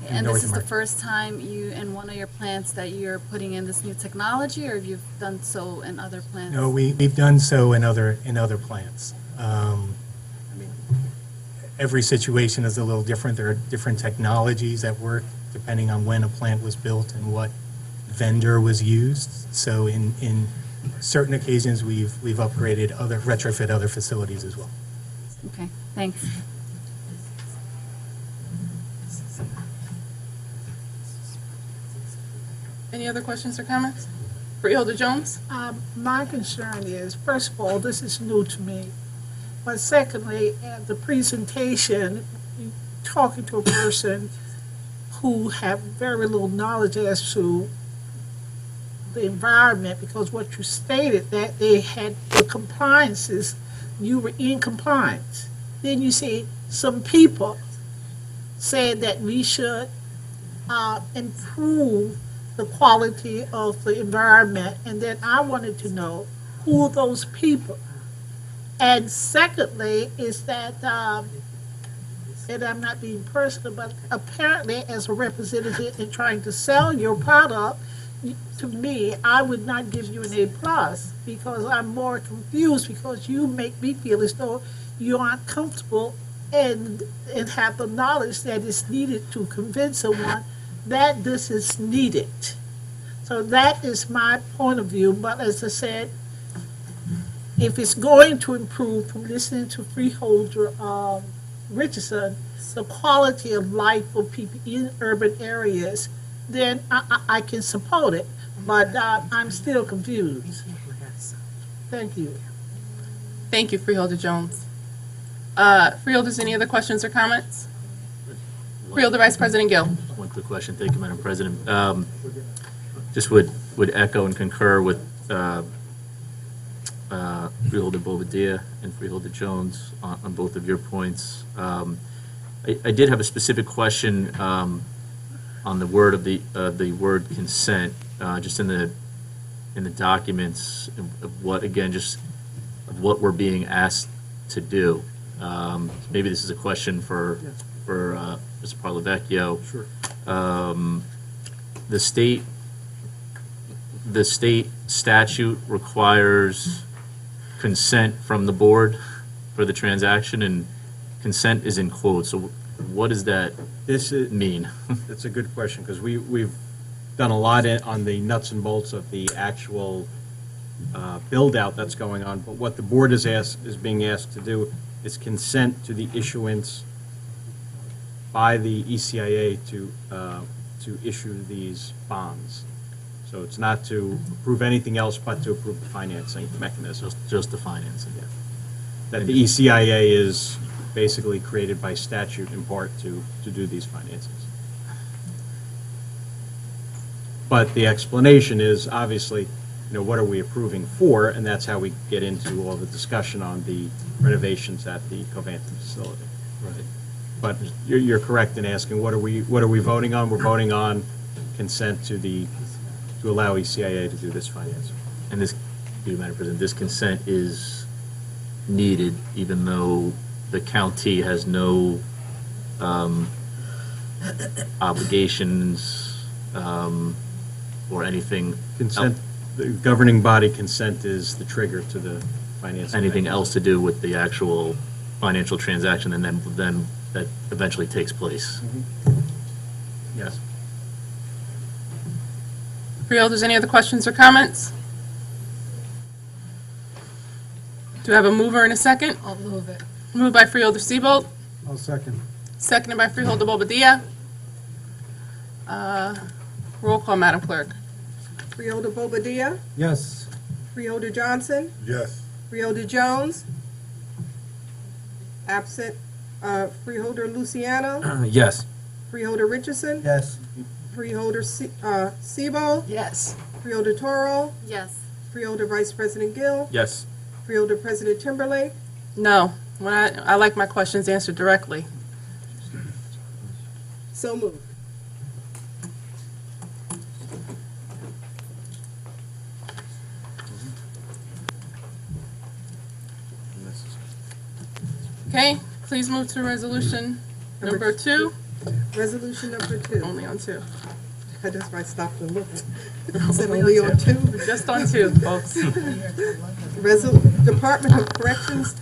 And North this is the America. first time you, in one of your plants, that you're putting in this new technology, or have you done so in other plants? No, we've done so in other plants. I mean, every situation is a little different. There are different technologies at work depending on when a plant was built and what vendor was used. So in certain occasions, we've upgraded retrofit other facilities as well. Okay, thanks. Any other questions or comments? Freeholder Jones? My concern is, first of all, this is new to me. But secondly, at the presentation, talking to a person who have very little knowledge as to the environment, because what you stated, that they had the compliances, you were in compliance. Then you see some people said that we should improve the quality of the environment, and then I wanted to know who are those people. And secondly, is that, and I'm not being personal, but apparently as a representative in trying to sell your product, to me, I would not give you an A+, because I'm more confused, because you make me feel as though you aren't comfortable and have the knowledge that is needed to convince someone that this is needed. So that is my point of view, but as I said, if it's going to improve from listening to Freeholder Richardson, the quality of life for people in urban areas, then I can support it, but I'm still confused. Thank you. Thank you, Freeholder Jones. Freeholders, any other questions or comments? Freeholder Vice President Gill. One quick question. Thank you, Madam President. Just would echo and concur with Freeholder Bobadilla and Freeholder Jones on both of your points. I did have a specific question on the word of the word consent, just in the documents of what, again, just of what we're being asked to do. Maybe this is a question for Mr. Parlavecchio. Sure. The state statute requires consent from the board for the transaction, and consent is in quotes. So what does that mean? That's a good question, because we've done a lot on the nuts and bolts of the actual build-out that's going on, but what the board is being asked to do is consent to the issuance by the ECIA to issue these bonds. So it's not to approve anything else but to approve the financing mechanism. Just the financing. Yeah. That the ECIA is basically created by statute in part to do these financings. But the explanation is obviously, what are we approving for? And that's how we get into all the discussion on the renovations at the Covanta facility. Right. But you're correct in asking, what are we voting on? We're voting on consent to allow ECIA to do this financing. And this, Madam President, this consent is needed even though the county has no obligations or anything. Consent, the governing body consent is the trigger to the financing. Anything else to do with the actual financial transaction, and then that eventually takes place. Yes. Freeholders, any other questions or comments? Do I have a mover and a second? I'll move it. Moved by Freeholder Seabolt, I'll second. seconded by Freeholder Bobadilla. Roll call, Madam Clerk. Freeholder Bobadilla, Yes. Freeholder Johnson, Yes. Freeholder Jones, absent Freeholder Luciano, Yes. Freeholder Richardson, Yes. Freeholder Seabold, Yes. Freeholder Toro, Yes. Freeholder Vice President Gill, Yes. Freeholder President Timberlake, No. When I like my questions answered directly. so moved. Okay, please move to resolution number 2. Resolution number 2. Only on 2. That's why I stopped and looked. Is it only on 2? Just on 2, folks. Department of Corrections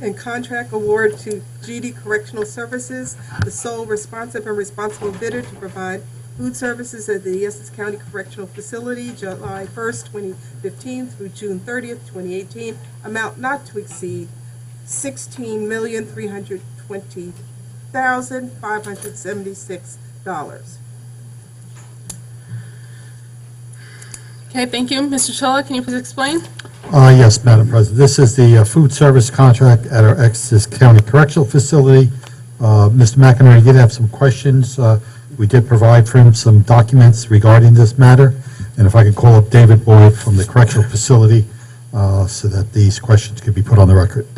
and contract award to GD Correctional Services, the sole responsive and responsible bidder to provide food services at the Essex County Correctional Facility, July 1st, 2015 through June 30th, 2018, amount not to exceed $16,320,576. Okay, thank you. Mr. Chilla, can you please explain? Yes, Madam President. This is the food service contract at our Essex County Correctional Facility. Mr. McInerney did have some questions. We did provide for him some documents regarding this matter. And if I could call up David Boyd from the Correctional Facility so that these questions could be put on the record.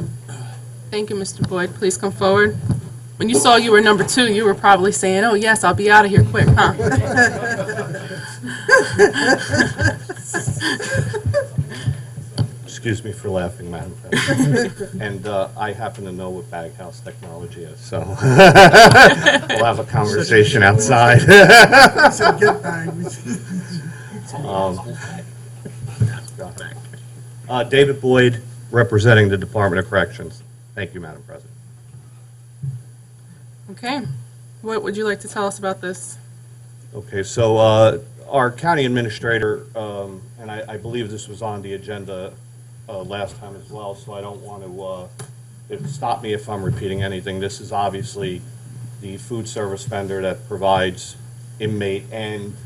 Thank you, Mr. Boyd. Please come forward. When you saw you were number 2, you were probably saying, oh, yes, I'll be out of here quick, huh? Excuse me for laughing, Madam President. And I happen to know what bag house technology is, so we'll have a conversation outside. David Boyd, representing the Department of Corrections. Thank you, Madam President. Okay. What would you like to tell us about this? Okay, so our county administrator, and I believe this was on the agenda last time as well, so I don't want to, stop me if I'm repeating anything. This is obviously the food service vendor that provides inmate and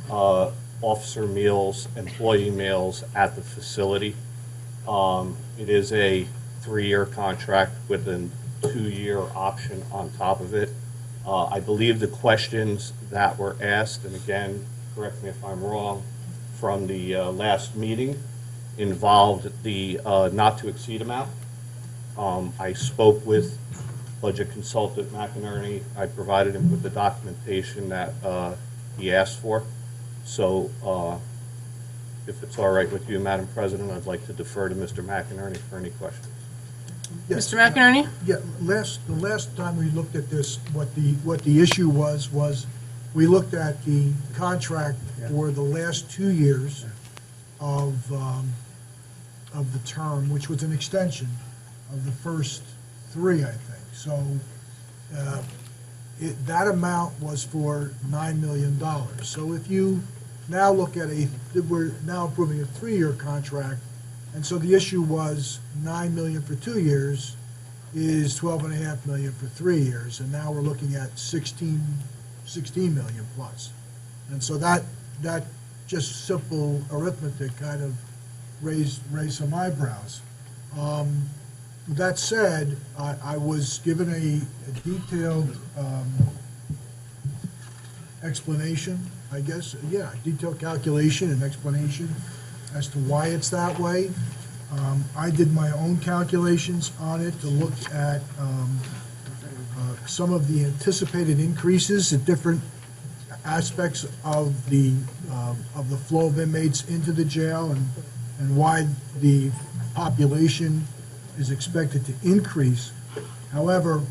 officer meals, employee meals at the facility. It is a 3-year contract with a 2-year option on top of it. I believe the questions that were asked, and again, correct me if I'm wrong, from the last meeting involved the not to exceed amount. I spoke with budget consultant McInerney. I provided him with the documentation that he asked for. So if it's all right with you, Madam President, I'd like to defer to Mr. McInerney for any questions. Mr. McInerney? Yeah, the last time we looked at this, what the issue was we looked at the contract for the last 2 years of the term, which was an extension of the first 3, I think. So that amount was for $9 million. So if you now look at we're now approving a 3-year contract, and so the issue was $9 million for 2 years is $12.5 million for 3 years, and now we're looking at $16 million plus. And so that just simple arithmetic kind of raised some eyebrows. That said, I was given a detailed explanation, I guess, detailed calculation and explanation as to why it's that way. I did my own calculations on it to look at some of the anticipated increases at different aspects of the flow of inmates into the jail and why the population is expected to increase. However,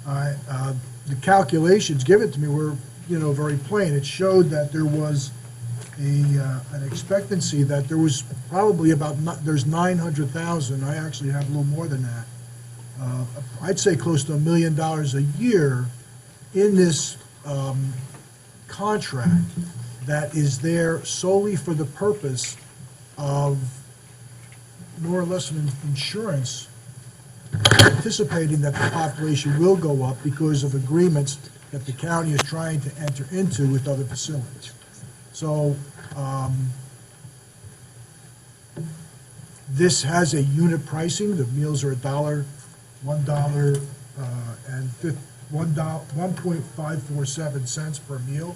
the calculations given to me were, very plain. It showed that there was an expectancy that there was probably there's 900,000. I actually have a little more than that. I'd say close to $1 million a year in this contract that is there solely for the purpose of more or less an insurance, anticipating that the population will go up because of agreements that the county is trying to enter into with other facilities. So this has a unit pricing. The meals are $1.547 per meal.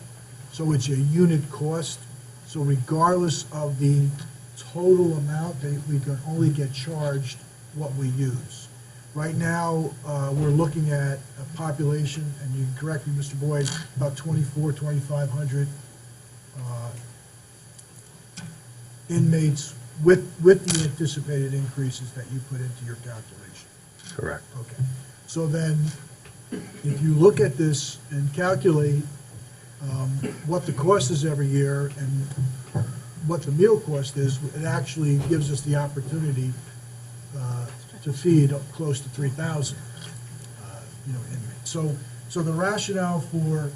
So it's a unit cost. So regardless of the total amount, we can only get charged what we use. Right now, we're looking at a population, and you can correct me, Mr. Boyd, about 2,500 inmates with the anticipated increases that you put into your calculation. Correct. Okay. So then, if you look at this and calculate what the cost is every year and what the meal cost is, it actually gives us the opportunity to feed close to 3,000 inmates. So the rationale for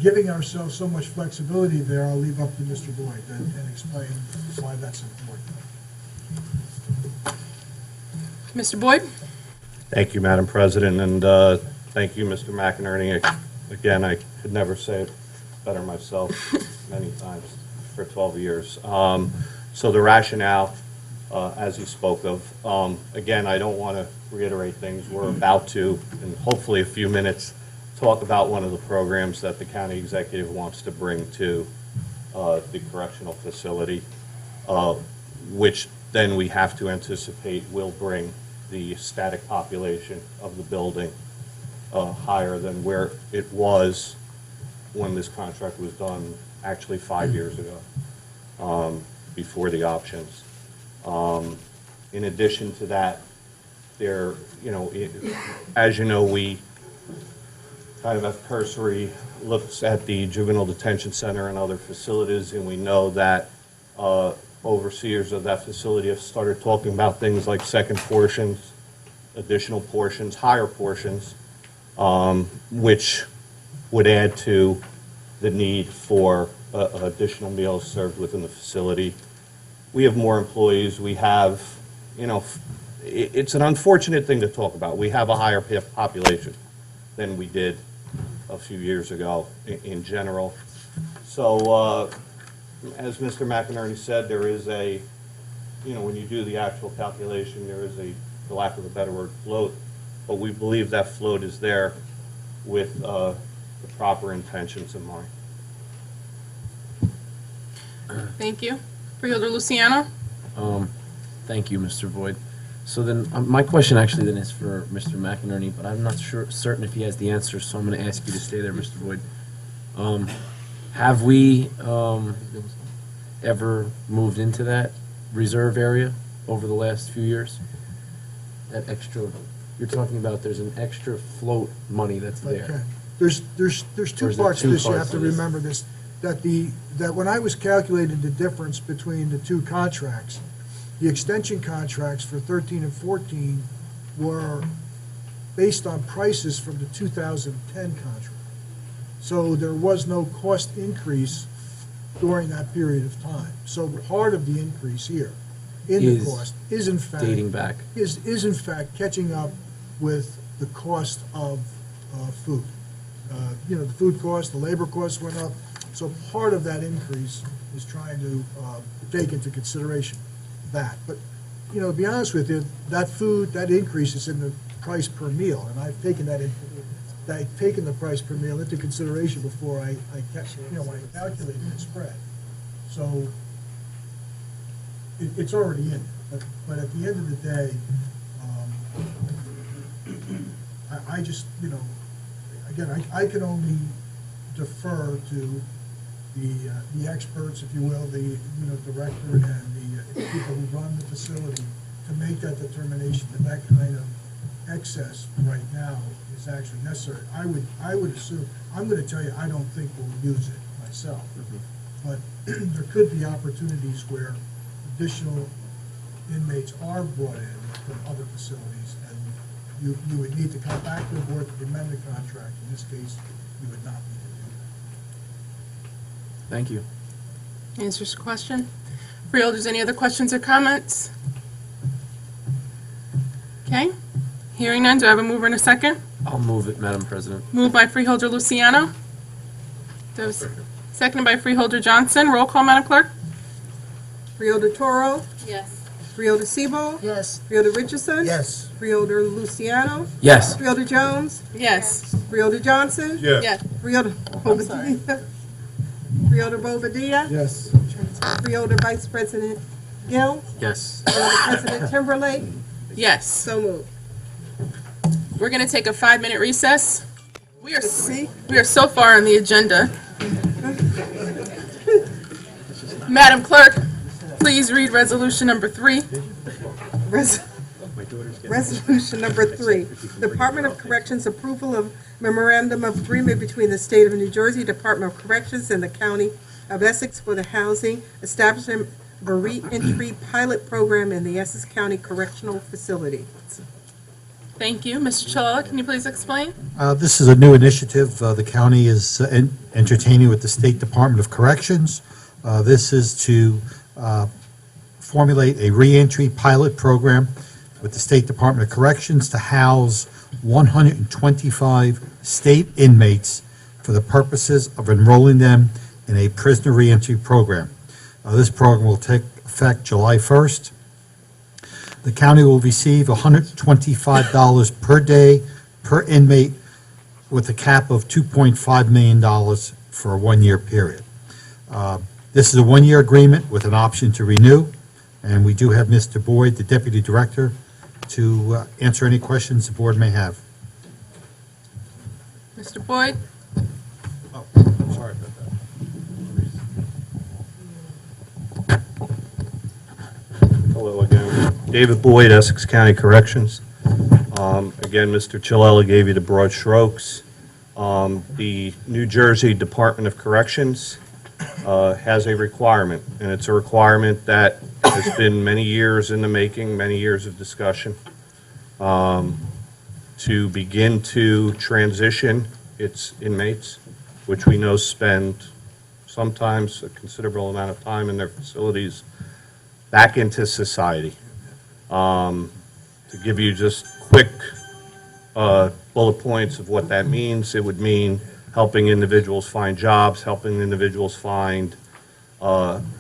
giving ourselves so much flexibility there, I'll leave up to Mr. Boyd and explain why that's important. Mr. Boyd? Thank you, Madam President, and thank you, Mr. McInerney. Again, I could never say it better myself many times for 12 years. So the rationale, as you spoke of, again, I don't want to reiterate things. We're about to, in hopefully a few minutes, talk about one of the programs that the county executive wants to bring to the correctional facility, which then we have to anticipate will bring the static population of the building higher than where it was when this contract was done, actually 5 years ago, before the options. In addition to that, as you know, we kind of a cursory looks at the juvenile detention center and other facilities, and we know that overseers of that facility have started talking about things like second portions, additional portions, higher portions, which would add to the need for additional meals served within the facility. We have more employees. We have, it's an unfortunate thing to talk about. We have a higher population than we did a few years ago in general. So, as Mr. McInerney said, there is a, when you do the actual calculation, there is a, for lack of a better word, float. But we believe that float is there with the proper intentions in mind. Thank you. Freeholder Luciano? Thank you, Mr. Boyd. So then, my question actually then is for Mr. McInerney, but I'm not certain if he has the answer, so I'm going to ask you to stay there, Mr. Boyd. Have we ever moved into that reserve area over the last few years? That extra, you're talking about there's an extra float money that's there. Okay. There's Or two is there parts to two this, you have parts to to this? remember this, that when I was calculating the difference between the two contracts, the extension contracts for 13 and 14 were based on prices from the 2010 contract. So there was no cost increase during that period of time. So part of the increase here in the cost is in fact dating back. is in fact catching up with the cost of food. The food cost, the labor costs went up, so part of that increase is trying to take into consideration that. But, to be honest with you, that increase is in the price per meal, and I've taken the price per meal into consideration before I calculated the spread. So it's already in, but at the end of the day, I just, again, I can only defer to the experts, if you will, the director and the people who run the facility to make that determination that kind of excess right now is actually necessary. I would assume, I'm going to tell you, I don't think we'll use it myself, but there could be opportunities where additional inmates are brought in from other facilities, and you would need to come back to the board to amend the contract. In this case, you would not need to do that. Thank you. Answers your question. Freeholders, any other questions or comments? Okay. Hearing none, do I have a mover and a second? I'll move it, Madam President. Moved by Freeholder Luciano. Seconded by Freeholder Johnson. Roll call, Madam Clerk. Freeholder Toro? Yes. Freeholder Sebo? Yes. Freeholder Richardson? Yes. Freeholder Luciano? Yes. Freeholder Jones? Yes. Freeholder Johnson? Yes. Freeholder Bobadilla? Freeholder Bobadilla? Yes. Freeholder Vice President Gill? Yes. Freeholder President Timberlake? Yes. So moved. We're going to take a 5-minute recess. We are so far on the agenda. Madam Clerk, please read resolution number 3. Resolution number 3, Department of Corrections approval of memorandum of agreement between the State of New Jersey Department of Corrections and the County of Essex for the housing establishment of a re-entry pilot program in the Essex County Correctional Facility. Thank you. Mr. Chilella, can you please explain? This is a new initiative the county is entertaining with the State Department of Corrections. This is to formulate a reentry pilot program with the State Department of Corrections to house 125 state inmates for the purposes of enrolling them in a prisoner reentry program. This program will take effect July 1st. The county will receive $125 per day per inmate with a cap of $2.5 million for a 1-year period. This is a 1-year agreement with an option to renew, and we do have Mr. Boyd, the Deputy Director, to answer any questions the board may have. Mr. Boyd? Oh, sorry about that. Hello again. David Boyd, Essex County Corrections. Again, Mr. Chilella gave you the broad strokes. The New Jersey Department of Corrections has a requirement, and it's a requirement that has been many years in the making, many years of discussion, to begin to transition its inmates, which we know spend sometimes a considerable amount of time in their facilities, back into society. To give you just quick bullet points of what that means, it would mean helping individuals find jobs, helping individuals find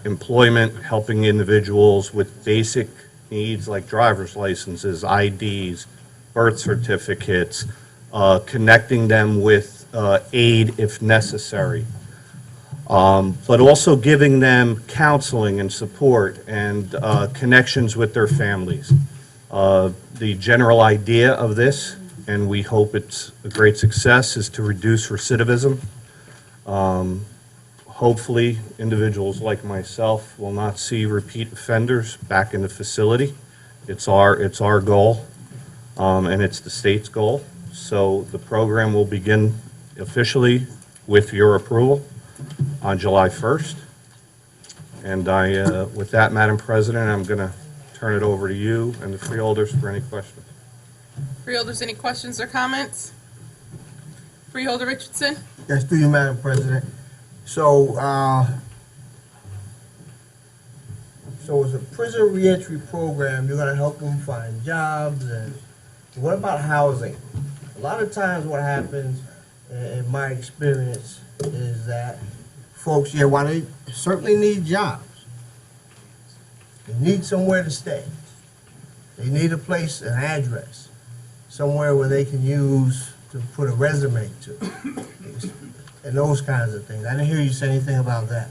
employment, helping individuals with basic needs like driver's licenses, IDs, birth certificates, connecting them with aid if necessary, but also giving them counseling and support and connections with their families. The general idea of this, and we hope it's a great success, is to reduce recidivism. Hopefully, individuals like myself will not see repeat offenders back in the facility. It's our goal, and it's the state's goal. So the program will begin officially with your approval on July 1st. And with that, Madam President, I'm going to turn it over to you and the freeholders for any questions. Freeholders, any questions or comments? Freeholder Richardson? Yes, through you, Madam President. So, so it's a prison reentry program. You're going to help them find jobs, and what about housing? A lot of times, what happens, in my experience, is that folks, while they certainly need jobs, they need somewhere to stay. They need a place, an address, somewhere where they can use to put a resume to, and those kinds of things. I didn't hear you say anything about that.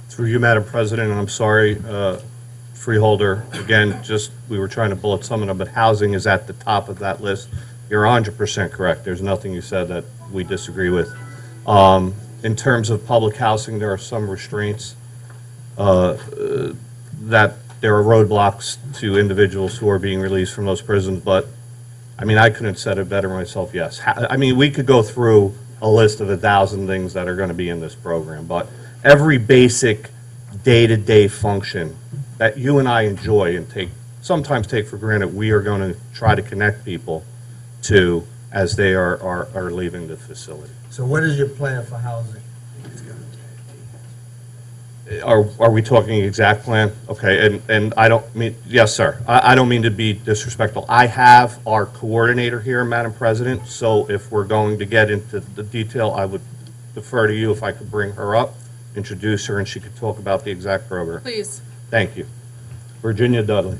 Through you, Madam President, and I'm sorry, freeholder, again, just, we were trying to bullet some of them, but housing is at the top of that list. You're 100% correct. There's nothing you said that we disagree with. In terms of public housing, there are some restraints that there are roadblocks to individuals who are being released from those prisons, but I mean, I couldn't have said it better myself, yes. I mean, we could go through a list of 1,000 things that are going to be in this program, but every basic day-to-day function that you and I enjoy and sometimes take for granted, we are going to try to connect people to as they are leaving the facility. So what is your plan for housing? Are we talking exact plan? Okay, and I don't mean, yes, sir. I don't mean to be disrespectful. I have our coordinator here, Madam President, so if we're going to get into the detail, I would defer to you if I could bring her up, introduce her, and she could talk about the exact program. Please. Thank you. Virginia Dudley.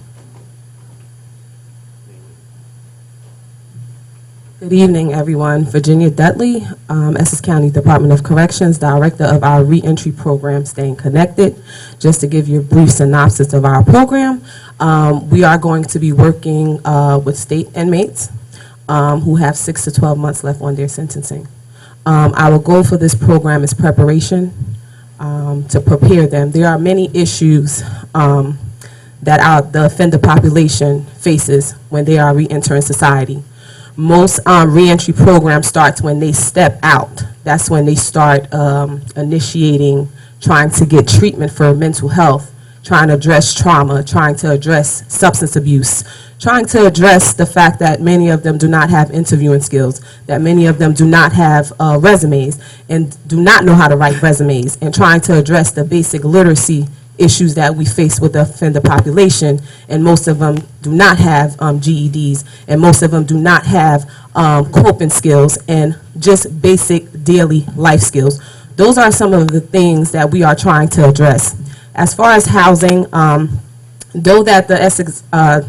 Good evening, everyone. Virginia Dudley, Essex County Department of Corrections, Director of our Reentry Program, Staying Connected. Just to give you a brief synopsis of our program, we are going to be working with state inmates who have 6 to 12 months left on their sentencing. Our goal for this program is preparation, to prepare them. There are many issues that the offender population faces when they are reentering society. Most reentry programs starts when they step out. That's when they start initiating, trying to get treatment for mental health, trying to address trauma, trying to address substance abuse, trying to address the fact that many of them do not have interviewing skills, that many of them do not have resumes and do not know how to write resumes, and trying to address the basic literacy issues that we face with the offender population, and most of them do not have GEDs, and most of them do not have coping skills and just basic daily life skills. Those are some of the things that we are trying to address. As far as housing, though that the Essex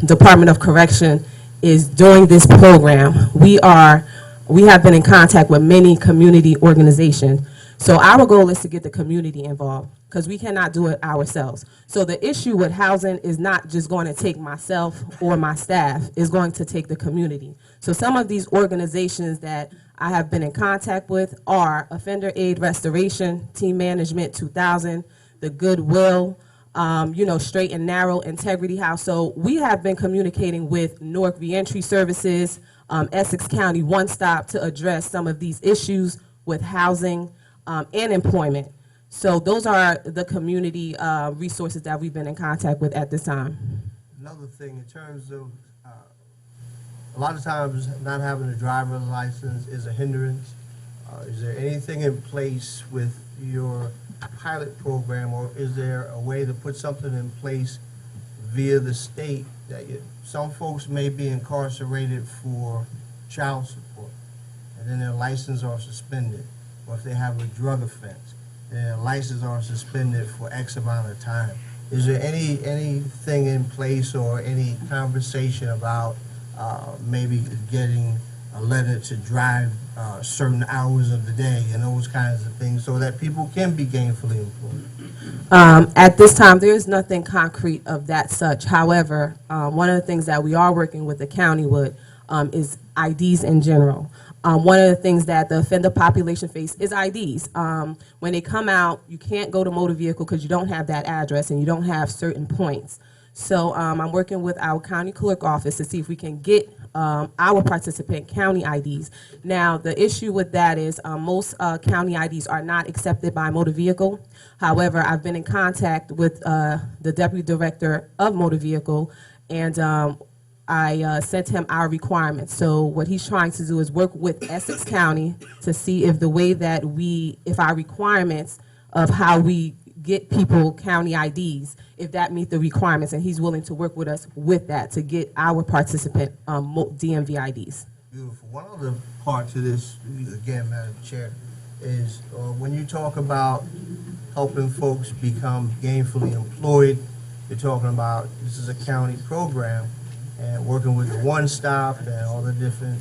Department of Correction is doing this program, we have been in contact with many community organizations. So our goal is to get the community involved, because we cannot do it ourselves. So the issue with housing is not just going to take myself or my staff, it's going to take the community. So some of these organizations that I have been in contact with are Offender Aid Restoration, Team Management 2000, the Goodwill, Straight and Narrow, Integrity House. So we have been communicating with Newark Reentry Services, Essex County one stop to address some of these issues with housing and employment. So those are the community resources that we've been in contact with at this time. Another thing, in terms of, a lot of times not having a driver's license is a hindrance. Is there anything in place with your pilot program, or is there a way to put something in place via the state that some folks may be incarcerated for child support, and then their license are suspended, or if they have a drug offense, then their license are suspended for X amount of time. Is there anything in place or any conversation about maybe getting a letter to drive certain hours of the day and those kinds of things so that people can be gainfully employed? At this time, there is nothing concrete of that such. However, one of the things that we are working with the county with is IDs in general. One of the things that the offender population face is IDs. When they come out, you can't go to motor vehicle because you don't have that address and you don't have certain points. So I'm working with our county clerk office to see if we can get our participant county IDs. Now, the issue with that is most county IDs are not accepted by motor vehicle. However, I've been in contact with the deputy director of motor vehicle, and I sent him our requirements. So what he's trying to do is work with Essex County to see if the way that if our requirements of how we get people county IDs, if that meet the requirements, and he's willing to work with us with that to get our participant DMV IDs. Beautiful. One other part to this, again, Madam Chair, is when you talk about helping folks become gainfully employed, you're talking about this is a county program, and working with the One Stop and all the different,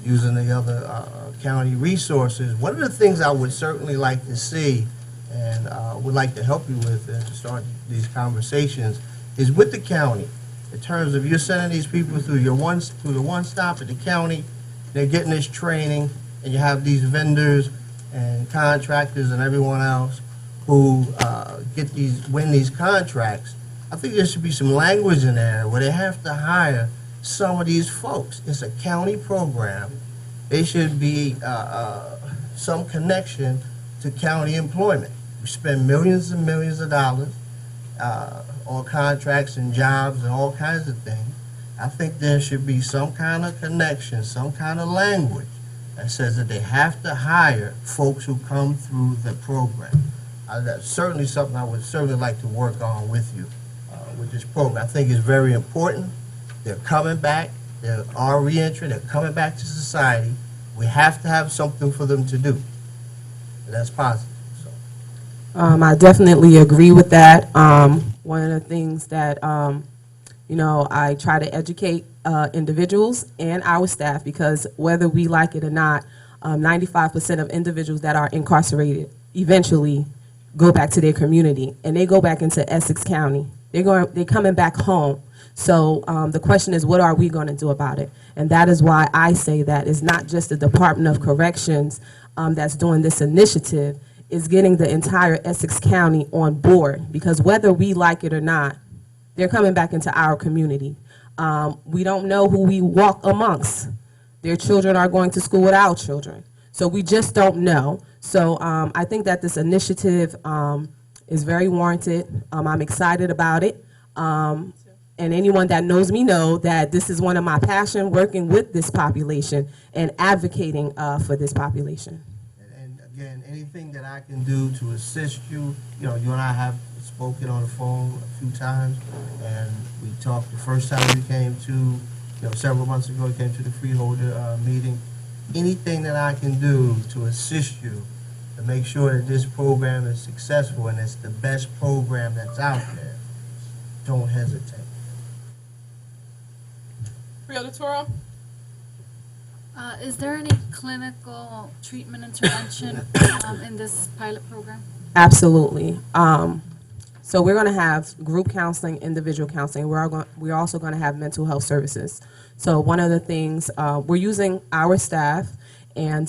using the other county resources. One of the things I would certainly like to see and would like to help you with and to start these conversations is with the county. In terms of you're sending these people through the One Stop at the county, they're getting this training, and you have these vendors and contractors and everyone else who win these contracts. I think there should be some language in there where they have to hire some of these folks. It's a county program. There should be some connection to county employment. We spend millions and millions of dollars on contracts and jobs and all kinds of things. I think there should be some kind of connection, some kind of language that says that they have to hire folks who come through the program. That's certainly something I would certainly like to work on with you with this program. I think it's very important. They're coming back. They are reentering. They're coming back to society. We have to have something for them to do. And that's positive. So. I definitely agree with that. One of the things that I try to educate individuals and our staff, because whether we like it or not, 95% of individuals that are incarcerated eventually go back to their community, and they go back into Essex County. They're coming back home. So the question is, what are we going to do about it? And that is why I say that it's not just the Department of Corrections that's doing this initiative. It's getting the entire Essex County on board, because whether we like it or not, they're coming back into our community. We don't know who we walk amongst. Their children are going to school with our children. So we just don't know. So I think that this initiative is very warranted. I'm excited about it. And anyone that knows me know that this is one of my passions, working with this population and advocating for this population. And again, anything that I can do to assist you, you and I have spoken on the phone a few times, and we talked the first time you came to, several months ago, you came to the Freeholder meeting. Anything that I can do to assist you to make sure that this program is successful and it's the best program that's out there, don't hesitate. Freeholder Toro? Is there any clinical treatment intervention in this pilot program? Absolutely. So we're going to have group counseling, individual counseling. We're also going to have mental health services. So one of the things, we're using our staff, and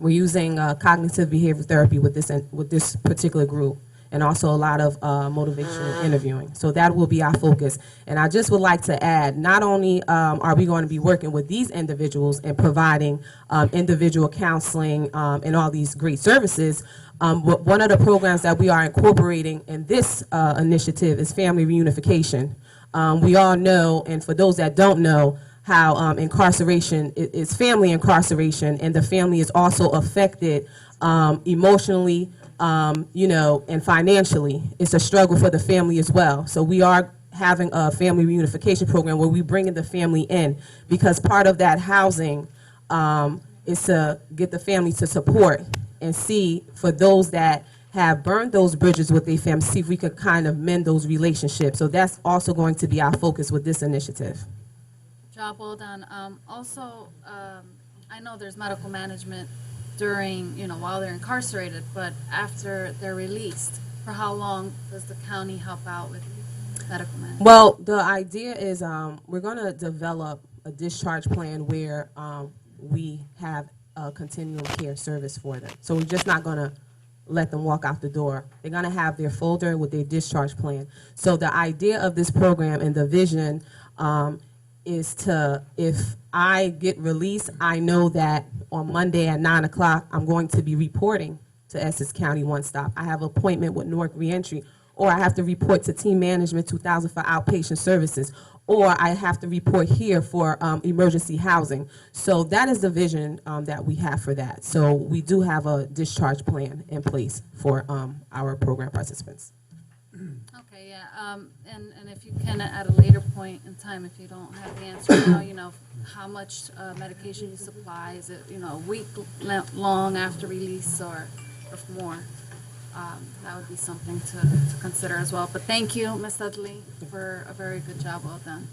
we're using cognitive behavior therapy with this particular group. and also a lot of motivational interviewing. So that will be our focus. And I just would like to add, not only are we going to be working with these individuals and providing individual counseling and all these great services, but one of the programs that we are incorporating in this initiative is family reunification. We all know, and for those that don't know, how incarceration is family incarceration, and the family is also affected emotionally, and financially. It's a struggle for the family as well. So we are having a family reunification program where we bring in the family in, because part of that housing is to get the family to support and see, for those that have burned those bridges with their family, see if we could kind of mend those relationships. So that's also going to be our focus with this initiative. Job well done. Also, I know there's medical management during, while they're incarcerated, but after they're released, for how long does the county help out with medical management? Well, the idea is we're going to develop a discharge plan where we have a continuum care service for them. So we're just not going to let them walk out the door. They're going to have their folder with their discharge plan. So the idea of this program and the vision is to, if I get released, I know that on Monday at 9 o'clock, I'm going to be reporting to Essex County One Stop. I have an appointment with Newark Reentry, or I have to report to Team Management 2000 for outpatient services, or I have to report here for emergency housing. So that is the vision that we have for that. So we do have a discharge plan in place for our program participants. Okay, yeah, and if you can, at a later point in time, if you don't have the answer now, how much medication you supply, is it, a week long after release or more? That would be something to consider as well. But thank you, Ms. Dudley, for a very good job, well done.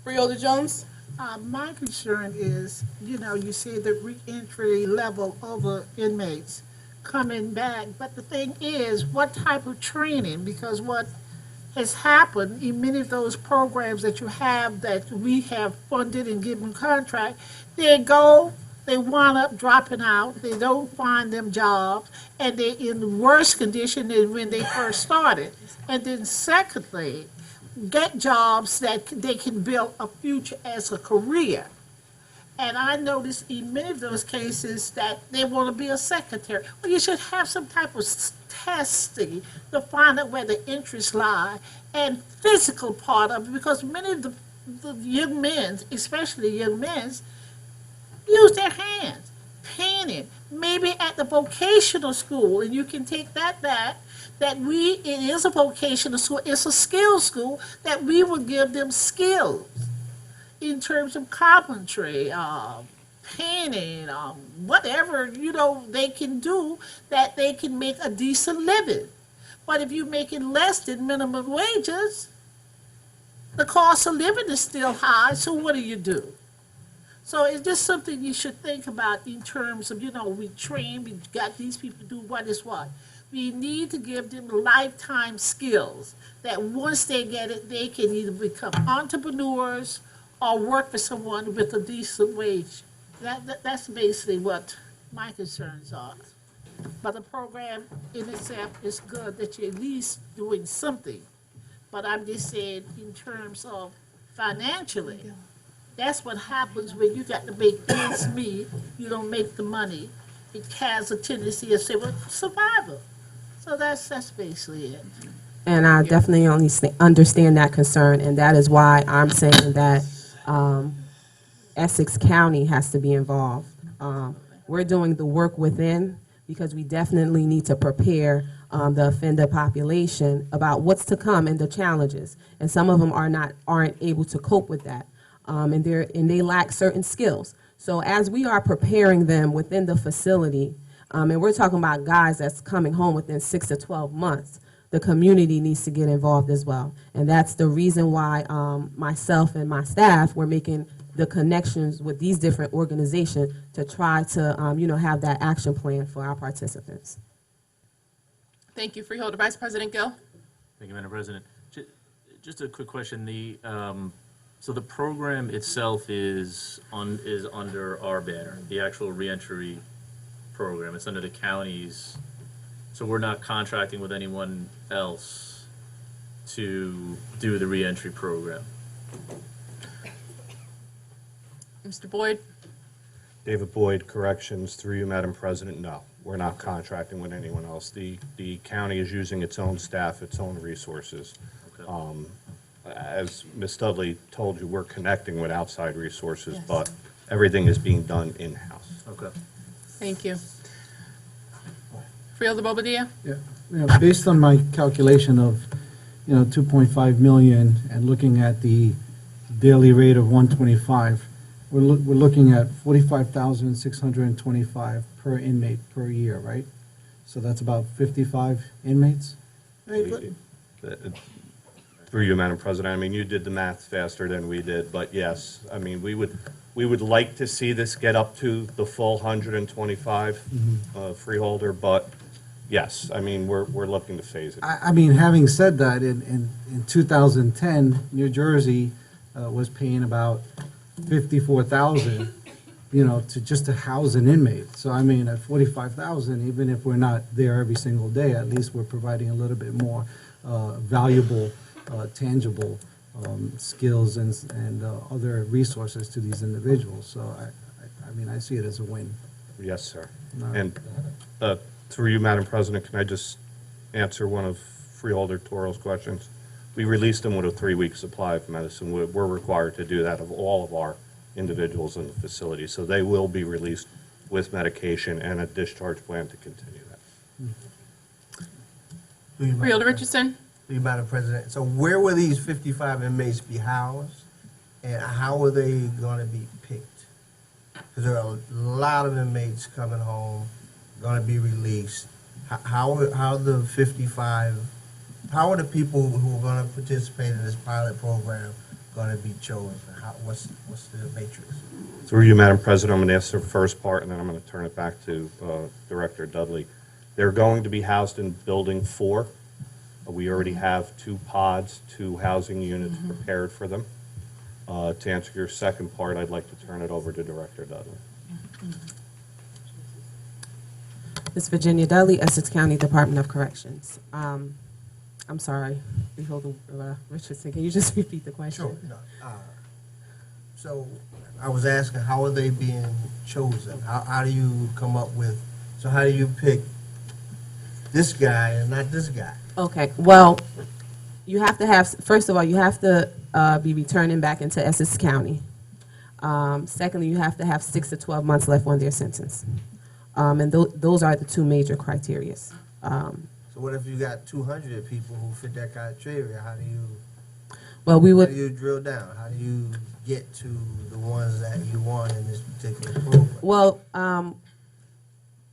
Freeholder Jones? My concern is, you see the reentry level of the inmates coming back, but the thing is, what type of training? Because what has happened in many of those programs that you have, that we have funded and given contract, they wind up dropping out, they don't find them jobs, and they're in worse condition than when they first started. And then secondly, get jobs that they can build a future as a career. And I noticed in many of those cases that they want to be a secretary. Well, you should have some type of testing to find out where the interests lie, and physical part of it, because many of the young men, especially young men, use their hands, painting, maybe at the vocational school, and you can take that back, it is a vocational school, it's a skill school, that we will give them skills in terms of carpentry, painting, whatever, they can do, that they can make a decent living. But if you're making less than minimum wages, the cost of living is still high, so what do you do? So it's just something you should think about in terms of, we train, we got these people to do what is what. We need to give them lifetime skills that once they get it, they can either become entrepreneurs or work for someone with a decent wage. That's basically what my concerns are. But the program in itself is good that you're at least doing something. But I'm just saying in terms of financially, that's what happens when you got to make ends meet, you don't make the money. It has a tendency to say, well, survival. So that's basically it. And I definitely understand that concern, and that is why I'm saying that Essex County has to be involved. We're doing the work within, because we definitely need to prepare the offender population about what's to come and the challenges. And some of them aren't able to cope with that, and they lack certain skills. So as we are preparing them within the facility, and we're talking about guys that's coming home within 6 to 12 months, the community needs to get involved as well. And that's the reason why myself and my staff were making the connections with these different organizations to try to, have that action plan for our participants. Thank you, Freeholder. Vice President Gill? Thank you, Madam President. Just a quick question. So the program itself is under our banner, the actual reentry program. It's under the county's, so we're not contracting with anyone else to do the reentry program. Mr. Boyd? David Boyd, Corrections, through you, Madam President, no, we're not contracting with anyone else. The county is using its own staff, its own resources. As Ms. Dudley told you, we're connecting with outside resources, Yes. but everything is being done in-house. Okay. Thank you. Freeholder Bobadilla? Yeah, based on my calculation of, 2.5 million and looking at the daily rate of 125, we're looking at 45,625 per inmate per year, right? So that's about 55 inmates? Through you, Madam President, I mean, you did the math faster than we did, but yes, I mean, we would like to see this get up to the full 125 freeholder, but yes, I mean, we're looking to phase it. I mean, having said that, in 2010, New Jersey was paying about 54,000, to house an inmate. So I mean, at 45,000, even if we're not there every single day, at least we're providing a little bit more valuable, tangible skills and other resources to these individuals. So I mean, I see it as a win. Yes, sir. No. And through you, Madam President, can I just answer one of Freeholder Toro's questions? We released them with a 3-week supply of medicine. We're required to do that of all of our individuals in the facility. So they will be released with medication and a discharge plan to continue that. Freeholder Richardson? Through you, Madam President. So where will these 55 inmates be housed, and how are they going to be picked? Because there are a lot of inmates coming home, going to be released. How are the 55, how are the people who are going to participate in this pilot program going to be chosen? What's the matrix? Through you, Madam President, I'm going to answer the first part, and then I'm going to turn it back to Director Dudley. They're going to be housed in Building 4. We already have 2 pods, 2 housing units prepared for them. To answer your second part, I'd like to turn it over to Director Dudley. Ms. Virginia Dudley, Essex County Department of Corrections. I'm sorry, Freeholder Richardson, can you just repeat the question? Sure. No. So I was asking, how are they being chosen? How do you come up with, so how do you pick this guy and not this guy? Okay, well, you have to have, first of all, you have to be returning back into Essex County. Secondly, you have to have 6 to 12 months left on their sentence. And those are the 2 major criteria. So what if you got 200 people who fit that criteria? How do you, well, how do you drill down? How do you get to the ones that you want in this particular program? Well,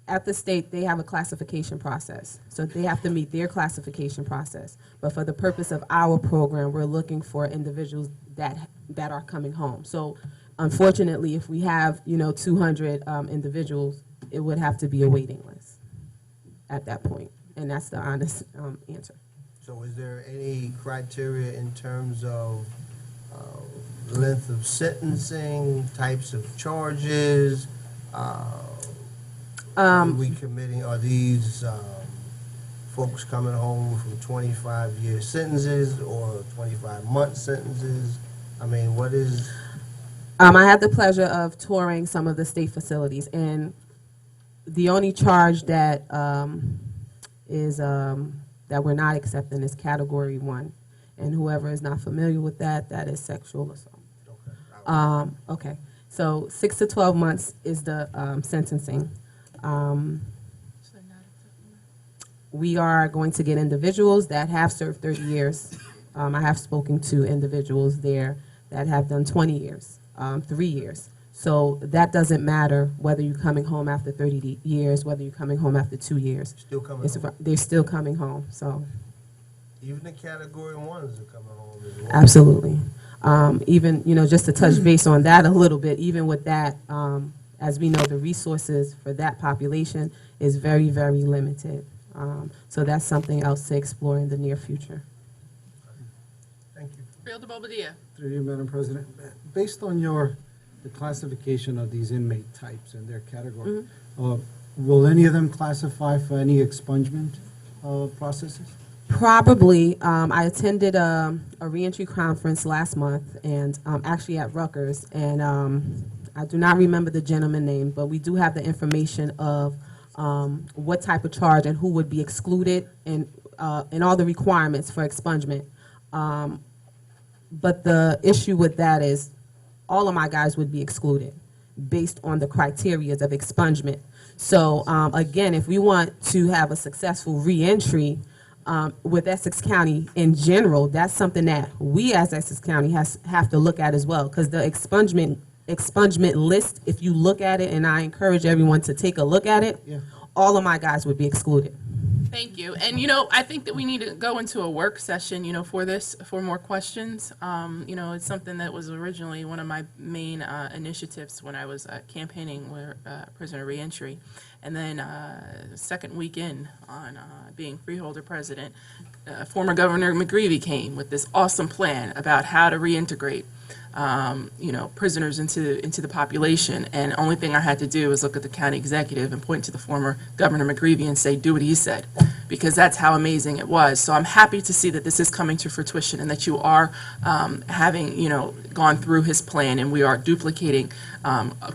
at the state, they have a classification process. So they have to meet their classification process. But for the purpose of our program, we're looking for individuals that are coming home. So unfortunately, if we have, 200 individuals, it would have to be a waiting list at that point. And that's the honest answer. So is there any criteria in terms of length of sentencing, types of charges? Are we committing, are these folks coming home from 25-year sentences or 25-month sentences? I mean, what is? I had the pleasure of touring some of the state facilities, and the only charge that is that we're not accepting is Category 1, and whoever is not familiar with that, that is sexual assault. Okay, so 6 to 12 months is the sentencing. We are going to get individuals that have served 30 years. I have spoken to individuals there that have done 20 years, 3 years. So that doesn't matter whether you're coming home after 30 years, whether you're coming home after 2 years. Still coming home. They're still coming home, so. Even the Category 1s are coming home as well. Absolutely. Even, just to touch base on that a little bit, even with that, as we know, the resources for that population is very, very limited. So that's something else to explore in the near future. Thank you. Freeholder Bobadilla? Through you, Madam President, based on the classification of these inmate types and their category, Will any of them classify for any expungement processes? Probably. I attended a reentry conference last month, and actually at Rutgers, and I do not remember the gentleman's name, but we do have the information of what type of charge and who would be excluded, and all the requirements for expungement. But the issue with that is all of my guys would be excluded based on the criteria of expungement. So again, if we want to have a successful reentry with Essex County in general, that's something that we as Essex County have to look at as well, because the expungement list, if you look at it, and I encourage everyone to take a look at it, all of my guys would be excluded. Thank you. And, I think that we need to go into a work session, for this, for more questions. It's something that was originally one of my main initiatives when I was campaigning with prisoner reentry. And then second week in on being freeholder president, former Governor McGreevy came with this awesome plan about how to reintegrate prisoners into the population. And the only thing I had to do was look at the county executive and point to the former Governor McGreevy and say, do what he said, because that's how amazing it was. So I'm happy to see that this is coming to fruition and that you are having, gone through his plan, and we are duplicating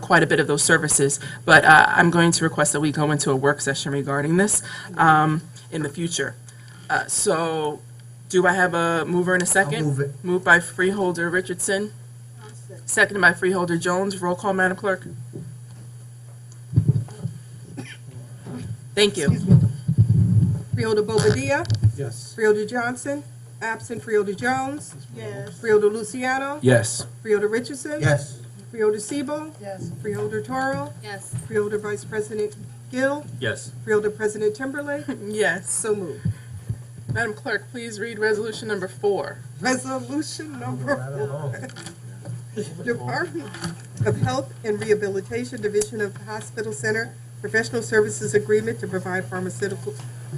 quite a bit of those services. But I'm going to request that we go into a work session regarding this in the future. So do I have a mover and a second? I'll move it. Moved by Freeholder Richardson. Seconded by Freeholder Jones. Roll call, Madam Clerk. Thank you. Freeholder Bobadilla. Yes. Freeholder Johnson. Absent Freeholder Jones. Yes. Freeholder Luciano. Yes. Freeholder Richardson. Yes. Freeholder Siebel. Yes. Freeholder Toro. Yes. Freeholder Vice President Gill. Yes. Freeholder President Timberlake. Yes. So moved. Madam Clerk, please read resolution number 4. Resolution number 4. Department of Health and Rehabilitation, Division of Hospital Center, Professional Services Agreement to provide pharmaceutical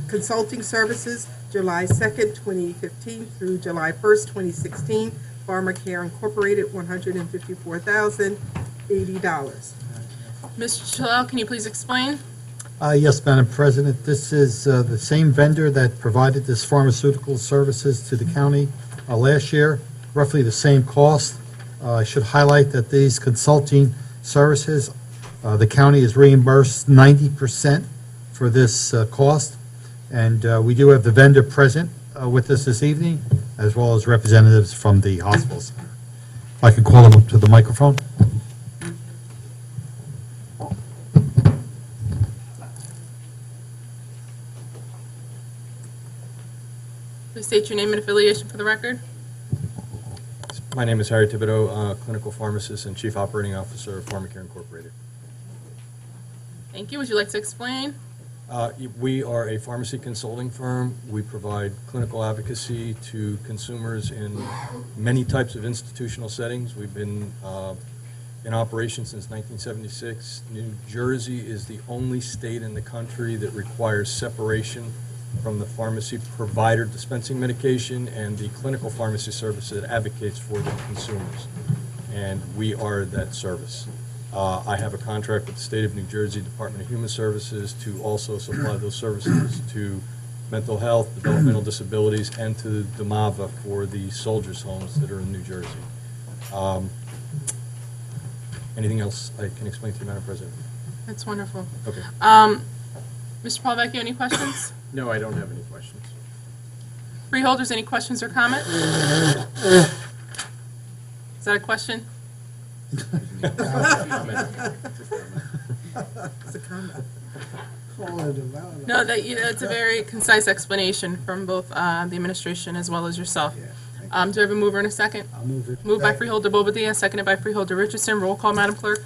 consulting services, July 2nd, 2015 through July 1st, 2016. Pharmacare Incorporated, $154,080. Mr. Chalal, can you please explain? Yes, Madam President, this is the same vendor that provided this pharmaceutical services to the county last year, roughly the same cost. I should highlight that these consulting services, the county is reimbursed 90% for this cost, and we do have the vendor present with us this evening, as well as representatives from the hospitals. If I could call them up to the microphone. Please state your name and affiliation for the record. My name is Harry Thibodeau, clinical pharmacist and chief operating officer of Pharmacare Incorporated. Thank you. Would you like to explain? We are a pharmacy consulting firm. We provide clinical advocacy to consumers in many types of institutional settings. We've been in operation since 1976. New Jersey is the only state in the country that requires separation from the pharmacy provider dispensing medication and the clinical pharmacy service that advocates for the consumers. And we are that service. I have a contract with the State of New Jersey Department of Human Services to also supply those services to mental health, developmental disabilities, and to DMAVA for the soldiers' homes that are in New Jersey. Anything else I can explain to you, Madam President? That's wonderful. Okay. Mr. Paulvecchio, any questions? No, I don't have any questions. Freeholders, any questions or comments? Is that a question? It's a comment. No, it's a very concise explanation from both the administration as well as yourself. Do I have a mover and a second? I'll move it. Moved by Freeholder Bobadilla, seconded by Freeholder Richardson. Roll call, Madam Clerk.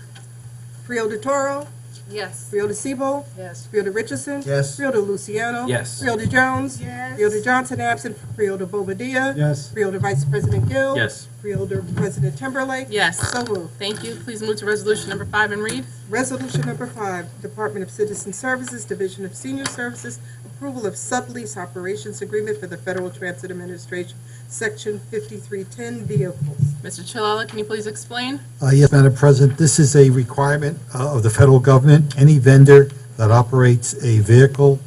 Freeholder Toro. Yes. Freeholder Siebel. Yes. Freeholder Richardson. Yes. Freeholder Luciano. Yes. Freeholder Jones. Yes. Freeholder Johnson absent. Freeholder Bobadilla. Yes. Freeholder Vice President Gill. Yes. Freeholder President Timberlake. Yes. So moved. Thank you. Please move to resolution number 5 and read. Resolution number 5, Department of Citizen Services, Division of Senior Services, approval of sublease operations agreement for the Federal Transit Administration, Section 5310 vehicles. Mr. Chilala, can you please explain? Yes, Madam President, this is a requirement of the federal government. Any vendor that operates a vehicle,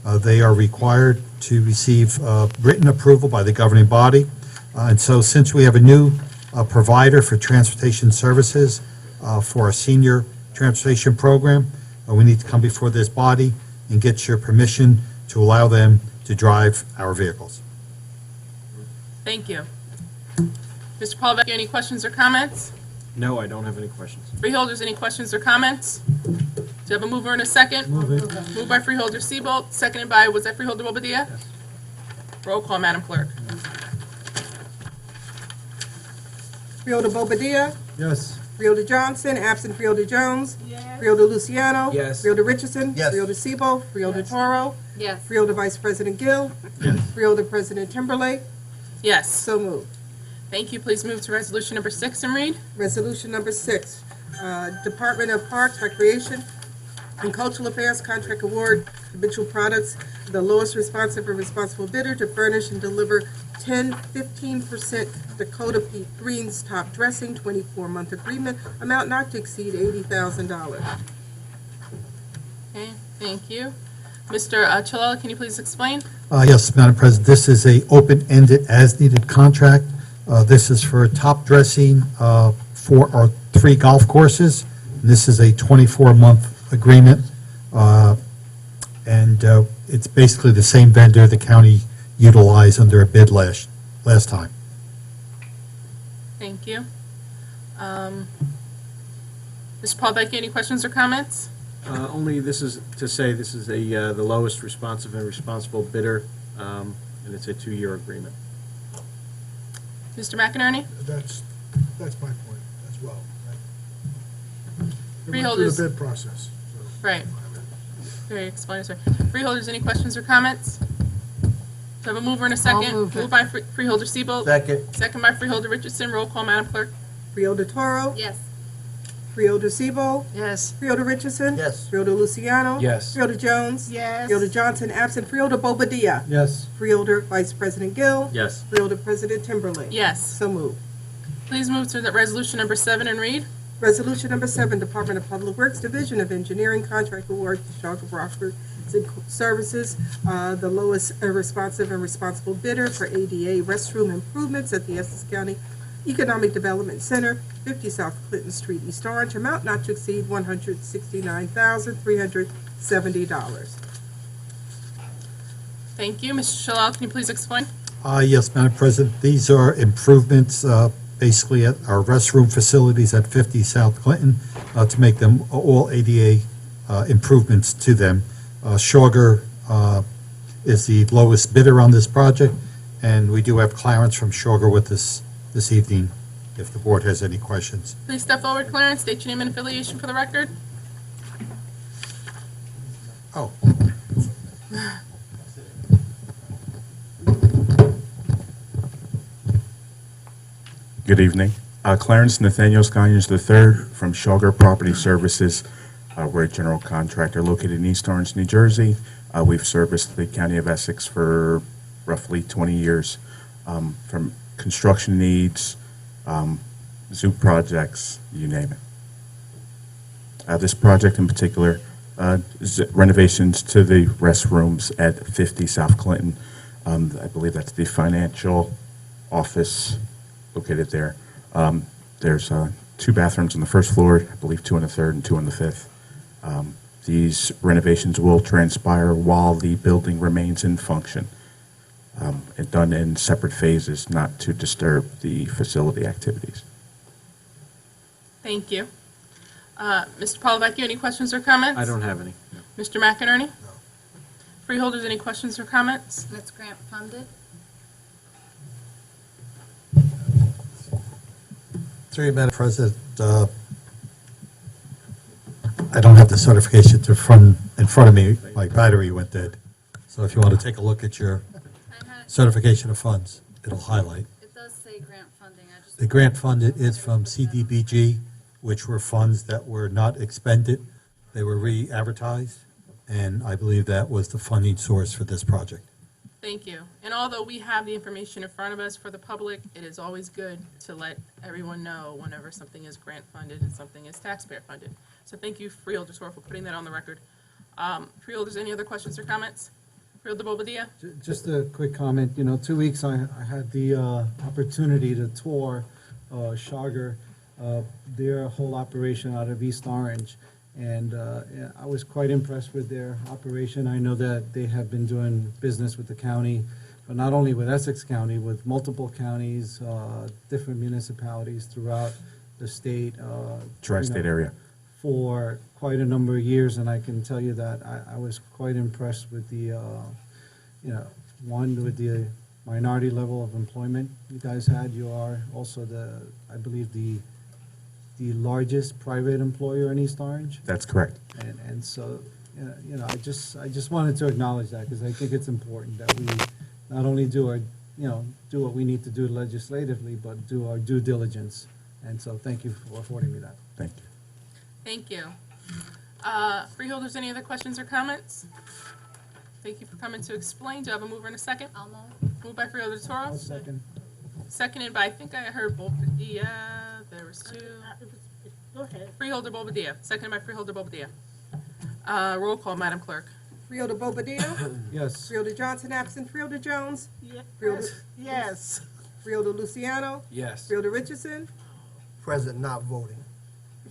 they are required to receive written approval by the governing body. And so since we have a new provider for transportation services for our senior transportation program, we need to come before this body and get your permission to allow them to drive our vehicles. Thank you. Mr. Paulovecchio, any questions or comments? No, I don't have any questions. Freeholders, any questions or comments? Do you have a mover and a second? Move it. Moved by Freeholder Seabolt, seconded by, was that Freeholder Bobadilla? Yes. Roll call, Madam Clerk. Freeholder Bobadilla. Yes. Freeholder Johnson, absent Freeholder Jones. Freeholder Luciano. Yes. Freeholder Richardson. Yes. Freeholder Sebo. Freeholder Toro. Yes. Freeholder Vice President Gill. Yes. Freeholder President Timberlake. Yes. So moved. Thank you. Please move to resolution number 6 and read. Resolution number 6, Department of Parks, Recreation, and Cultural Affairs Contract Award, habitual products, the lowest responsive and responsible bidder to furnish and deliver 15% Dakota Pete Greens top dressing, 24-month agreement, amount not to exceed $80,000. Okay, thank you. Mr. Chilella, can you please explain? Yes, Madam President, this is a open-ended as-needed contract. This is for top dressing for our 3 golf courses. This is a 24-month agreement, and it's basically the same vendor the county utilized under a bid last time. Thank you. Mr. Paulovecchio, any questions or comments? Only this is to say this is the lowest responsive and responsible bidder, and it's a 2-year agreement. Mr. McInerney? That's my point as well. It went through Freeholders. the bid process. So. Right. Very explanatory. Freeholders, any questions or comments? Do I have a mover and a second? I'll move it. Moved by Freeholder Seabolt. Second. Second by Freeholder Richardson. Roll call, Madam Clerk. Freeholder Toro. Yes. Freeholder Sebo. Yes. Freeholder Richardson. Yes. Freeholder Luciano. Yes. Freeholder Jones. Yes. Freeholder Johnson, absent Freeholder Bobadilla. Yes. Freeholder Vice President Gill. Yes. Freeholder President Timberlake. Yes. So moved. Please move to the resolution number 7 and read. Resolution number 7, Department of Public Works, Division of Engineering, Contract Award to Shaw Rockford Services, the lowest responsive and responsible bidder for ADA restroom improvements at the Essex County Economic Development Center, 50 South Clinton Street, East Orange, amount not to exceed $169,370. Thank you. Mr. Shalal, can you please explain? Yes, Madam President, these are improvements basically at our restroom facilities at 50 South Clinton to make them all ADA improvements to them. Sugar is the lowest bidder on this project, and we do have Clarence from Sugar with us this evening if the board has any questions. Please step forward, Clarence. State your name and affiliation for the record. Oh. Good evening. Clarence Nathaniel Scanyas III from Sugar Property Services. We're a general contractor located in East Orange, New Jersey. We've serviced the County of Essex for roughly 20 years, from construction needs, zoo projects, you name it. This project in particular is renovations to the restrooms at 50 South Clinton. I believe that's the financial office located there. There's 2 bathrooms on the first floor, I believe 2 on the third and 2 on the fifth. These renovations will transpire while the building remains in function, and done in separate phases, not to disturb the facility activities. Thank you. Mr. Paulovecchio, any questions or comments? I don't have any. No. Mr. McInerney? No. Freeholders, any questions or comments? It's grant funded. Through you, Madam President, I don't have the certification in front of me. My battery went dead. So if you want to take a look at your certification of funds, it'll highlight. It does say grant funding. The grant funded is from CDBG, which were funds that were not expended. They were re-advertised, and I believe that was the funding source for this project. Thank you. And although we have the information in front of us for the public, it is always good to let everyone know whenever something is grant funded and something is taxpayer funded. So thank you, Freeholders, for putting that on the record. Freeholders, any other questions or comments? Freeholder Bobadilla? Just a quick comment, 2 weeks I had the opportunity to tour Schauger, their whole operation out of East Orange, and yeah, I was quite impressed with their operation. I know that they have been doing business with the county, but not only with Essex County, with multiple counties, different municipalities throughout the state. Tri-state area. For quite a number of years, and I can tell you that I was quite impressed with the, with the minority level of employment you guys had. You are also I believe, the largest private employer in East Orange. That's correct. And so, I just wanted to acknowledge that, because I think it's important that we not only do what we need to do legislatively, but do our due diligence. And so thank you for affording me that. Thank you. Thank you. Freeholders, any other questions or comments? Thank you for coming to explain. Do I have a mover and a second? I'll move. Moved by Freeholder Toro. I'll second. Seconded by, I think I heard Bobadilla. There was two. Go ahead. Freeholder Bobadilla. Seconded by Freeholder Bobadilla. Roll call, Madam Clerk. Freeholder Bobadilla? Yes. Freeholder Johnson absent. Freeholder Jones? Yes. Yes. Freeholder Luciano? Yes. Freeholder Richardson? Present, not voting.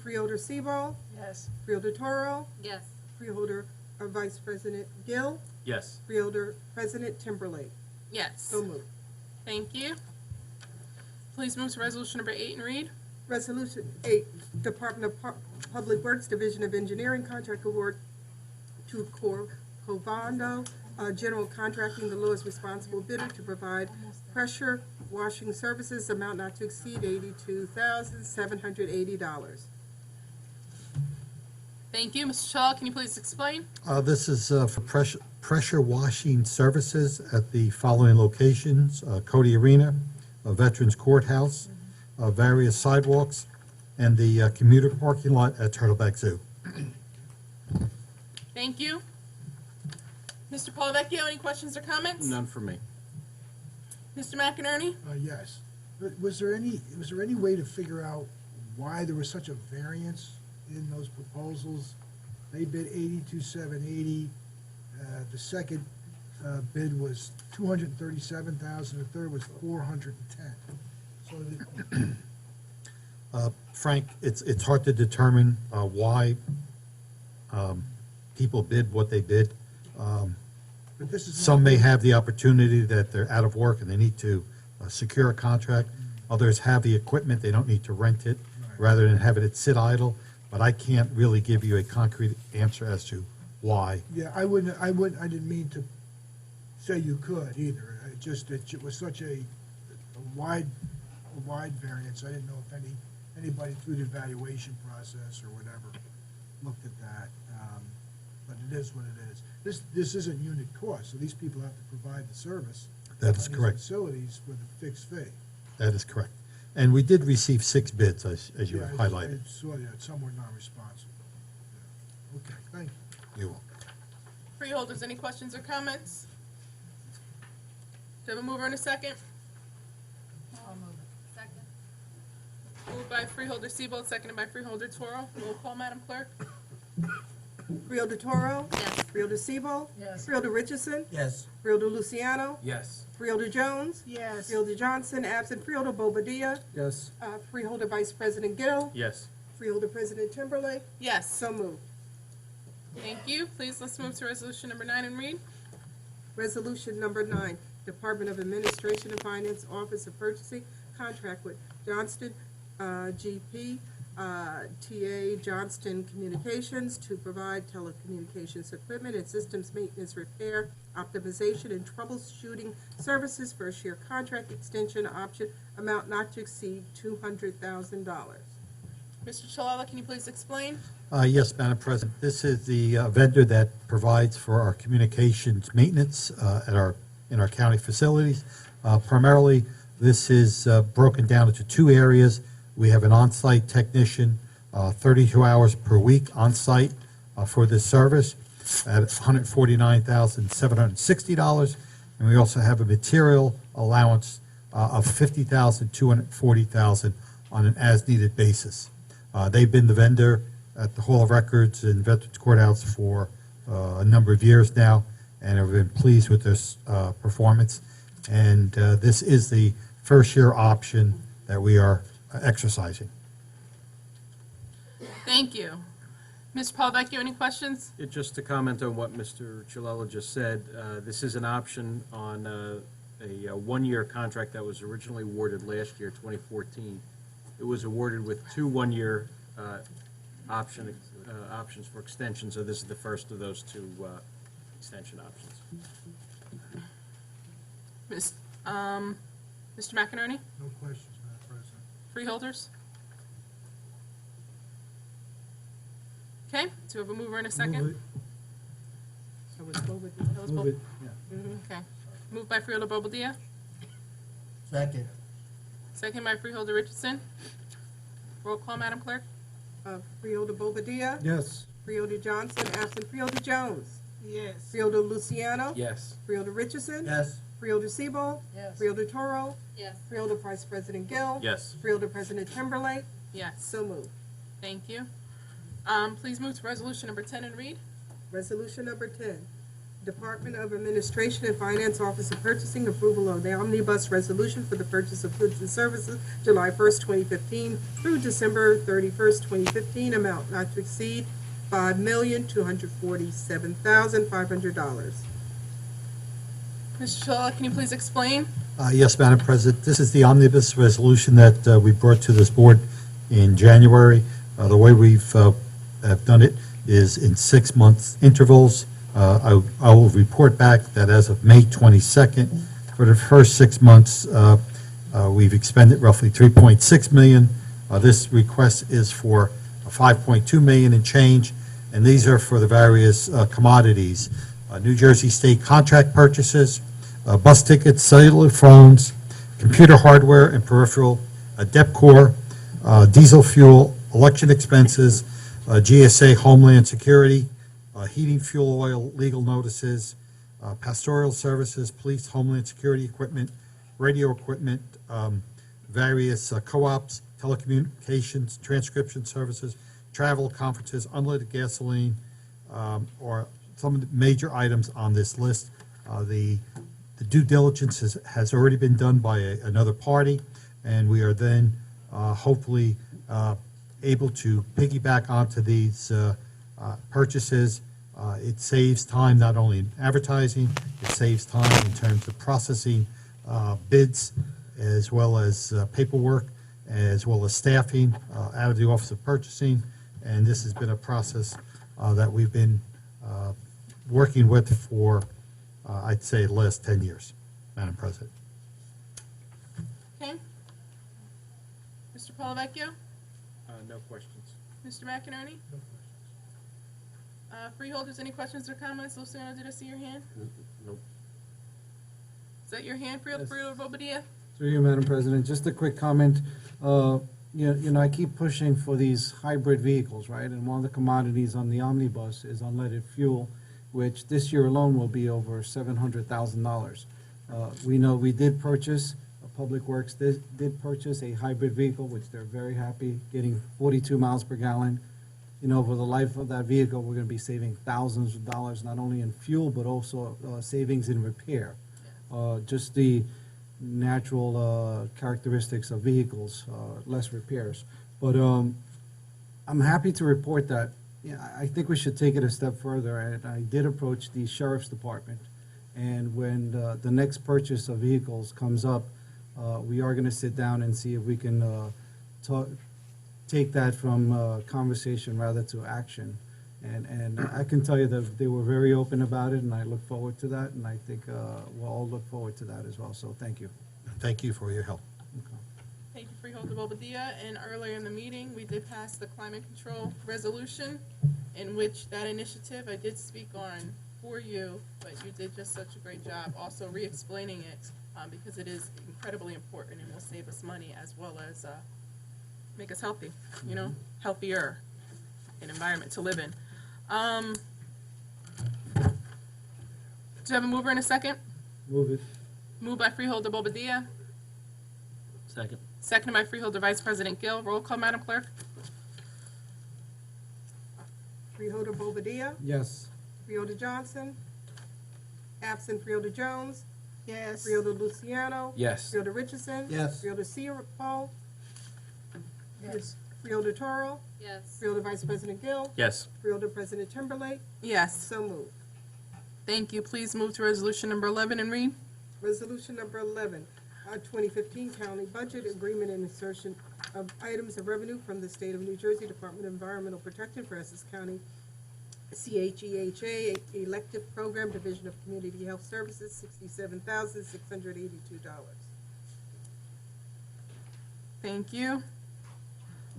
Freeholder Sebald? Yes. Freeholder Toro? Yes. Freeholder Vice President Gill? Yes. Freeholder President Timberlake? Yes. So moved. Thank you. Please move to resolution number 8 and read. Resolution 8, Department of Public Works, Division of Engineering, Contract Award to Covando General Contracting, the lowest responsible bidder, to provide pressure washing services, amount not to exceed $82,780. Thank you. Mr. Shaw, can you please explain? This is for pressure washing services at the following locations: Cody Arena, Veterans Courthouse, various sidewalks, and the commuter parking lot at Turtleback Zoo. Thank you. Mr. Polavecchio, any questions or comments? None for me. Mr. McInerney? Yes. But was there any way to figure out why there was such a variance in those proposals? They bid 82,780. The second bid was 237,000. The third was 410. So Frank, it's hard to determine why people bid what they bid. but this is Some may have the opportunity that they're out of work and they need to secure a contract. Others have the equipment, they don't need to rent it, rather than having it sit idle. But I can't really give you a concrete answer as to why. Yeah, I didn't mean to say you could either. It was such a wide variance. I didn't know if anybody through the evaluation process or whatever looked at that. But it is what it is. This isn't unit cost, so these people have to provide the service. That is on these correct. Facilities with a fixed fee. That is correct. And we did receive 6 bids, as you Yeah, highlighted. I saw that some were non-responsive. Yeah. Okay, thank you. You will. Freeholders, any questions or comments? Do I have a mover and a second? I'll move it. Second. Moved by Freeholder Sebald, seconded by Freeholder Toro. Roll call, Madam Clerk. Freeholder Toro? Yes. Freeholder Sebald? Yes. Freeholder Richardson? Yes. Freeholder Luciano? Yes. Freeholder Jones? Yes. Freeholder Johnson, absent. Freeholder Bobadilla? Yes. Freeholder Vice President Gill? Yes. Freeholder President Timberlake? Yes. So moved. Thank you. Please, let's move to resolution number 9 and read. Resolution number 9, Department of Administration and Finance, Office of Purchasing, contract with Johnston GP, TA Johnston Communications to provide telecommunications equipment and systems maintenance, repair, optimization, and troubleshooting services, first-year contract extension option, amount not to exceed $200,000. Mr. Shalala, can you please explain? Yes, Madam President. This is the vendor that provides for our communications maintenance in our county facilities. Primarily, this is broken down into 2 areas. We have an on-site technician, 32 hours per week on-site for this service at $149,760. And we also have a material allowance of $50,000, $240,000 on an as-needed basis. They've been the vendor at the Hall of Records in Veterans Courthouse for a number of years now, and have been pleased with this performance. And this is the first-year option that we are exercising. Thank you. Mr. Palavecchio, any questions? Just to comment on what Mr. Chilella just said, this is an option on a one-year contract that was originally awarded last year, 2014. It was awarded with 2 one-year options for extension, so this is the first of those 2 extension options. Mr. McInerney? No questions, Madam President. Freeholders? Okay, do we have a mover in a second? Move it. So it's over. That was Move both- it, yeah. Okay. Moved by Freeholder Bobadilla, Second. second by Freeholder Richardson. Roll call, Madam Clerk. Freeholder Bobadilla. Yes. Freeholder Johnson, absent Freeholder Jones. Yes. Freeholder Luciano. Yes. Freeholder Richardson. Yes. Freeholder Sebo. Yes. Freeholder Toro. Yes. Freeholder Vice President Gill. Yes. Freeholder President Timberlake. Yes, So moved. thank you. Please move to resolution number 10 and read. Resolution number 10, Department of Administration and Finance Office of Purchasing approval of the omnibus resolution for the purchase of goods and services July 1st, 2015 through December 31st, 2015, amount not to exceed $5,247,500. Mr. Chilella, can you please explain? Yes, Madam President, this is the omnibus resolution that we brought to this board in January. The way we've have done it is in 6-month intervals. I will report back that as of May 22nd, for the first 6 months, we've expended roughly $3.6 million. This request is for $5.2 million and change, and these are for the various commodities. New Jersey State contract purchases, bus tickets, cellular phones, computer hardware and peripheral, DEPCOR, diesel fuel, election expenses, GSA Homeland Security, heating fuel oil, legal notices, pastoral services, police, Homeland Security equipment, radio equipment, various co-ops, telecommunications, transcription services, travel, conferences, unleaded gasoline, or some of the major items on this list. The due diligence has already been done by another party, and we are then hopefully able to piggyback onto these purchases. It saves time not only in advertising, it saves time in terms of processing bids, as well as paperwork, as well as staffing out of the Office of Purchasing. And this has been a process that we've been working with for, I'd say, the last 10 years, Madam President. Okay. Mr. Palavecchio? No questions. Mr. McInerney? No questions. Freeholders, any questions or comments? Luciano, did I see your hand? Nope. Is that your hand, Freeholder Bobadilla? Through you, Madam President, just a quick comment. You know, I keep pushing for these hybrid vehicles, right? And one of the commodities on the omnibus is unleaded fuel, which this year alone will be over $700,000. We know we did purchase, Public Works did purchase a hybrid vehicle, which they're very happy, getting 42 miles per gallon. You know, over the life of that vehicle, we're going to be saving thousands of dollars, not only in fuel, but also savings in repair. Just the natural characteristics of vehicles, less repairs. But I'm happy to report that I think we should take it a step further. And I did approach the Sheriff's Department, and when the next purchase of vehicles comes up, we are going to sit down and see if we can take that from conversation rather to action. And I can tell you that they were very open about it, and I look forward to that, and I think we'll all look forward to that as well. So thank you. Thank you for your help. Thank you, Freeholder Bobadilla. And earlier in the meeting, we did pass the climate control resolution, in which that initiative I did speak on for you, but you did just such a great job also re-explaining it, because it is incredibly important and will save us money as well as make us healthy, you know, healthier, an environment to live in. Do you have a mover in a second? Move it. Moved by Freeholder Bobadilla, Second. seconded by Freeholder Vice President Gill. Roll call, Madam Clerk. Freeholder Bobadilla, Yes. Freeholder Johnson, absent Freeholder Jones, Yes. Freeholder Luciano, Yes. Freeholder Richardson. Yes. Freeholder Searle, Yes. Freeholder Toro, Yes. Freeholder Vice President Gill, Yes. Freeholder President Timberlake, Yes. so moved. Thank you. Please move to resolution number 11 and read. Resolution number 11, 2015 county budget agreement and insertion of items of revenue from the State of New Jersey Department of Environmental Protection for Essex County CHEHA Elective Program Division of Community Health Services, $67,682. Thank you.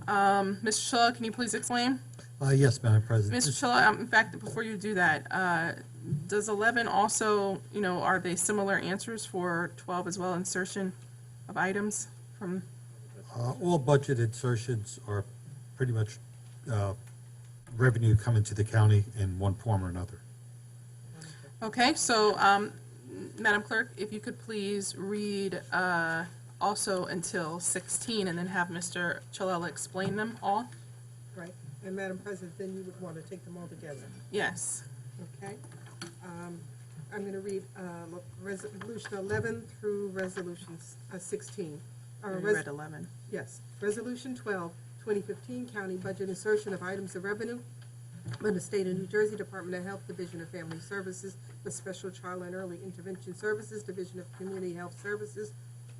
Mr. Chilla, can you please explain? Yes, Madam President. Mr. Chilla, in fact, before you do that, does 11 also, are they similar answers for 12 as well, insertion of items from? All budget insertions are pretty much revenue coming to the county in one form or another. Okay, so, Madam Clerk, if you could please read also until 16 and then have Mr. Chilla explain them all? Right, and Madam President, then you would want to take them all together, Yes. okay? I'm going to read Resolution 11 through Resolution 16. You read 11. Yes. Resolution 12, 2015 county budget insertion of items of revenue by the State of New Jersey Department of Health, Division of Family Services, the Special Child and Early Intervention Services, Division of Community Health Services,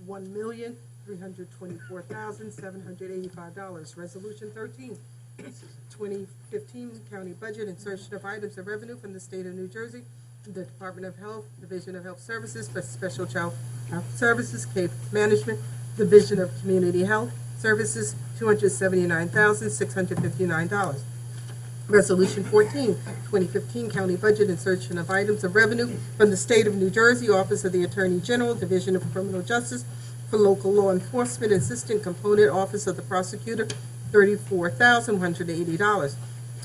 $1,324,785. Resolution 13, 2015 county budget insertion of items of revenue from the State of New Jersey, the Department of Health, Division of Health Services, but Special Child Health Services, Cape Management, Division of Community Health Services, $279,659. Resolution 14, 2015 county budget insertion of items of revenue from the State of New Jersey, Office of the Attorney General, Division of Criminal Justice, for local law enforcement, Assistant Component, Office of the Prosecutor, $34,180.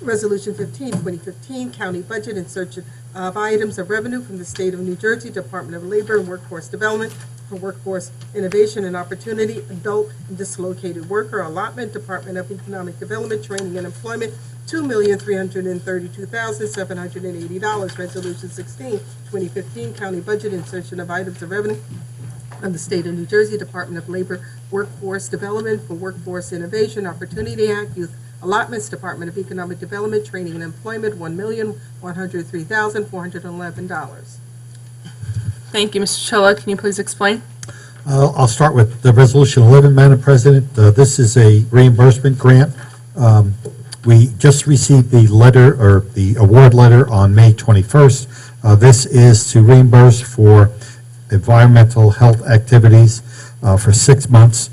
Resolution 15, 2015 county budget insertion of items of revenue from the State of New Jersey, Department of Labor and Workforce Development, for Workforce Innovation and Opportunity, Adult and Dislocated Worker Allotment, Department of Economic Development, Training and Employment, $2,332,780. Resolution 16, 2015 county budget insertion of items of revenue of the State of New Jersey Department of Labor, Workforce Development, for Workforce Innovation, Opportunity Act, Youth Allotments, Department of Economic Development, Training and Employment, $1,103,411. Thank you, Mr. Chilla. Can you please explain? I'll start with the Resolution 11, Madam President. This is a reimbursement grant. We just received the letter, or the award letter, on May 21st. This is to reimburse for environmental health activities for 6 months.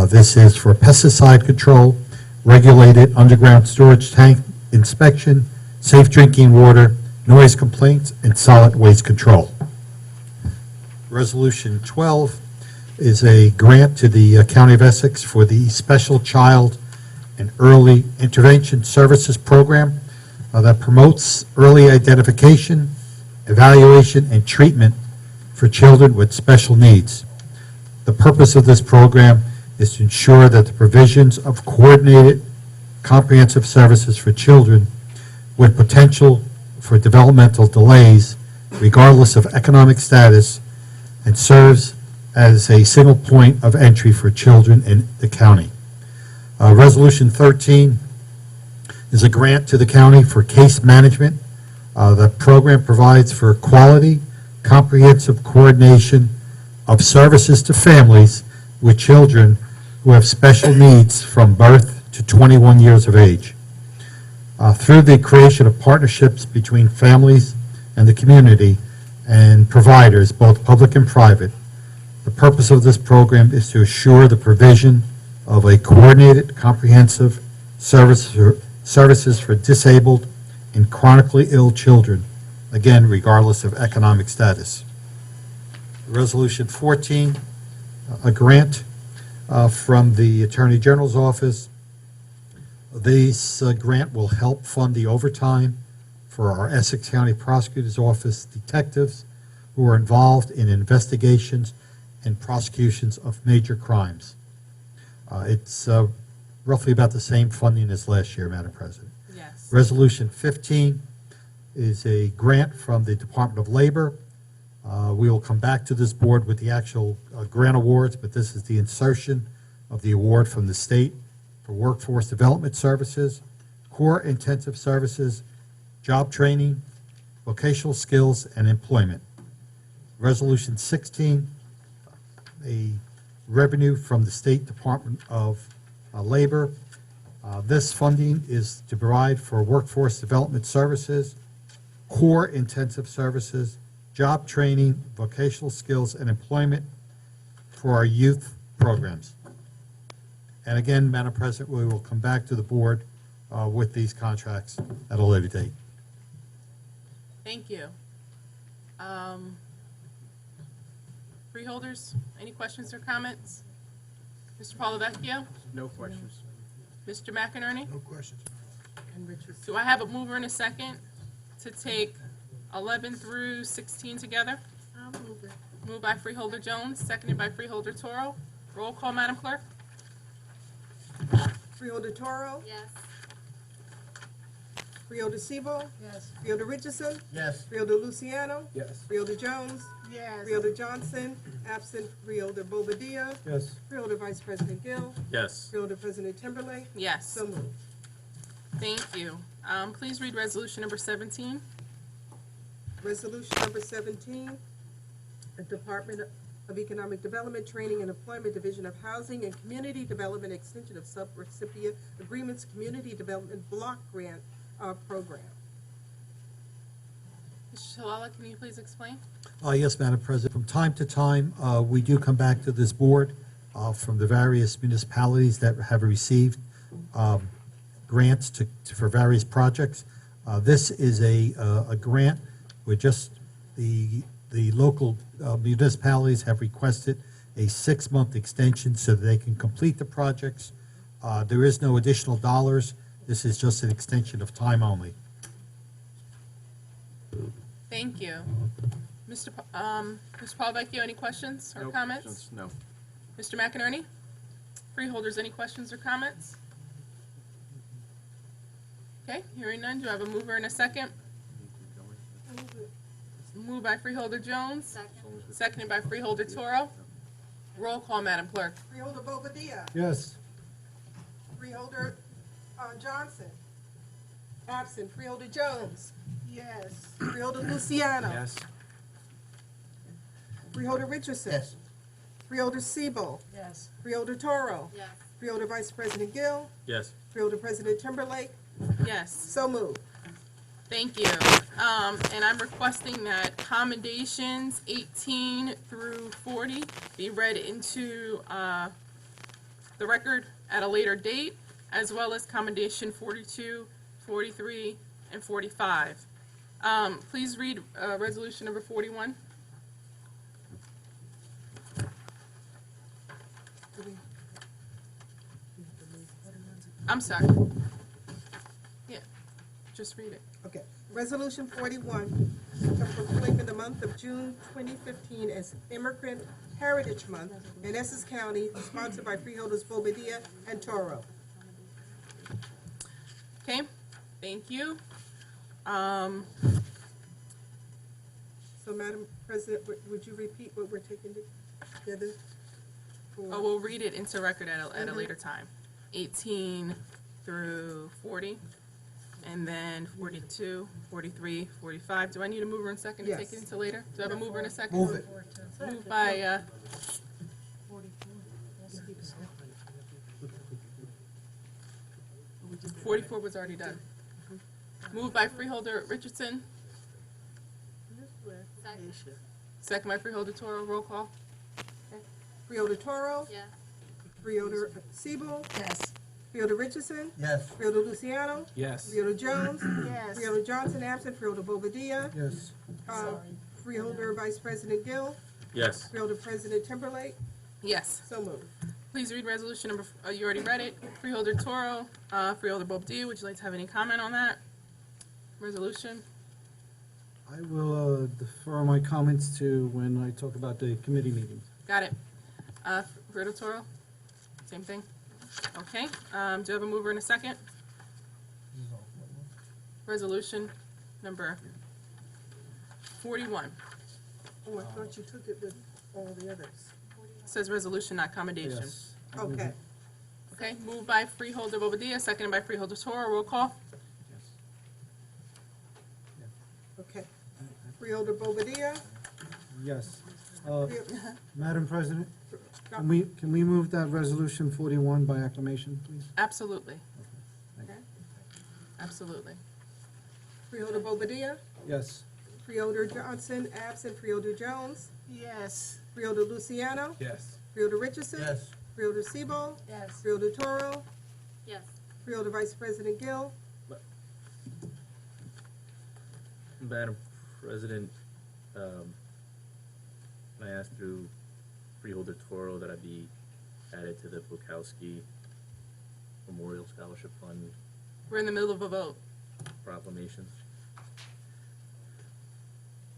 This is for pesticide control, regulated underground storage tank inspection, safe drinking water, noise complaints, and solid waste control. Resolution 12 is a grant to the County of Essex for the Special Child and Early Intervention Services Program that promotes early identification, evaluation, and treatment for children with special needs. The purpose of this program is to ensure that the provisions of coordinated, comprehensive services for children with potential for developmental delays, regardless of economic status, and serves as a single point of entry for children in the county. Resolution 13 is a grant to the county for case management. The program provides for quality, comprehensive coordination of services to families with children who have special needs from birth to 21 years of age. Through the creation of partnerships between families and the community and providers, both public and private, the purpose of this program is to assure the provision of a coordinated, comprehensive services for disabled and chronically ill children, again, regardless of economic status. Resolution 14, a grant from the Attorney General's Office. This grant will help fund the overtime for our Essex County Prosecutor's Office detectives who are involved in investigations and prosecutions of major crimes. It's roughly about the same funding as last year, Madam President. Yes. Resolution 15 is a grant from the Department of Labor. We will come back to this board with the actual grant awards, but this is the insertion of the award from the state for workforce development services, core intensive services, job training, vocational skills, and employment. Resolution 16, a revenue from the State Department of Labor. This funding is to provide for workforce development services, core intensive services, job training, vocational skills, and employment for our youth programs. And again, Madam President, we will come back to the board with these contracts at a later date. Thank you. Freeholders, any questions or comments? Mr. Polavecchio? No questions. Mr. McInerney? No questions. Do I have a mover and a second to take 11 through 16 together? I'll move it. Moved by Freeholder Jones, seconded by Freeholder Toro. Roll call, Madam Clerk? Freeholder Toro? Yes. Freeholder Siebel? Yes. Freeholder Richardson? Yes. Freeholder Luciano? Yes. Freeholder Jones? Yes. Freeholder Johnson? Absent Freeholder Bobadilla? Yes. Freeholder Vice President Gill? Yes. Freeholder President Timberlake? Yes. So moved. Thank you. Please read resolution number 17. Resolution number 17, the Department of Economic Development, Training and Employment, Division of Housing and Community Development, Extension of Subrecipient Agreements, Community Development Block Grant Program. Mr. Shalala, can you please explain? Yes, Madam President. From time to time, we do come back to this board from the various municipalities that have received grants for various projects. This is a grant where just the local municipalities have requested a 6-month extension so that they can complete the projects. There is no additional dollars. This is just an extension of time only. Thank you. Mr. Polavecchio, any questions or No comments? questions, no. Mr. McInerney? Freeholders, any questions or comments? Okay, hearing none, do I have a mover and a second? Moved by Freeholder Jones, Second. seconded by Freeholder Toro. Roll call, Madam Clerk. Freeholder Bobadilla? Yes. Freeholder Johnson? Absent Freeholder Jones? Yes. Freeholder Luciano? Yes. Freeholder Richardson? Yes. Freeholder Siebel? Yes. Freeholder Toro? Yes. Freeholder Vice President Gill? Yes. Freeholder President Timberlake? Yes. So moved. Thank you. And I'm requesting that commendations 18 through 40 be read into the record at a later date, as well as commendation 42, 43, and 45. Please read resolution number 41. I'm sorry. Yeah, just read it. Okay. Resolution 41, to proclaim in the month of June 2015 as Immigrant Heritage Month in Essex County, sponsored by Freeholders Bobadilla and Toro. Okay, thank you. So, Madam President, would you repeat what we're taking together? Oh, we'll read it into record at a later time. 18 through 40, and then 42, 43, 45. Do I need a mover and second to Yes. take it into later? Do I have a mover and a second? Move it. Moved by, 44 was already done. Moved by Freeholder Richardson, Second. second by Freeholder Toro. Roll call. Freeholder Toro? Yes. Freeholder Siebel? Yes. Freeholder Richardson? Yes. Freeholder Luciano? Yes. Freeholder Jones? Yes. Freeholder Johnson, absent. Freeholder Bobadilla? Yes. Freeholder Vice President Gill? Yes. Freeholder President Timberlake? Yes. So moved. Please read resolution number, you already read it. Freeholder Toro, Freeholder Bobadilla, would you like to have any comment on that resolution? I will defer my comments to when I talk about the committee meetings. Got it. Freeholder Toro, same thing? Okay, do you have a mover and a second? Resolution number 41. Oh, I thought you took it with all the others. Says resolution, not commendation. Yes. Okay. Okay, moved by Freeholder Bobadilla, seconded by Freeholder Toro. Roll call. Okay. Freeholder Bobadilla? Yes. Free- Madam President, can we move that Resolution 41 by acclamation, please? Absolutely. Okay. Absolutely. Freeholder Bobadilla? Yes. Freeholder Johnson, absent. Freeholder Jones? Yes. Freeholder Luciano? Yes. Freeholder Richardson? Yes. Freeholder Sebo? Yes. Freeholder Toro? Yes. Freeholder Vice President Gill? Madam President, I asked through Freeholder Toro that I be added to the Bukowski Memorial Scholarship Fund We're in the middle of a vote. proclamations.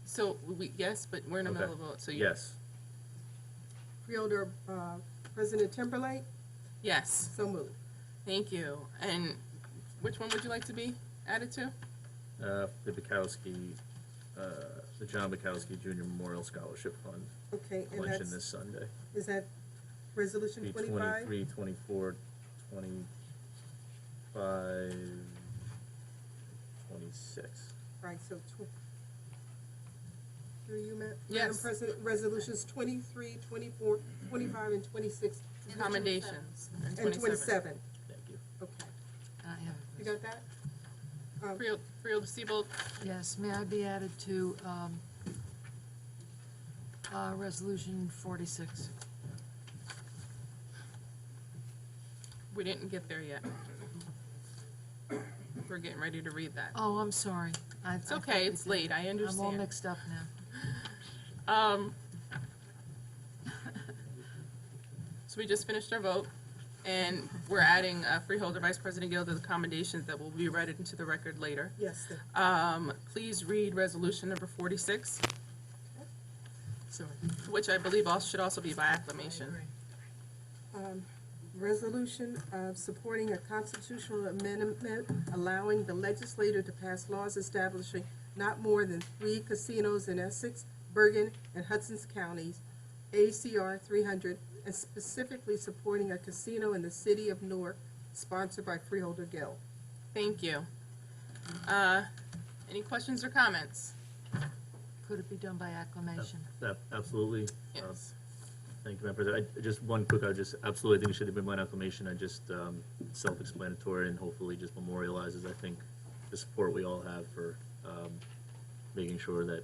So, yes, but we're in the middle of a vote, so you. Yes. Freeholder President Timberlake? Yes. So moved. Thank you. And which one would you like to be added to? The Bukowski, the John Bukowski Jr. Memorial Scholarship Fund. Okay, and Luncheon that's, this Sunday. is that Resolution Be 25? 23, 24, 25, 26. Right, so through you, Madam Yes. President, resolutions 23, 24, 25, and 26. Commendations. And 27. Thank you. Okay. I have You got that? Freeholder Siebold? Yes, may I be added to Resolution 46? We didn't get there yet. We're getting ready to read that. Oh, I'm sorry. It's okay, it's late, I understand. I'm all mixed up now. So we just finished our vote, and we're adding Freeholder Vice President Gill to the commendations that will be read into the record later. Yes, sir. Please read resolution number 46, Sorry. which I believe should also be by acclamation. Resolution of supporting a constitutional amendment allowing the legislature to pass laws establishing not more than 3 casinos in Essex, Bergen, and Hudson's counties, ACR 300, and specifically supporting a casino in the city of Newark, sponsored by Freeholder Gill. Thank you. Any questions or comments? Could it be done by acclamation? Absolutely. Yes. Thank you, Madam President. Just one quick, I absolutely think it should have been by acclamation. I just, self-explanatory and hopefully just memorializes, I think, the support we all have for making sure that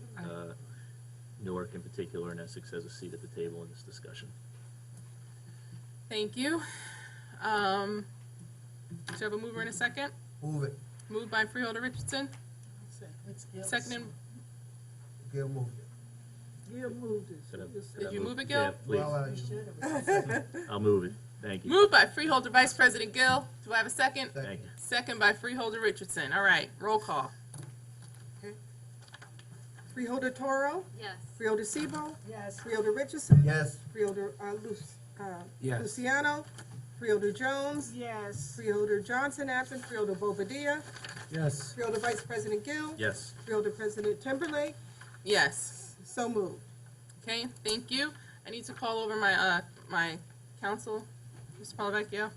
Newark in particular and Essex has a seat at the table in this discussion. Thank you. Should I have a mover in a second? Move it. Moved by Freeholder Richardson, seconded. Gill moved it. Gil moved it. Did you move it, Gil? Yeah, please. I'll move it. Thank you. Moved by Freeholder Vice President Gill. Do I have a second? Thank you. Second by Freeholder Richardson. All right, roll call. Freeholder Toro? Yes. Freeholder Sebo? Yes. Freeholder Richardson? Yes. Freeholder Yes. Luciano? Freeholder Jones? Yes. Freeholder Johnson, absent. Freeholder Bobadilla? Yes. Freeholder Vice President Gill? Yes. Freeholder President Timberlake? Yes. So moved. Okay, thank you. I need to call over my my counsel, Mr. Polavecchio.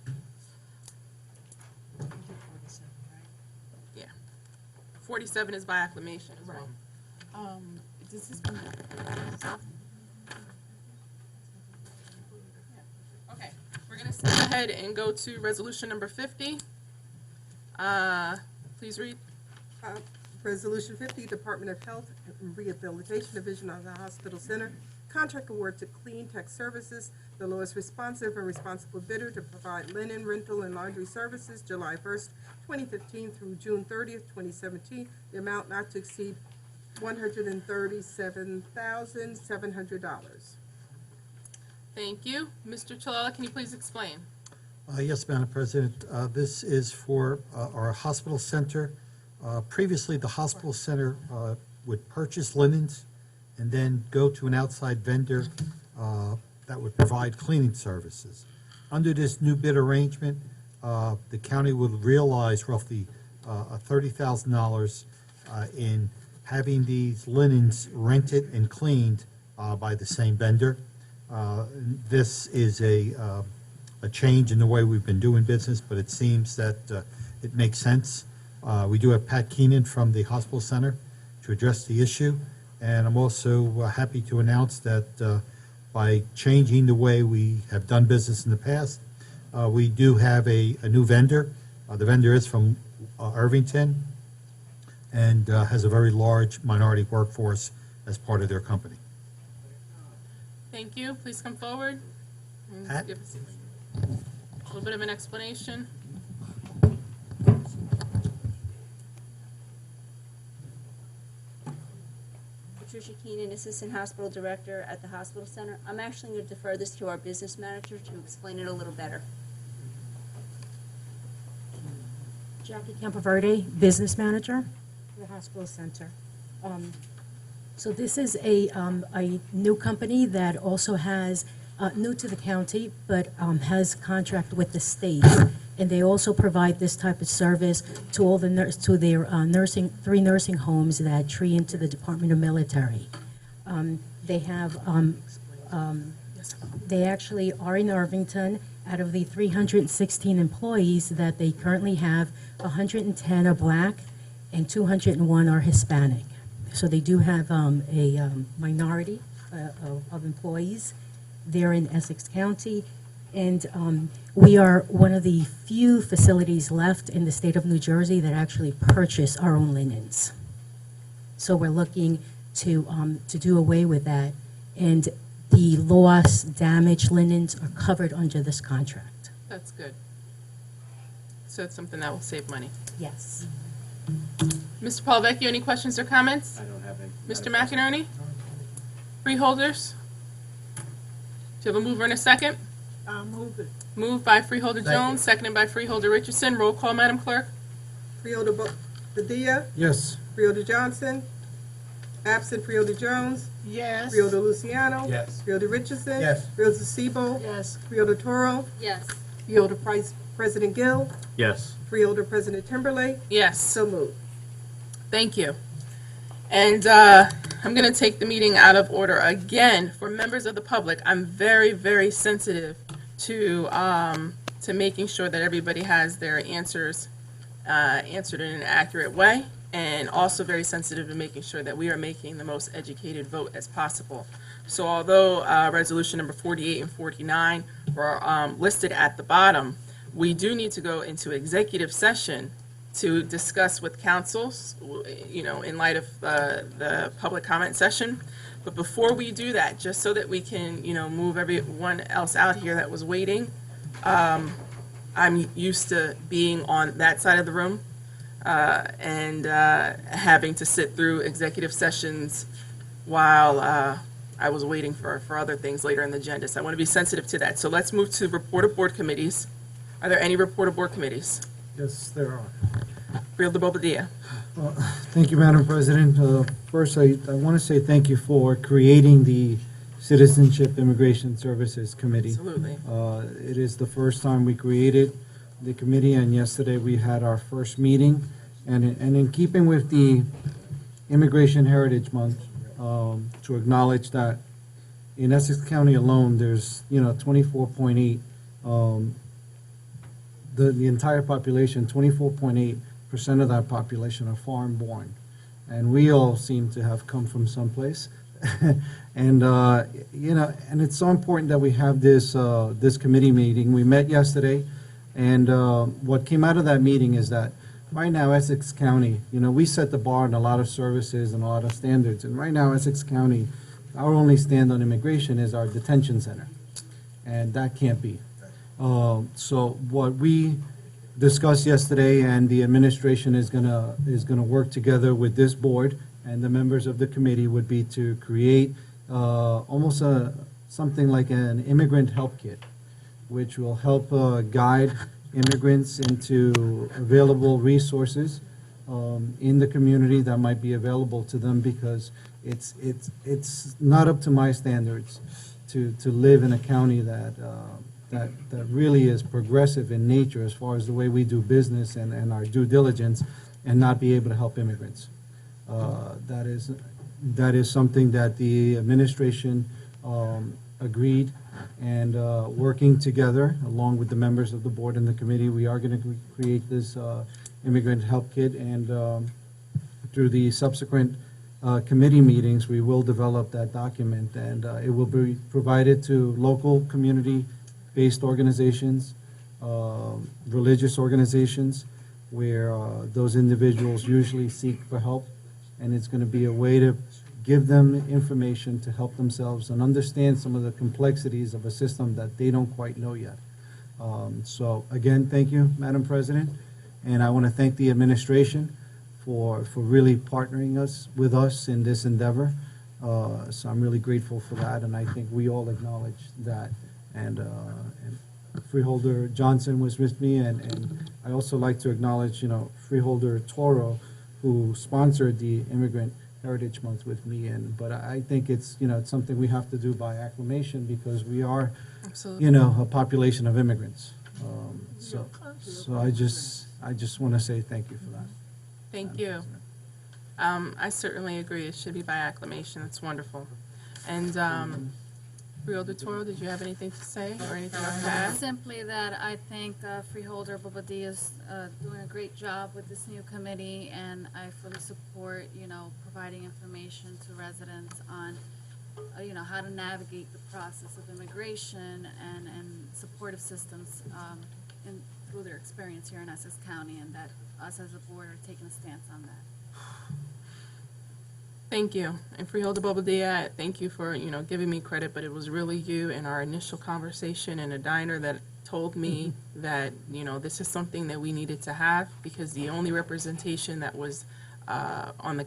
Yeah. 47 is by acclamation as well. Does this one? Okay, we're gonna step ahead and go to resolution number 50. Please read. Resolution 50, Department of Health and Rehabilitation Division of the Hospital Center, contract award to Clean Tech Services, the lowest responsive and responsible bidder to provide linen, rental, and laundry services July 1st, 2015 through June 30th, 2017, the amount not to exceed $137,700. Thank you. Mr. Chalala, can you please explain? Yes, Madam President. This is for our hospital center. Previously, the hospital center would purchase linens and then go to an outside vendor that would provide cleaning services. Under this new bid arrangement, the county would realize roughly $30,000 in having these linens rented and cleaned by the same vendor. This is a change in the way we've been doing business, but it seems that it makes sense. We do have Pat Keenan from the hospital center to address the issue, and I'm also happy to announce that by changing the way we have done business in the past, we do have a new vendor. The vendor is from Irvington and has a very large minority workforce as part of their company. Thank you. Please come forward. And Pat? give us a little bit of an explanation. Patricia Keenan, Assistant Hospital Director at the Hospital Center. I'm actually going to defer this to our business manager to explain it a little better. Jackie Campoverde, Business Manager for the Hospital Center. So this is a new company that also has, new to the county, but has contract with the state. And they also provide this type of service to all the to their three nursing homes that tree into the Department of Military. They have, they actually are in Irvington. Out of the 316 employees that they currently have, 110 are black and 201 are Hispanic. So they do have a minority of employees there in Essex County. And we are one of the few facilities left in the state of New Jersey that actually purchase our own linens. So we're looking to do away with that. And the loss, damaged linens are covered under this contract. That's good. So it's something that will save money. Yes. Mr. Palavecchio, any questions or comments? I don't have any. Mr. McInerney? Freeholders? Do you have a mover and a second? I'll move it. Moved by Freeholder Jones, seconded by Freeholder Richardson. Roll call, Madam Clerk. Freeholder Padilla, Yes. Freeholder Johnson, absent Freeholder Jones, Yes. Freeholder Luciano. Yes. Freeholder Richardson. Yes. Freeholder Sebo. Yes. Freeholder Toro. Yes. Freeholder President Gill. Yes. Freeholder President Timberlake. Yes. So moved. Thank you. And I'm going to take the meeting out of order again. For members of the public, I'm very, very sensitive to making sure that everybody has their answers answered in an accurate way, and also very sensitive to making sure that we are making the most educated vote as possible. So although resolution number 48 and 49 were listed at the bottom, we do need to go into executive session to discuss with councils, in light of the public comment session. But before we do that, just so that we can, move everyone else out here that was waiting, I'm used to being on that side of the room and having to sit through executive sessions while I was waiting for other things later in the agenda. So I want to be sensitive to that. So let's move to report of board committees. Are there any report of board committees? Yes, there are. Freeholder Bobadilla. Thank you, Madam President. First, I want to say thank you for creating the Citizenship Immigration Services Committee. Absolutely. It is the first time we created the committee, and yesterday we had our first meeting. And in keeping with the Immigration Heritage Month, to acknowledge that in Essex County alone, there's 24.8, the entire population, 24.8% of that population are foreign-born, and we all seem to have come from someplace. And and it's so important that we have this committee meeting. We met yesterday, and what came out of that meeting is that right now Essex County, we set the bar on a lot of services and a lot of standards, and right now Essex County, our only stand on immigration is our detention center, and that can't be. So what we discussed yesterday, and the administration is gonna work together with this board and the members of the committee, would be to create almost something like an immigrant help kit, which will help guide immigrants into available resources in the community that might be available to them, because it's not up to my standards to live in a county that that really is progressive in nature as far as the way we do business and our due diligence, and not be able to help immigrants. That is something that the administration agreed, and working together, along with the members of the board and the committee, we are going to create this immigrant help kit, and through the subsequent committee meetings, we will develop that document, and it will be provided to local community-based organizations, religious organizations, where those individuals usually seek for help, and it's going to be a way to give them information to help themselves and understand some of the complexities of a system that they don't quite know yet. So again, thank you, Madam President, and I want to thank the administration for really partnering with us in this endeavor. So I'm really grateful for that, and I think we all acknowledge that. And Freeholder Johnson was with me, and I also like to acknowledge, Freeholder Toro, who sponsored the Immigrant Heritage Month with me. But I think it's, it's something we have to do by acclamation, because we are, Absolutely. A population of immigrants. So I just want to say thank you for that. Thank you. I certainly agree. It should be by acclamation. It's wonderful. And Freeholder Toro, did you have anything to say or anything else to add? Simply that I think Freeholder Bobadilla is doing a great job with this new committee, and I fully support, providing information to residents on, how to navigate the process of immigration and supportive systems through their experience here in Essex County, and that us as a board are taking a stance on that. Thank you. And Freeholder Bobadilla, thank you for, giving me credit, but it was really you in our initial conversation in a diner that told me that, this is something that we needed to have, because the only representation that was on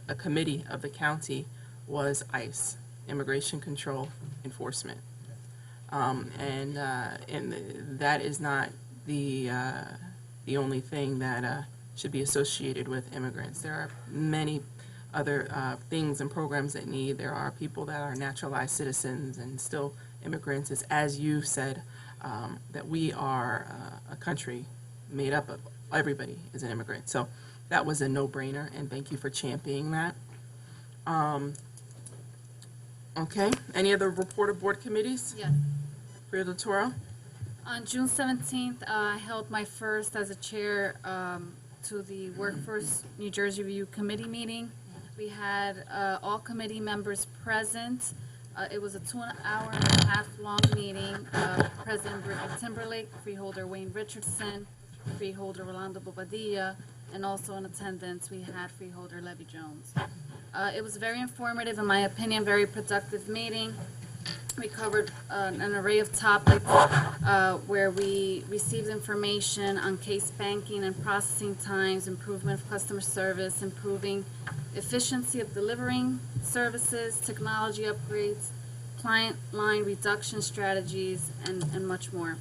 a committee of the county was ICE, Immigration Control Enforcement. And that is not the only thing that should be associated with immigrants. There are many other things and programs that need. There are people that are naturalized citizens and still immigrants, as you said, that we are a country made up of everybody is an immigrant. So that was a no-brainer, and thank you for championing that. Okay, any other report of board committees? Yes. Freeholder Toro? On June 17th, I held my first as a chair to the Workforce New Jersey Review Committee meeting. We had all committee members present. It was a 2.5-hour long meeting. President Brittany Timberlake, Freeholder Wayne Richardson, Freeholder Rolando Bobadilla, and also in attendance we had Freeholder Levy Jones. It was very informative, in my opinion, very productive meeting. We covered an array of topics where we received information on case banking and processing times, improvement of customer service, improving efficiency of delivering services, technology upgrades, client line reduction strategies, and much more.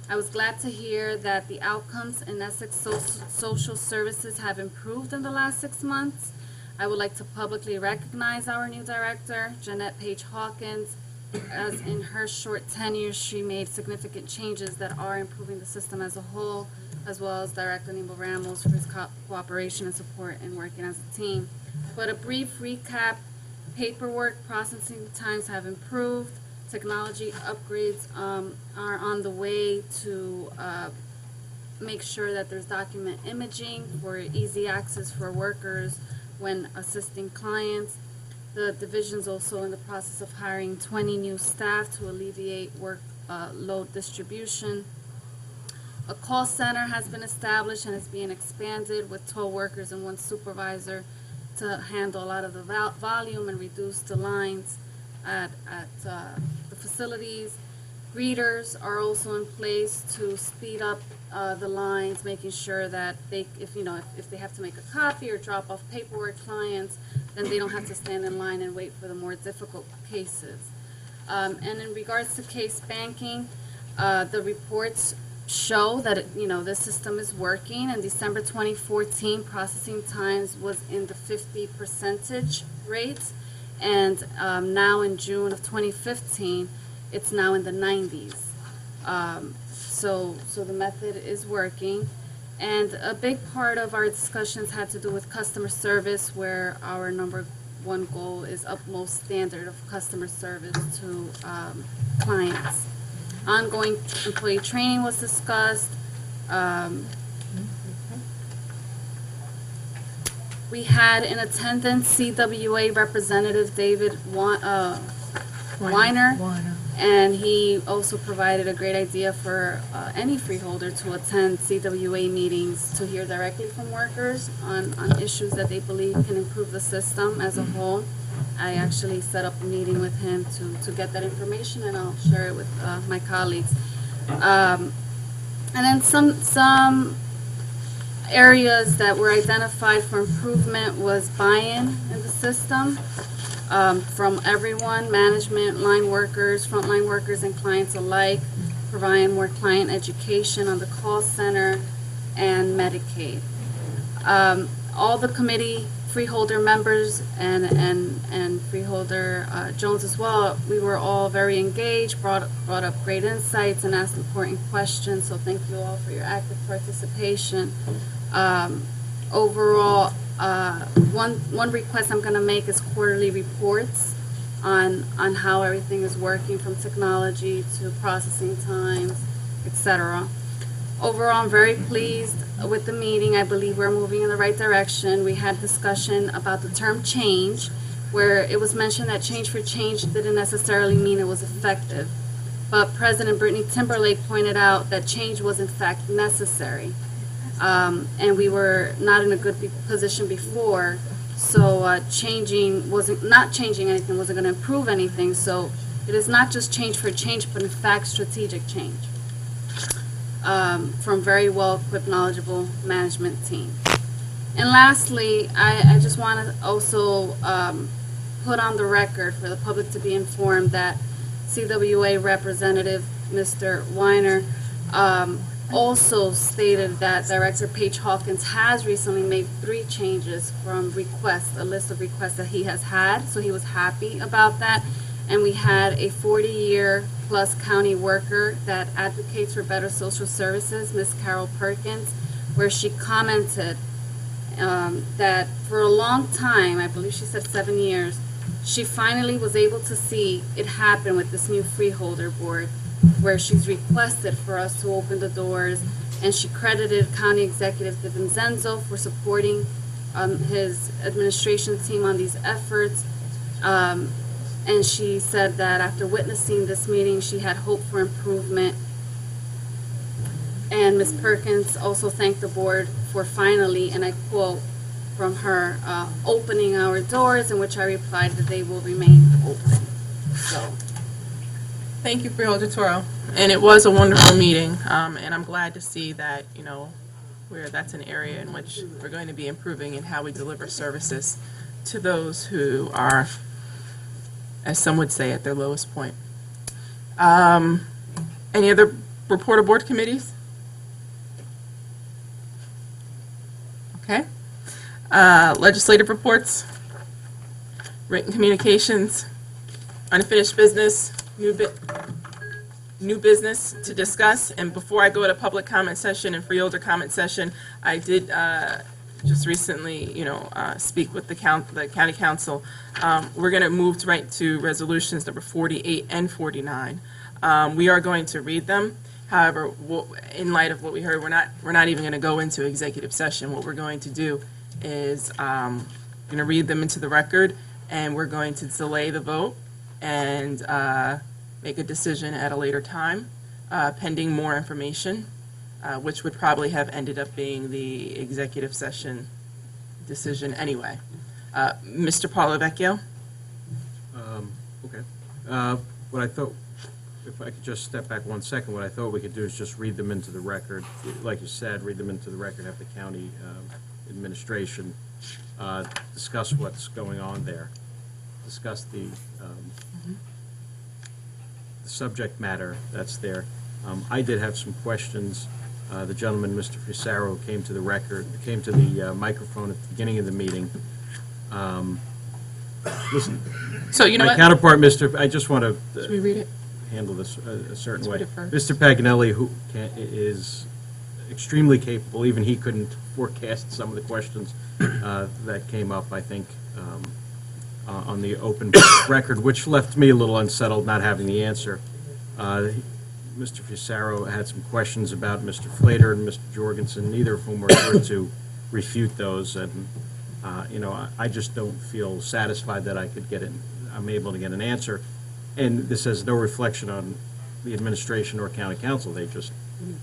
I was glad to hear that the outcomes in Essex social services have improved in the last 6 months. I would like to publicly recognize our new director, Jeanette Page Hawkins, as in her short tenure, she made significant changes that are improving the system as a whole, as well as Director Nemo Ramos for his cooperation and support in working as a team. But a brief recap, paperwork processing times have improved, technology upgrades are on the way to make sure that there's document imaging for easy access for workers when assisting clients. The division's also in the process of hiring 20 new staff to alleviate workload distribution. A call center has been established and is being expanded with 12 workers and 1 supervisor to handle a lot of the volume and reduce the lines at the facilities. Greeters are also in place to speed up the lines, making sure that if they have to make a copy or drop off paperwork clients, then they don't have to stand in line and wait for the more difficult cases. And in regards to case banking, the reports show that this system is working. In December 2014, processing times was in the 50% rate, and now in June of 2015, it's now in the 90s. So the method is working. And a big part of our discussions had to do with customer service, where our number one goal is utmost standard of customer service to clients. Ongoing employee training was discussed. We had in attendance CWA Representative David Weiner, and he also provided a great idea for any freeholder to attend CWA meetings to hear directly from workers on issues that they believe can improve the system as a whole. I actually set up a meeting with him to get that information, and I'll share it with my colleagues. And then some areas that were identified for improvement was buy-in in the system from everyone, management, line workers, frontline workers, and clients alike, providing more client education on the call center and Medicaid. All the committee freeholder members and freeholder Jones as well, we were all very engaged, brought up great insights and asked important questions, so thank you all for your active participation. Overall, one request I'm going to make is quarterly reports on how everything is working, from technology to processing times, etc. Overall, I'm very pleased with the meeting. I believe we're moving in the right direction. We had discussion about the term change, where it was mentioned that change for change didn't necessarily mean it was effective. But President Brittany Timberlake pointed out that change was in fact necessary. And we were not in a good position before, so not changing anything wasn't going to improve anything. So it is not just change for change, but in fact strategic change from very well-equipped, knowledgeable management team. And lastly, I just want to also put on the record for the public to be informed that CWA Representative Mr. Weiner also stated that Director Paige Hawkins has recently made 3 changes from a list of requests that he has had, so he was happy about that. And we had a 40-year-plus county worker that advocates for better social services, Ms. Carol Perkins, where she commented that for a long time, I believe she said 7 years, she finally was able to see it happen with this new freeholder board, where she's requested for us to open the doors, and she credited County Executive DiVincenzo for supporting his administration team on these efforts. And she said that after witnessing this meeting, she had hope for improvement. And Ms. Perkins also thanked the board for finally, and I quote from her, opening our doors, in which I replied that they will remain open. So. Thank you, Freeholder Toro. And it was a wonderful meeting, and I'm glad to see that, where that's an area in which we're going to be improving in how we deliver services to those who are, as some would say, at their lowest point. Any other report of board committees? Okay. Legislative reports, written communications, unfinished business, new business to discuss. And before I go to public comment session and freeholder comment session, I did just recently, speak with the county council. We're going to move right to resolutions number 48 and 49. We are going to read them. However, in light of what we heard, we're not even going to go into executive session. What we're going to do is going to read them into the record, and we're going to delay the vote and make a decision at a later time, pending more information, which would probably have ended up being the executive session decision anyway. Mr. Paulovecchio? Okay. What I thought, if I could just step back 1 second, what I thought we could do is just read them into the record. Like you said, read them into the record, have the county administration discuss what's going on there, discuss the subject matter that's there. I did have some questions. The gentleman, Mr. Fusaro, came to the microphone at the beginning of the meeting. Listen, so you know my what? counterpart, I just want to. Should we read it? handle this a certain Let's way. read it first. Mr. Paganelli, who is extremely capable, even he couldn't forecast some of the questions that came up, I think, on the open record, which left me a little unsettled not having the answer. Mr. Fusaro had some questions about Mr. Flater and Mr. Jorgensen, neither of whom were here to refute those, and, I just don't feel satisfied that I'm able to get an answer. And this has no reflection on the administration or county council. They just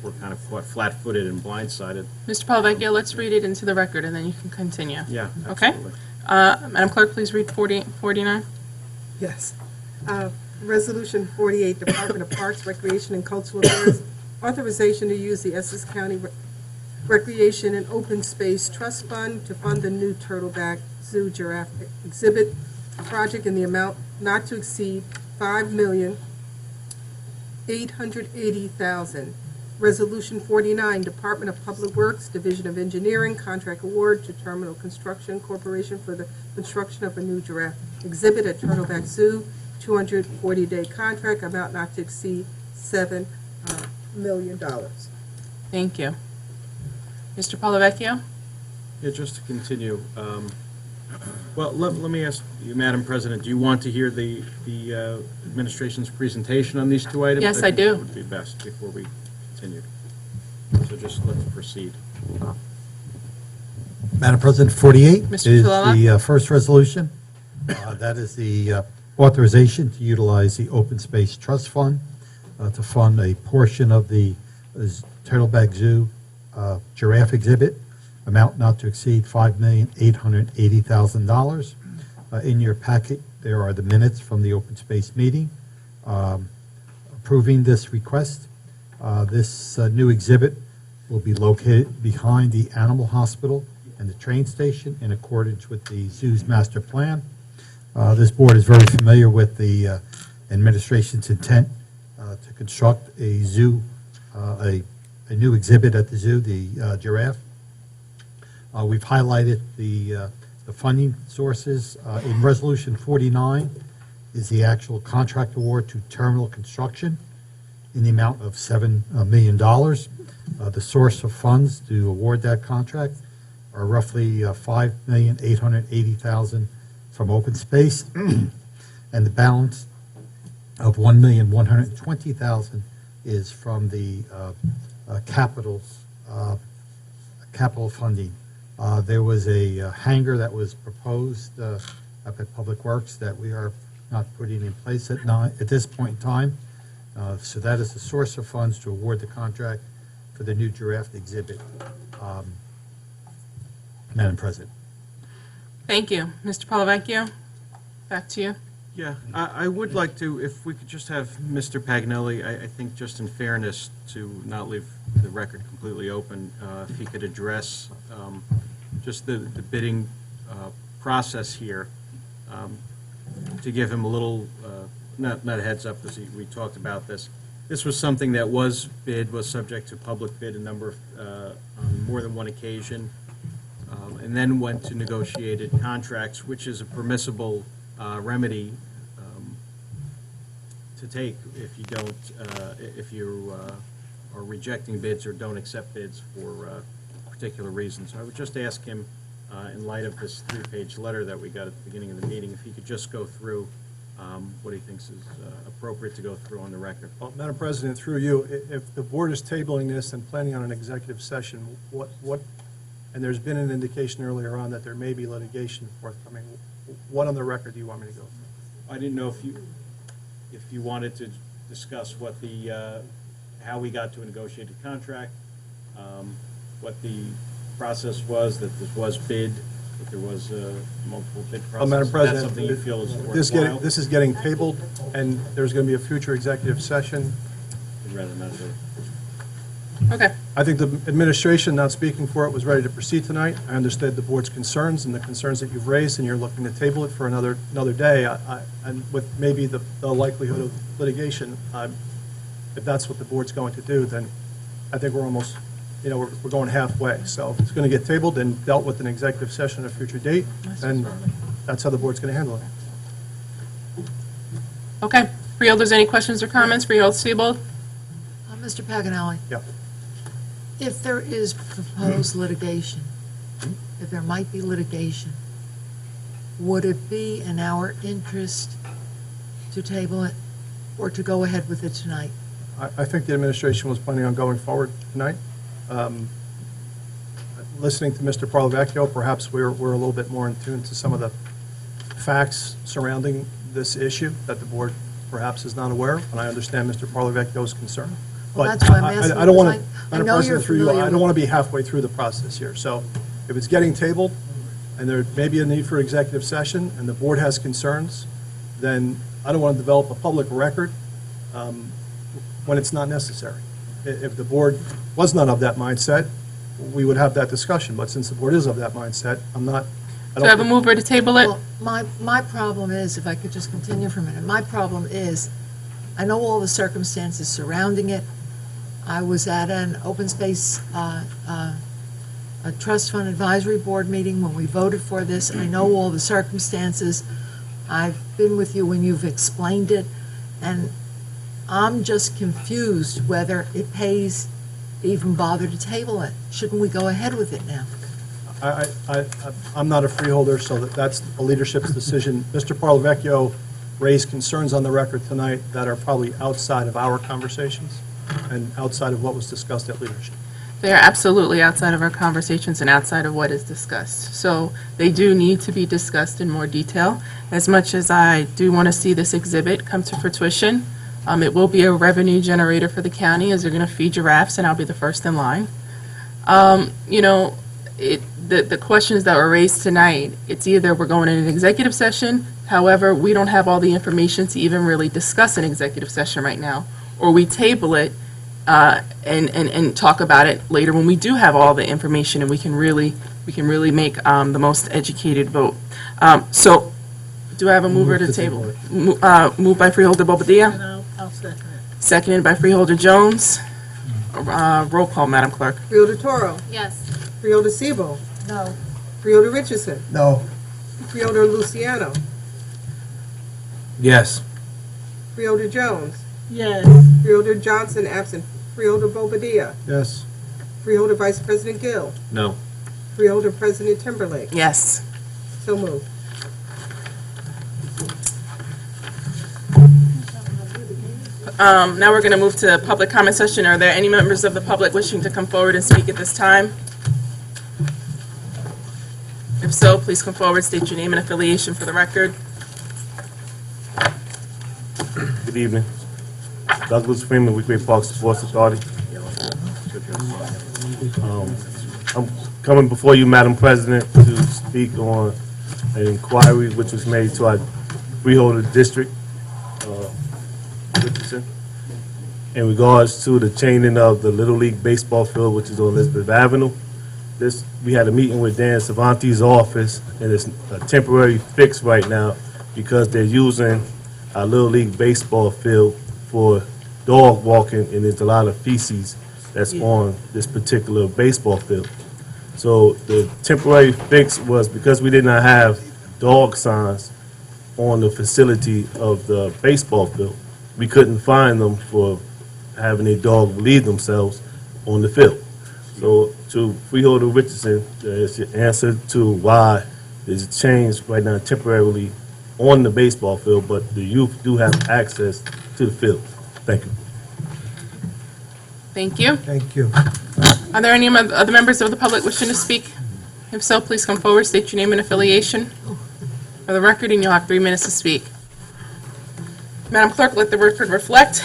were kind of caught flat-footed and blindsided. Mr. Palavecchio, let's read it into the record, and then you can continue. Yeah, Okay? absolutely. Madam Clerk, please read 49. Yes. Resolution 48, Department of Parks, Recreation, and Cultural Affairs, authorization to use the Essex County Recreation and Open Space Trust Fund to fund the new Turtleback Zoo Giraffe exhibit project in the amount not to exceed $5,880,000. Resolution 49, Department of Public Works, Division of Engineering, contract award to Terminal Construction Corporation for the construction of a new giraffe exhibit at Turtleback Zoo, 240-day contract, amount not to exceed $7 million. Thank you. Mr. Palavecchio? Yeah, just to continue, well, let me ask you, Madam President, do you want to hear the administration's presentation on these two items? Yes, I do. That would be best before we continue. So just let's proceed. Madam President, 48 Mr. is Colella? the first resolution. That is the authorization to utilize the Open Space Trust Fund to fund a portion of the Turtleback Zoo giraffe exhibit, amount not to exceed $5,880,000. In your packet, there are the minutes from the open space meeting approving this request. This new exhibit will be located behind the animal hospital and the train station in accordance with the zoo's master plan. This board is very familiar with the administration's intent to construct a zoo, a new exhibit at the zoo, the giraffe. We've highlighted the funding sources. In Resolution 49 is the actual contract award to Terminal Construction in the amount of $7 million. The source of funds to award that contract are roughly $5,880,000 from open space, and the balance of $1,120,000 is from the capital funding. There was a hangar that was proposed up at Public Works that we are not putting in place at this point in time. So that is the source of funds to award the contract for the new giraffe exhibit. Madam President. Thank you. Mr. Palavecchio, back to you. Yeah, I would like to, if we could just have Mr. Paganelli, I think just in fairness to not leave the record completely open, if he could address just the bidding process here, to give him a little, not a heads up, because we talked about this. This was something that was subject to public bid on more than one occasion, and then went to negotiated contracts, which is a permissible remedy to take if you don't, if you are rejecting bids or don't accept bids for particular reasons. So I would just ask him, in light of this 3-page letter that we got at the beginning of the meeting, if he could just go through what he thinks is appropriate to go through on the record. Well, Madam President, through you, if the board is tabling this and planning on an executive session, and there's been an indication earlier on that there may be litigation forthcoming, what on the record do you want me to go through? I didn't know if you wanted to discuss what how we got to a negotiated contract, what the process was, that this was bid, that there was a multiple bid process. Madam President, That's something you feel is worthwhile? this is getting tabled, and there's going to be a future executive session. I'd rather not do it. Okay. I think the administration, not speaking for it, was ready to proceed tonight. I understood the board's concerns and the concerns that you've raised, and you're looking to table it for another day, and with maybe the likelihood of litigation. If that's what the board's going to do, then I think we're almost, we're going halfway. So if it's going to get tabled and dealt with in executive session at a future date, then that's how the board's going to handle it. Okay. Freeholders, any questions or comments? Freeholder Siebold? Mr. Paganelli? Yep. If there is proposed litigation, if there might be litigation, would it be in our interest to table it or to go ahead with it tonight? I think the administration was planning on going forward tonight. Listening to Mr. Parlavecchio, perhaps we're a little bit more in tune to some of the facts surrounding this issue that the board perhaps is not aware of, and I understand Mr. Parlavecchio's concern. Well, But that's why I'm asking, I don't want because to, I Madam know you're President, through you, familiar I don't with- want to be halfway through the process here. So if it's getting tabled, and there may be a need for executive session, and the board has concerns, then I don't want to develop a public record when it's not necessary. If the board was not of that mindset, we would have that discussion, but since the board is of that mindset, I Do I have a mover to table it? Well, my problem is, if I could just continue for a minute, my problem is, I know all the circumstances surrounding it. I was at an open space, a trust fund advisory board meeting when we voted for this. I know all the circumstances. I've been with you when you've explained it, and I'm just confused whether it pays to even bother to table it. Shouldn't we go ahead with it now? I'm not a freeholder, so that's a leadership's decision. Mr. Parlavecchio raised concerns on the record tonight that are probably outside of our conversations and outside of what was discussed at leadership. They are absolutely outside of our conversations and outside of what is discussed. So they do need to be discussed in more detail. As much as I do want to see this exhibit come to fruition, it will be a revenue generator for the county as they're going to feed giraffes, and I'll be the first in line. The questions that were raised tonight, it's either we're going in an executive session, however, we don't have all the information to even really discuss an executive session right now, or we table it and talk about it later when we do have all the information and we can really make the most educated vote. So, do I have a mover to table? Moved by Freeholder Bobadilla, No, I'll second it. seconded by Freeholder Jones. Roll call, Madam Clerk. Freeholder Toro. Yes. Freeholder Siebold. No. Freeholder Richardson. No. Freeholder Luciano. Yes. Freeholder Jones. Yes. Freeholder Johnson absent. Freeholder Bobadilla. Yes. Freeholder Vice President Gill. No. Freeholder President Timberlake. Yes. So moved. Now we're going to move to public comment session. Are there any members of the public wishing to come forward and speak at this time? If so, please come forward, state your name and affiliation for the record. Good evening. Douglas Freeman, Weekly Park Sports Authority. I'm coming before you, Madam President, to speak on an inquiry which was made to our freeholder district, Richardson, in regards to the changing of the Little League baseball field, which is on Elizabeth Avenue. We had a meeting with Dan Savanti's office, and it's a temporary fix right now because they're using our Little League baseball field for dog walking, and there's a lot of feces that's on this particular baseball field. So the temporary fix was because we did not have dog signs on the facility of the baseball field, we couldn't find them for having a dog relieve themselves on the field. So to Freeholder Richardson, there's the answer to why there's a change right now temporarily on the baseball field, but the youth do have access to the field. Thank you. Thank you. Thank you. Are there any other members of the public wishing to speak? If so, please come forward, state your name and affiliation for the record, and you'll have 3 minutes to speak. Madam Clerk, let the record reflect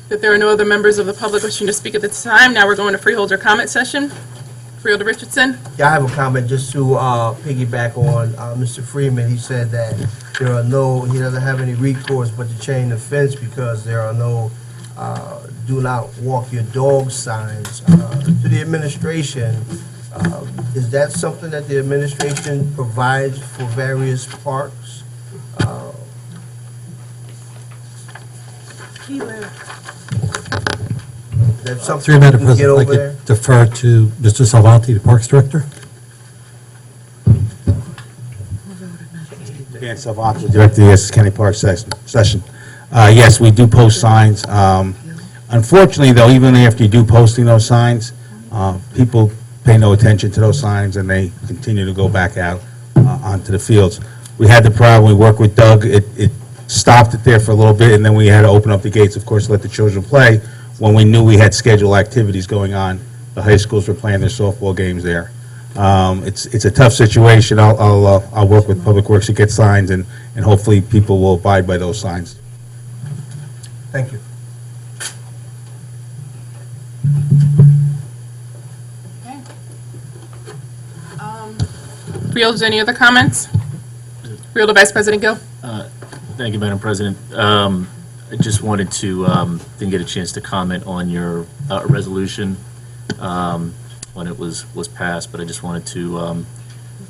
that there are no other members of the public wishing to speak at this time. Now we're going to freeholder comment session. Freeholder Richardson. Yeah, I have a comment just to piggyback on Mr. Freeman. He said that he doesn't have any recourse but to change the fence because there are no do not walk your dog signs. To the administration, is that something that the administration provides for various parks? That's something Through we Madam can get President, I'd over like there? to defer to Mr. Salvanti, the Parks Director. Dan Salvanti, Director of the Essex County Park Session. Yes, we do post signs. Unfortunately, though, even after you do posting those signs, people pay no attention to those signs, and they continue to go back out onto the fields. We had the problem, we worked with Doug, it stopped it there for a little bit, and then we had to open up the gates, of course, to let the children play, when we knew we had scheduled activities going on. The high schools were playing their softball games there. It's a tough situation. I'll work with Public Works to get signs, and hopefully people will abide by those signs. Thank you. Freeholders, any other comments? Freeholder Vice President Gill? Thank you, Madam President. I just wanted to, didn't get a chance to comment on your resolution when it was passed, but I just wanted to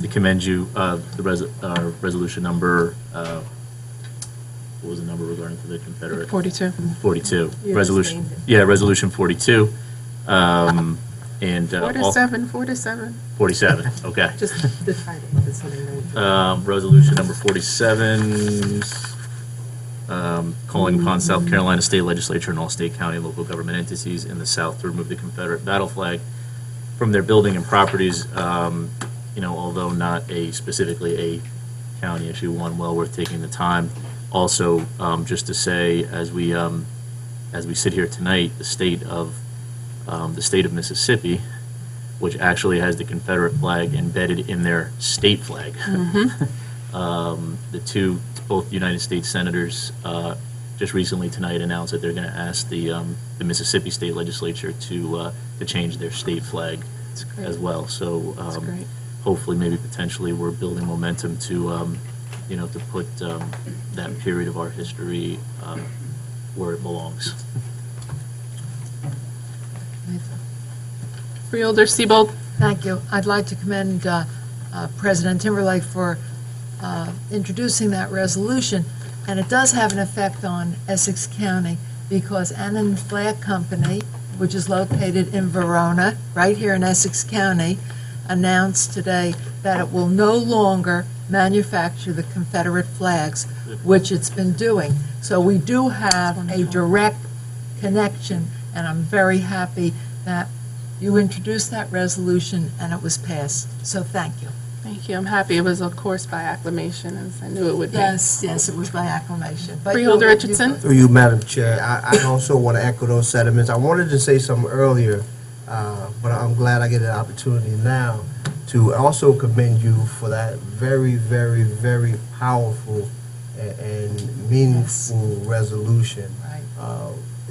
commend you, the resolution number, what was the number regarding to the Confederate? 42. 42. You Resolution, abstained. yeah, Resolution 42. And 47, 47. 47, okay. Just the title of it, so they know. Resolution number 47, calling upon South Carolina State Legislature and all state, county, and local government entities in the South to remove the Confederate battle flag from their building and properties, although not specifically a county issue, one well worth taking the time. Also, just to say, as we sit here tonight, the state of Mississippi, which actually has the Confederate flag embedded in their state flag. Both United States senators just recently tonight announced that they're going to ask the Mississippi State Legislature to change their state flag as well. So hopefully, maybe potentially, we're building momentum to to put that period of our history where it belongs. Freeholder Siebold? Thank you. I'd like to commend President Timberlake for introducing that resolution, and it does have an effect on Essex County because Annan Flag Company, which is located in Verona, right here in Essex County, announced today that it will no longer manufacture the Confederate flags, which it's been doing. So we do have a direct connection, and I'm very happy that you introduced that resolution and it was passed. So thank you. Thank you. I'm happy it was, of course, by acclamation, as I knew it would be. Yes, it was by acclamation. But Freeholder Richardson? Through you, Madam Chair, I also want to echo those sentiments. I wanted to say something earlier, but I'm glad I get an opportunity now to also commend you for that very, very, very powerful and meaningful resolution. Right.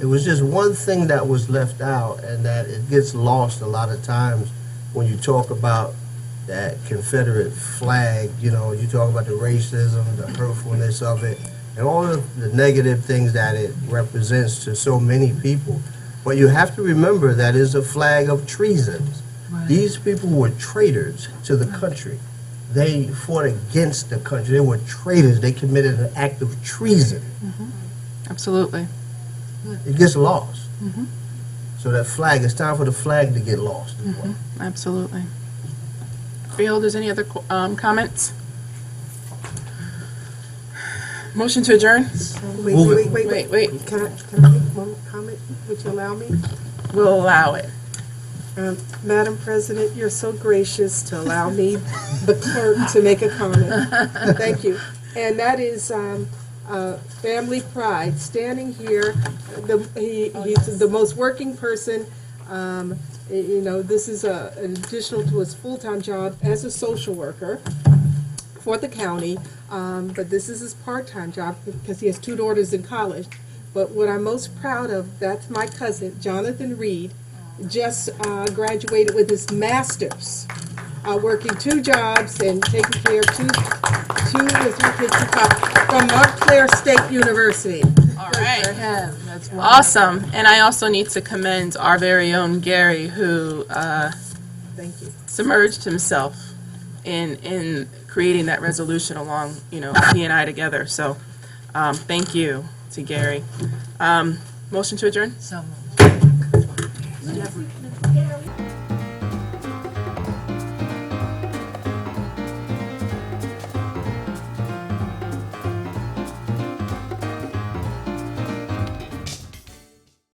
It was just one thing that was left out, and that it gets lost a lot of times when you talk about that Confederate flag. You talk about the racism, the hurtfulness of it, and all of the negative things that it represents to so many people. But you have to remember that is a flag of treason. Right. These people were traitors to the country. They fought against the country. They were traitors. They committed an act of treason. Absolutely. It gets lost. Mm-hmm. So that flag, it's time for the flag to get lost as well. Absolutely. Freeholders, any other comments? Motion to adjourn? Wait. Can I make one comment? Would you allow me? We'll allow it. Madam President, you're so gracious to allow me, the clerk, to make a comment. Thank you. And that is family pride, standing here. He's the most working person. This is an additional to his full-time job as a social worker for the county, but this is his part-time job because he has 2 daughters in college. But what I'm most proud of, that's my cousin, Jonathan Reed, just graduated with his master's, working 2 jobs and taking care of two or 3 kids from Montclair State University. All right. That's wonderful. Awesome. And I also need to commend our very own Gary, who Thank you. submerged himself in creating that resolution along, he and I together. So thank you to Gary. Motion to adjourn? So moved.